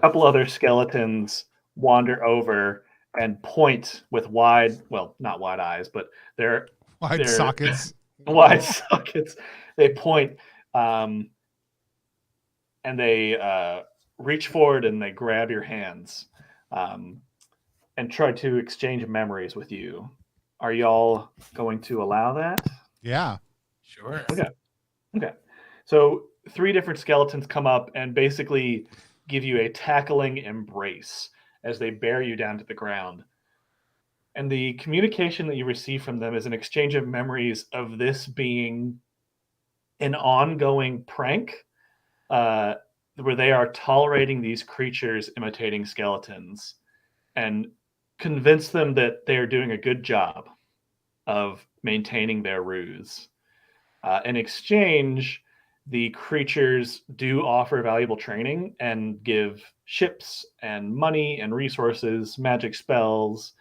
couple other skeletons wander over and point with not wide eyes, but they're Wide sockets. Wide sockets. They point and they reach forward and they grab your hands. And try to exchange memories with you. Are y'all going to allow that? Yeah. Sure. Okay. So 3 different skeletons come up and basically give you a tackling embrace as they bear you down to the ground. And the communication that you receive from them is an exchange of memories of this being an ongoing prank, where they are tolerating these creatures imitating skeletons and convince them that they are doing a good job of maintaining their ruse. In exchange, the creatures do offer valuable training and give ships and money and resources, magic spells,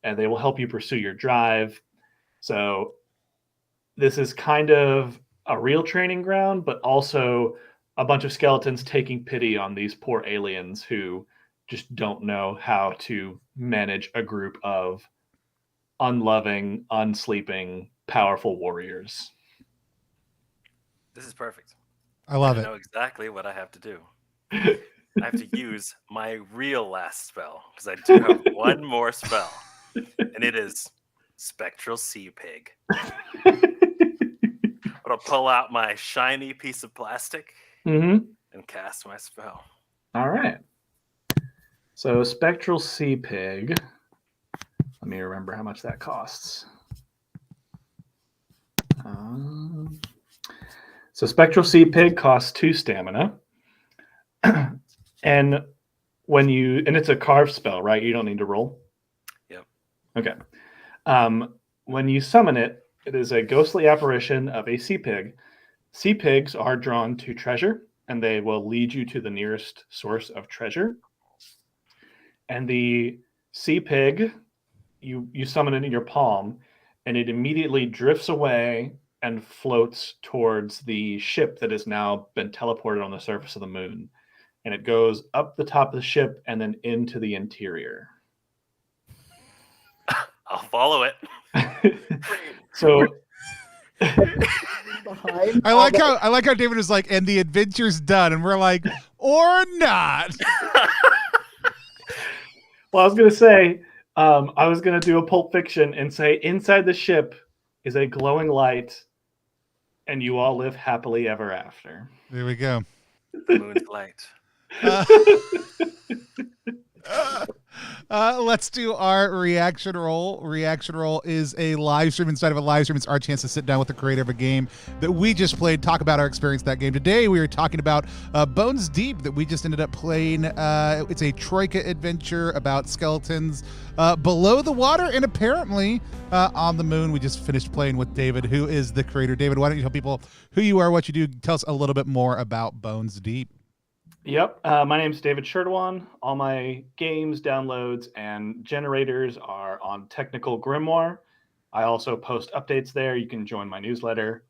and they will help you pursue your drive. So this is kind of a real training ground, but also a bunch of skeletons taking pity on these poor aliens who just don't know how to manage a group of unloving, unsleeping, powerful warriors. This is perfect. I love I it. know exactly what I have to do. I have to use my real last spell, because I do have one more spell, and it is Spectral Sea Pig. I'm going to pull out my shiny piece of plastic and cast my spell. All right. So Spectral Sea Pig. Let me remember how much that costs. So Spectral Sea Pig costs 2 stamina. And it's a carved spell, right? You don't need to roll? Yep. Okay. When you summon it, it is a ghostly apparition of a sea pig. Sea pigs are drawn to treasure, and they will lead you to the nearest source of treasure. And the sea pig, you summon it in your palm, and it immediately drifts away and floats towards the ship that has now been teleported on the surface of the moon. and it goes up the top of the ship and then into the interior. I'll follow it. So I like how David is like, and the adventure's done, and we're like, or not. Well, I was gonna say, I was gonna do a Pulp Fiction and say, inside the ship is a glowing light, and you all live happily ever after. There we go. The moon's light. Let's do our reaction roll. Reaction roll is a live stream inside of a live stream. It's our chance to sit down with the creator of a game that we just played, talk about our experience that game. Today we are talking about BonesDeep that we just ended up playing. It's a Troika adventure about skeletons below the water and apparently on the moon. We just finished playing with David, who is the creator. David, why don't you tell people who you are, what you do, tell us a little bit more about BonesDeep. Yep. My name's David Sherdewan. All my games, downloads, and generators are on Technical Grimoire. I also post updates there. You can join my newsletter.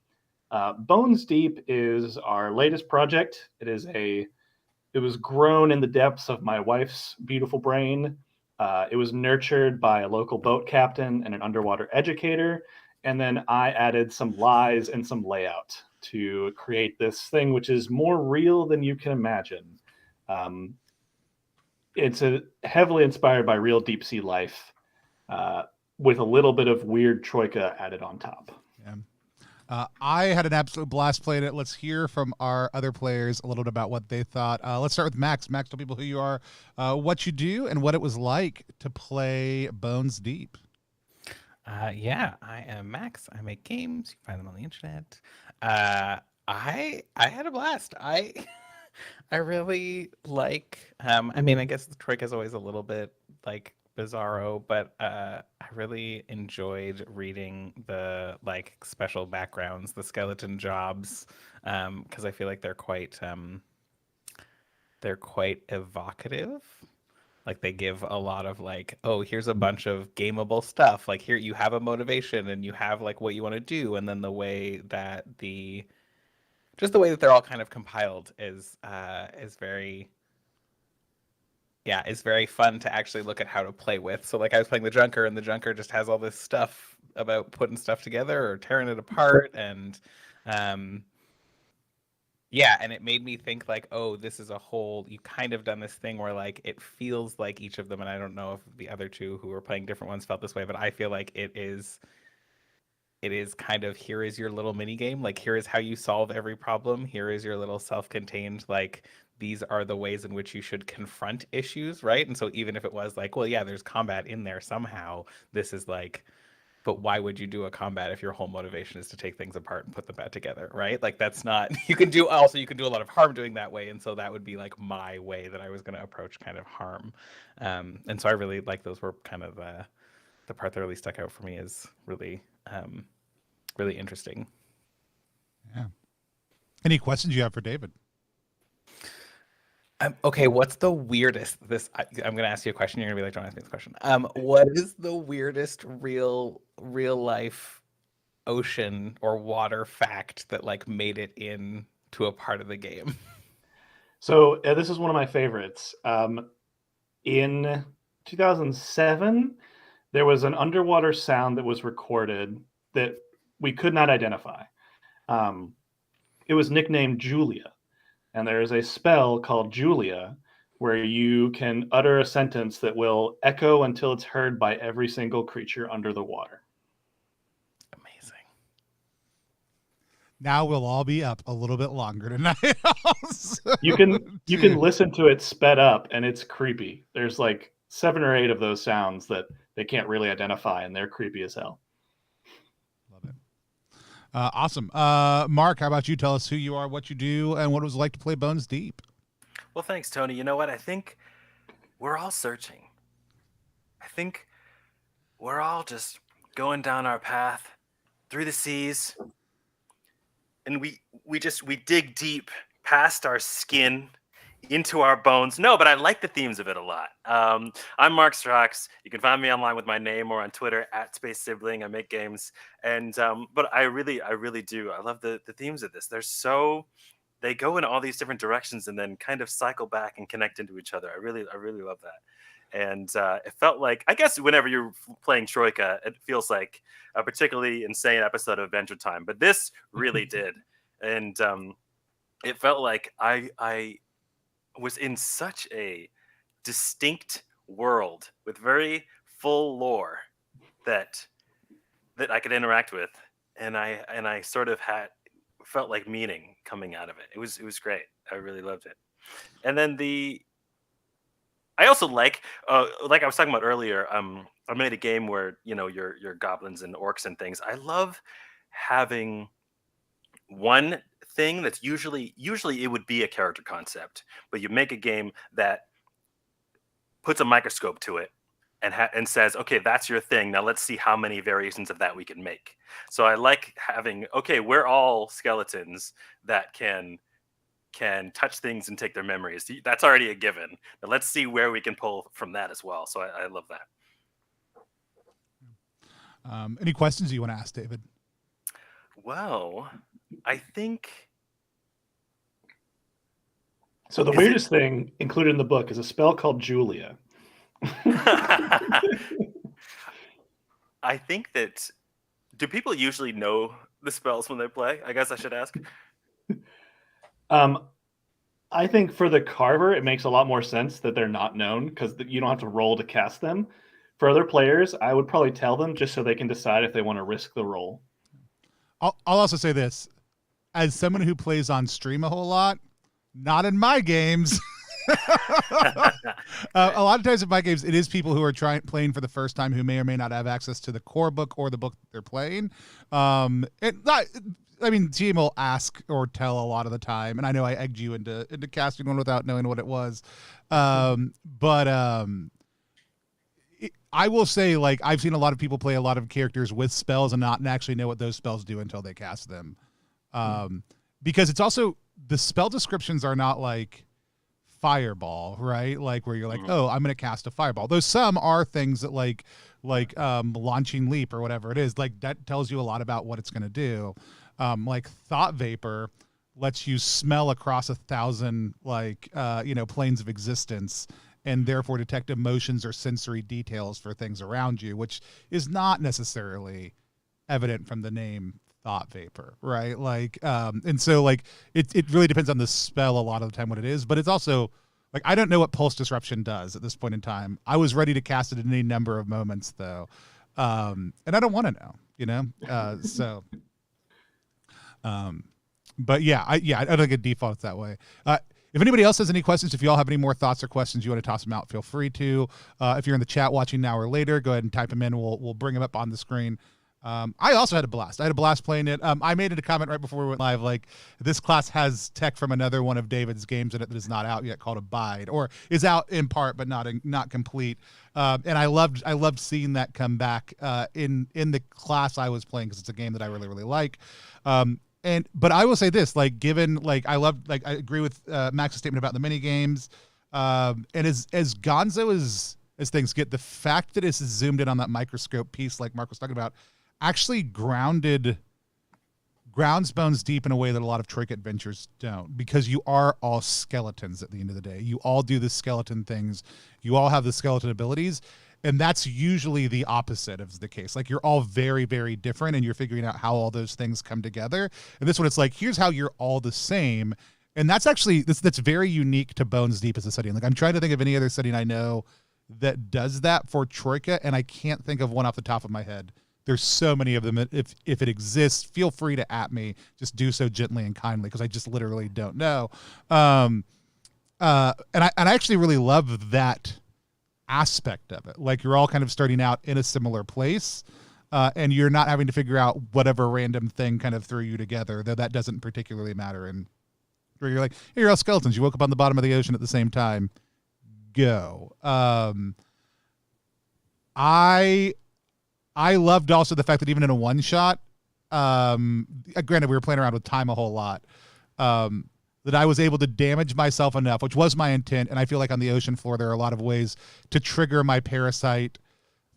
BonesDeep is our latest project. It was grown in the depths of my wife's beautiful brain. It was nurtured by a local boat captain and an underwater educator. And then I added some lies and some layout to create this thing, which is more real than you can imagine. It's heavily inspired by real deep sea life, with a little bit of weird Troika added on top. Yeah. I had an absolute blast playing it. Let's hear from our other players a little bit about what they thought. Let's start with Max. Max, tell people who you are, what you do, and what it was like to play BonesDeep. Yeah, I am Max. I make games. You can find them on the internet. I had a blast. I really like. I mean, I guess the Troika is always a little bit like bizarro, but I really enjoyed reading the like special backgrounds, the skeleton jobs, because I feel like they're quite evocative. Like they give a lot of like, oh, here's a bunch of gameable stuff. Like here you have a motivation and you have like what you want to do, and then the way that they're all kind of compiled is very fun to actually look at how to play with. So like I was playing the Junker, and the Junker just has all this stuff about putting stuff together or tearing it apart, and yeah, and it made me think like, oh, this is a whole, you kind of done this thing where like it feels like each of them, and I don't know if the other two who were playing different ones felt this way, but I feel like it is kind of, here is your little mini game, like here is how you solve every problem, here is your little self-contained, like these are the ways in which you should confront issues, right? And so even if it was like, well, yeah, there's combat in there somehow, this is like, but why would you do a combat if your whole motivation is to take things apart and put them back together, right? Like that's not, you can do a lot of harm doing that way, and so that would be like my way that I was going to approach kind of harm. And so I really like, those were kind of the part that really stuck out for me is really really interesting. Yeah. Any questions you have for David? Okay, what's the weirdest? I'm gonna ask you a question. You're gonna be like, don't ask me this question. What is the weirdest real life ocean or water fact that like made it into a part of the game? So this is one of my favorites. In 2007, there was an underwater sound that was recorded that we could not identify. It was nicknamed Julia. And there is a spell called Julia where you can utter a sentence that will echo until it's heard by every single creature under the water. Amazing. Now we'll all be up a little bit longer tonight. You can listen to it sped up, and it's creepy. There's like 7 or 8 of those sounds that they can't really identify, and they're creepy as hell. Love it. Awesome. Mark, how about you? Tell us who you are, what you do, and what it was like to play BonesDeep. Well, thanks, Tony. You know what? I think we're all searching. I think we're all just going down our path through the seas, and we dig deep past our skin into our bones. No, but I like the themes of it a lot. I'm Mark Strauchs. You can find me online with my name or on Twitter @SpaceSibling. I make games, and but I really do. I love the themes of this. They're so they go in all these different directions and then kind of cycle back and connect into each other. I really love that. And it felt like, I guess whenever you're playing Troika, it feels like a particularly insane episode of Adventure Time, but this really did. And it felt like I was in such a distinct world with very full lore that I could interact with, and I sort of felt like meaning coming out of it. It was great. I really loved it. And then I also like I was talking about earlier. I made a game where your goblins and orcs and things. I love having one thing that's usually it would be a character concept, but you make a game that puts a microscope to it and says, okay, that's your thing. Now let's see how many variations of that we can make. So I like having, okay, we're all skeletons that can touch things and take their memories. That's already a given. Now let's see where we can pull from that as well. So I love that. Any questions you want to ask, David? Well, I think... So the weirdest thing included in the book is a spell called Julia. I think that... Do people usually know the spells when they play? I guess I should ask. I think for the Carver, it makes a lot more sense that they're not known because you don't have to roll to cast them. For other players, I would probably tell them just so they can decide if they want to risk the roll. I'll also say this. As someone who plays on stream a whole lot, not in my games. A lot of times in my games, it is people who are playing for the first time who may or may not have access to the core book or the book that they're playing. Team will ask or tell a lot of the time, and I know I egged you into casting one without knowing what it was. I will say, like, I've seen a lot of people play a lot of characters with spells and not actually know what those spells do until they cast them. Because it's also, the spell descriptions are not like fireball, right? Like where you're like, oh, I'm going to cast a fireball. Though some are things that like launching leap or whatever it is, like that tells you a lot about what it's going to do. Like thought vapor lets you smell across 1,000 planes of existence and therefore detect emotions or sensory details for things around you, which is not necessarily evident from the name thought vapor, right? Like, and so like it really depends on the spell a lot of the time what it is, but it's also like, I don't know what pulse disruption does at this point in time. I was ready to cast it in any number of moments though. And I don't want to know, but yeah, I don't think it defaults that way. If anybody else has any questions, if you all have any more thoughts or questions you want to toss them out, feel free to. If you're in the chat watching now or later, go ahead and type them in. We'll bring them up on the screen. I also had a blast. I had a blast playing it. I made it a comment right before we went live, like, this class has tech from another one of David's games in it that is not out yet, called Abide, or is out in part but not complete. And I loved seeing that come back in the class I was playing, because it's a game that I really, really like. But I will say this, like, given, like, I agree with Max's statement about the mini games, and as gonzo as things get, the fact that it's zoomed in on that microscope piece, like Mark was talking about, actually grounds BonesDeep in a way that a lot of Troika adventures don't, because you are all skeletons at the end of the day. You all do the skeleton things. You all have the skeleton abilities. And that's usually the opposite of the case. Like, you're all very, very different, and you're figuring out how all those things come together. And this one, it's like, here's how you're all the same. And that's actually, that's very unique to BonesDeep as a setting. Like, I'm trying to think of any other setting I know that does that for Troika, and I can't think of one off the top of my head. There's so many of them. If it exists, feel free to at me. Just do so gently and kindly, because I just literally don't know. And I actually really love that aspect of it. Like, you're all kind of starting out in a similar place, and you're not having to figure out whatever random thing kind of threw you together, though that doesn't particularly matter. And where you're like, hey, you're all skeletons. You woke up on the bottom of the ocean at the same time. Go. I loved also the fact that even in a one shot, granted we were playing around with time a whole lot, that I was able to damage myself enough, which was my intent. And I feel like on the ocean floor, there are a lot of ways to trigger my parasite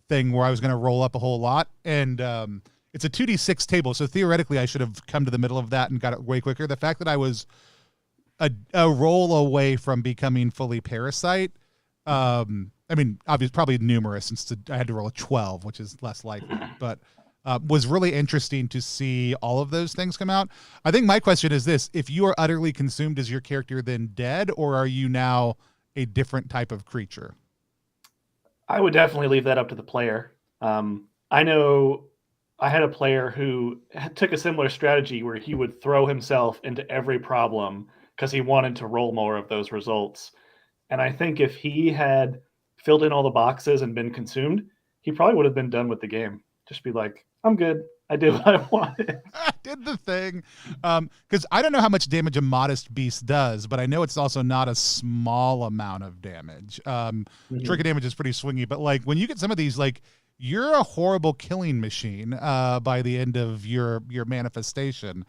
thing where I was going to roll up a whole lot. And it's a 2d6 table. So theoretically, I should have come to the middle of that and got it way quicker. The fact that I was a roll away from becoming fully parasite. I mean, obviously, probably numerous since I had to roll a 12, which is less likely, but was really interesting to see all of those things come out. I think my question is this: if you are utterly consumed, is your character then dead, or are you now a different type of creature? I would definitely leave that up to the player. I know I had a player who took a similar strategy where he would throw himself into every problem because he wanted to roll more of those results. And I think if he had filled in all the boxes and been consumed, he probably would have been done with the game. Just be like, I'm good. I did what I wanted. I did the thing. Because I don't know how much damage a modest beast does, but I know it's also not a small amount of damage. Troika damage is pretty swingy, but like when you get some of these, like you're a horrible killing machine by the end of your manifestation.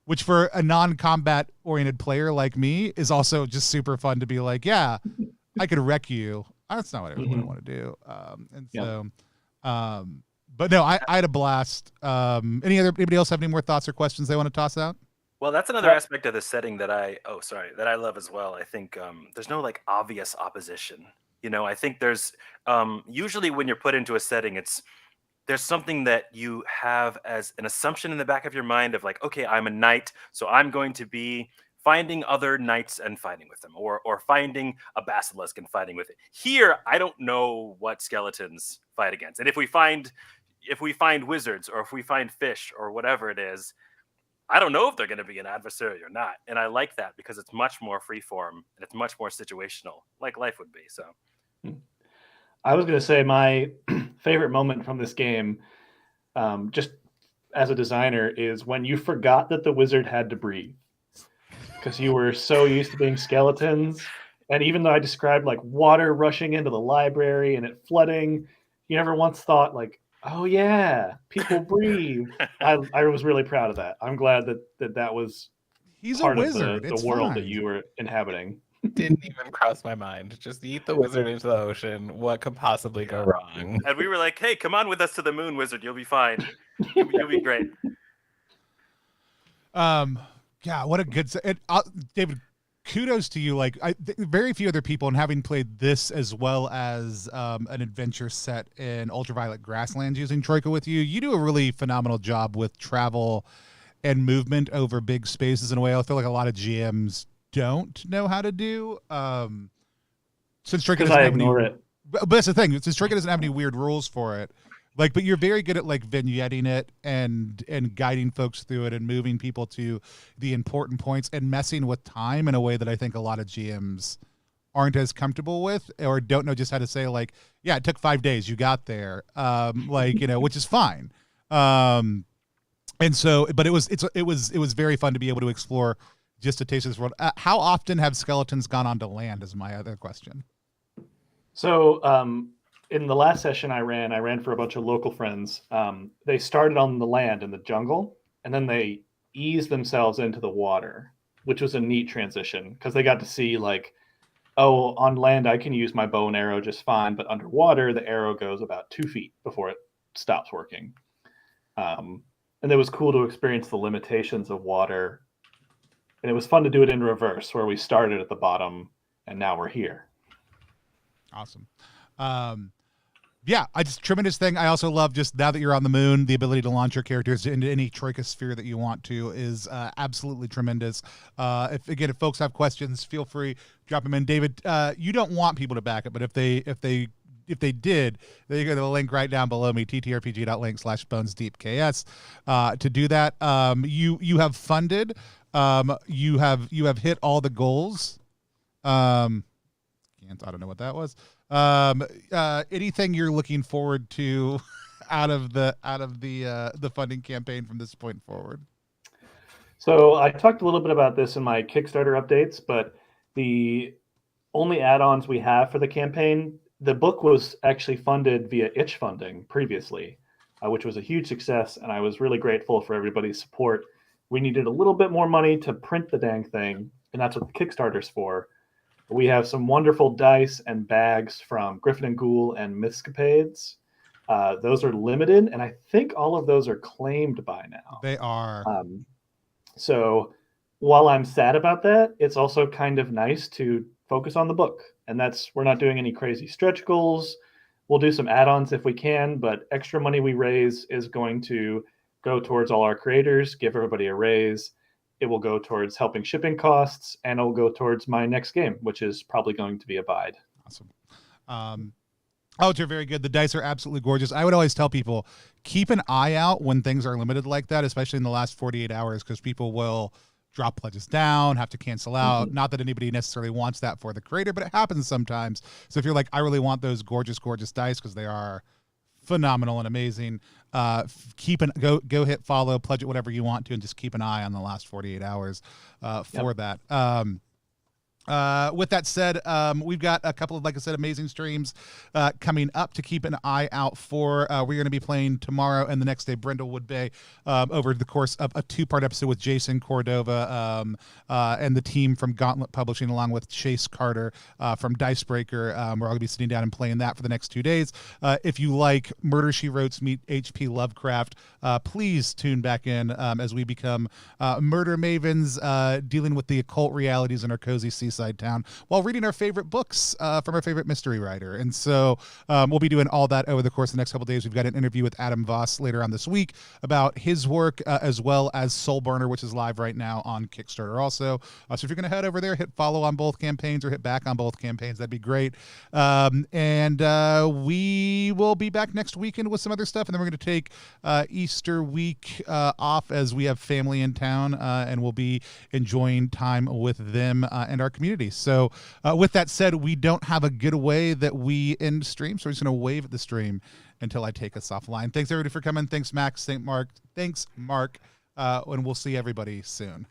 Which for a non-combat oriented player like me is also just super fun to be like, yeah, I could wreck you. That's not what I want to do. But no, I had a blast. Anybody else have any more thoughts or questions they want to toss out? Well, that's another aspect of the setting that I love as well. I think there's no like obvious opposition. I think there's usually when you're put into a setting, there's something that you have as an assumption in the back of your mind of like, okay, I'm a knight, so I'm going to be finding other knights and fighting with them, or finding a basilisk and fighting with it. Here, I don't know what skeletons fight against, and if we find wizards or if we find fish or whatever it is, I don't know if they're going to be an adversary or not. And I like that because it's much more freeform and it's much more situational, like life would be. So. I was going to say my favorite moment from this game, just as a designer, is when you forgot that the wizard had to breathe because you were so used to being skeletons. And even though I described like water rushing into the library and it flooding, you never once thought like, oh yeah, people breathe. I was really proud of that. I'm glad that was He's part a wizard. of the world that you were inhabiting. Didn't even cross my mind. Just eat the wizard into the ocean. What could possibly go wrong? And we were like, hey, come on with us to the moon, wizard. You'll be fine. You'll be great. Yeah, what a good David, kudos to you. Like very few other people, and having played this as well as an adventure set in Ultraviolet Grasslands using Troika with you, you do a really phenomenal job with travel and movement over big spaces in a way I feel like a lot of GMs don't know how to do. Since Troika doesn't have any, but that's the thing. Since Troika doesn't have any weird rules for it, like, but you're very good at like vignetting it and guiding folks through it and moving people to the important points and messing with time in a way that I think a lot of GMs aren't as comfortable with or don't know just how to say like, yeah, it took 5 days, you got there, like which is fine. And so, but it was very fun to be able to explore just a taste of this world. How often have skeletons gone onto land is my other question. So in the last session I ran for a bunch of local friends. They started on the land in the jungle, and then they eased themselves into the water, which was a neat transition because they got to see like, oh, on land I can use my bow and arrow just fine, but underwater the arrow goes about 2 feet before it stops working. And it was cool to experience the limitations of water. And it was fun to do it in reverse, where we started at the bottom and now we're here. Awesome. Yeah, I just tremendous thing. I also love just now that you're on the moon, the ability to launch your characters into any Troika sphere that you want to is absolutely tremendous. If folks have questions, feel free, drop them in. David, you don't want people to back it, but if they did, they go to the link right down below me, TTRPG.link /BonesDeepKS, to do that. You have funded. You have hit all the goals. I don't know what that was. Anything you're looking forward to out of the funding campaign from this point forward? So I talked a little bit about this in my Kickstarter updates, but the only add-ons we have for the campaign, the book was actually funded via itch funding previously, which was a huge success, and I was really grateful for everybody's support. We needed a little bit more money to print the dang thing, and that's what the Kickstarter's for. We have some wonderful dice and bags from Griffin and Ghoul and Mythscapades. Those are limited, and I think all of those are claimed by now. They are. So while I'm sad about that, it's also kind of nice to focus on the book. And we're not doing any crazy stretch goals. We'll do some add-ons if we can, but extra money we raise is going to go towards all our creators, give everybody a raise. It will go towards helping shipping costs, and it will go towards my next game, which is probably going to be Abide. Awesome. Oh, you're very good. The dice are absolutely gorgeous. I would always tell people, keep an eye out when things are limited like that, especially in the last 48 hours, because people will drop pledges down, have to cancel out. Mm-hmm. Not that anybody necessarily wants that for the creator, but it happens sometimes. So if you're like, I really want those gorgeous, gorgeous dice because they are phenomenal and amazing, go hit follow, pledge it whatever you want to, and just keep an eye on the last 48 hours for that. With that said, we've got a couple of, like I said, amazing streams coming up to keep an eye out for. We're going to be playing tomorrow and the next day Brindlewood Bay over the course of a 2-part episode with Jason Cordova and the team from Gauntlet Publishing, along with Chase Carter from Dicebreaker. We're all going to be sitting down and playing that for the next 2 days. If you like Murder, She Wrote meet H.P. Lovecraft, please tune back in as we become murder mavens dealing with the occult realities in our cozy seaside town while reading our favorite books from our favorite mystery writer. And so we'll be doing all that over the course of the next couple of days. We've got an interview with Adam Voss later on this week about his work, as well as Soulburner, which is live right now on Kickstarter also. So if you're going to head over there, hit follow on both campaigns or hit back on both campaigns, that'd be great. And we will be back next weekend with some other stuff, and then we're going to take Easter week off as we have family in town, and we'll be enjoying time with them and our community. So with that said, we don't have a getaway that we end stream, so we're just going to wave at the stream until I take us offline. Thanks everybody for coming. Thanks Max. Thanks Mark. And we'll see everybody soon.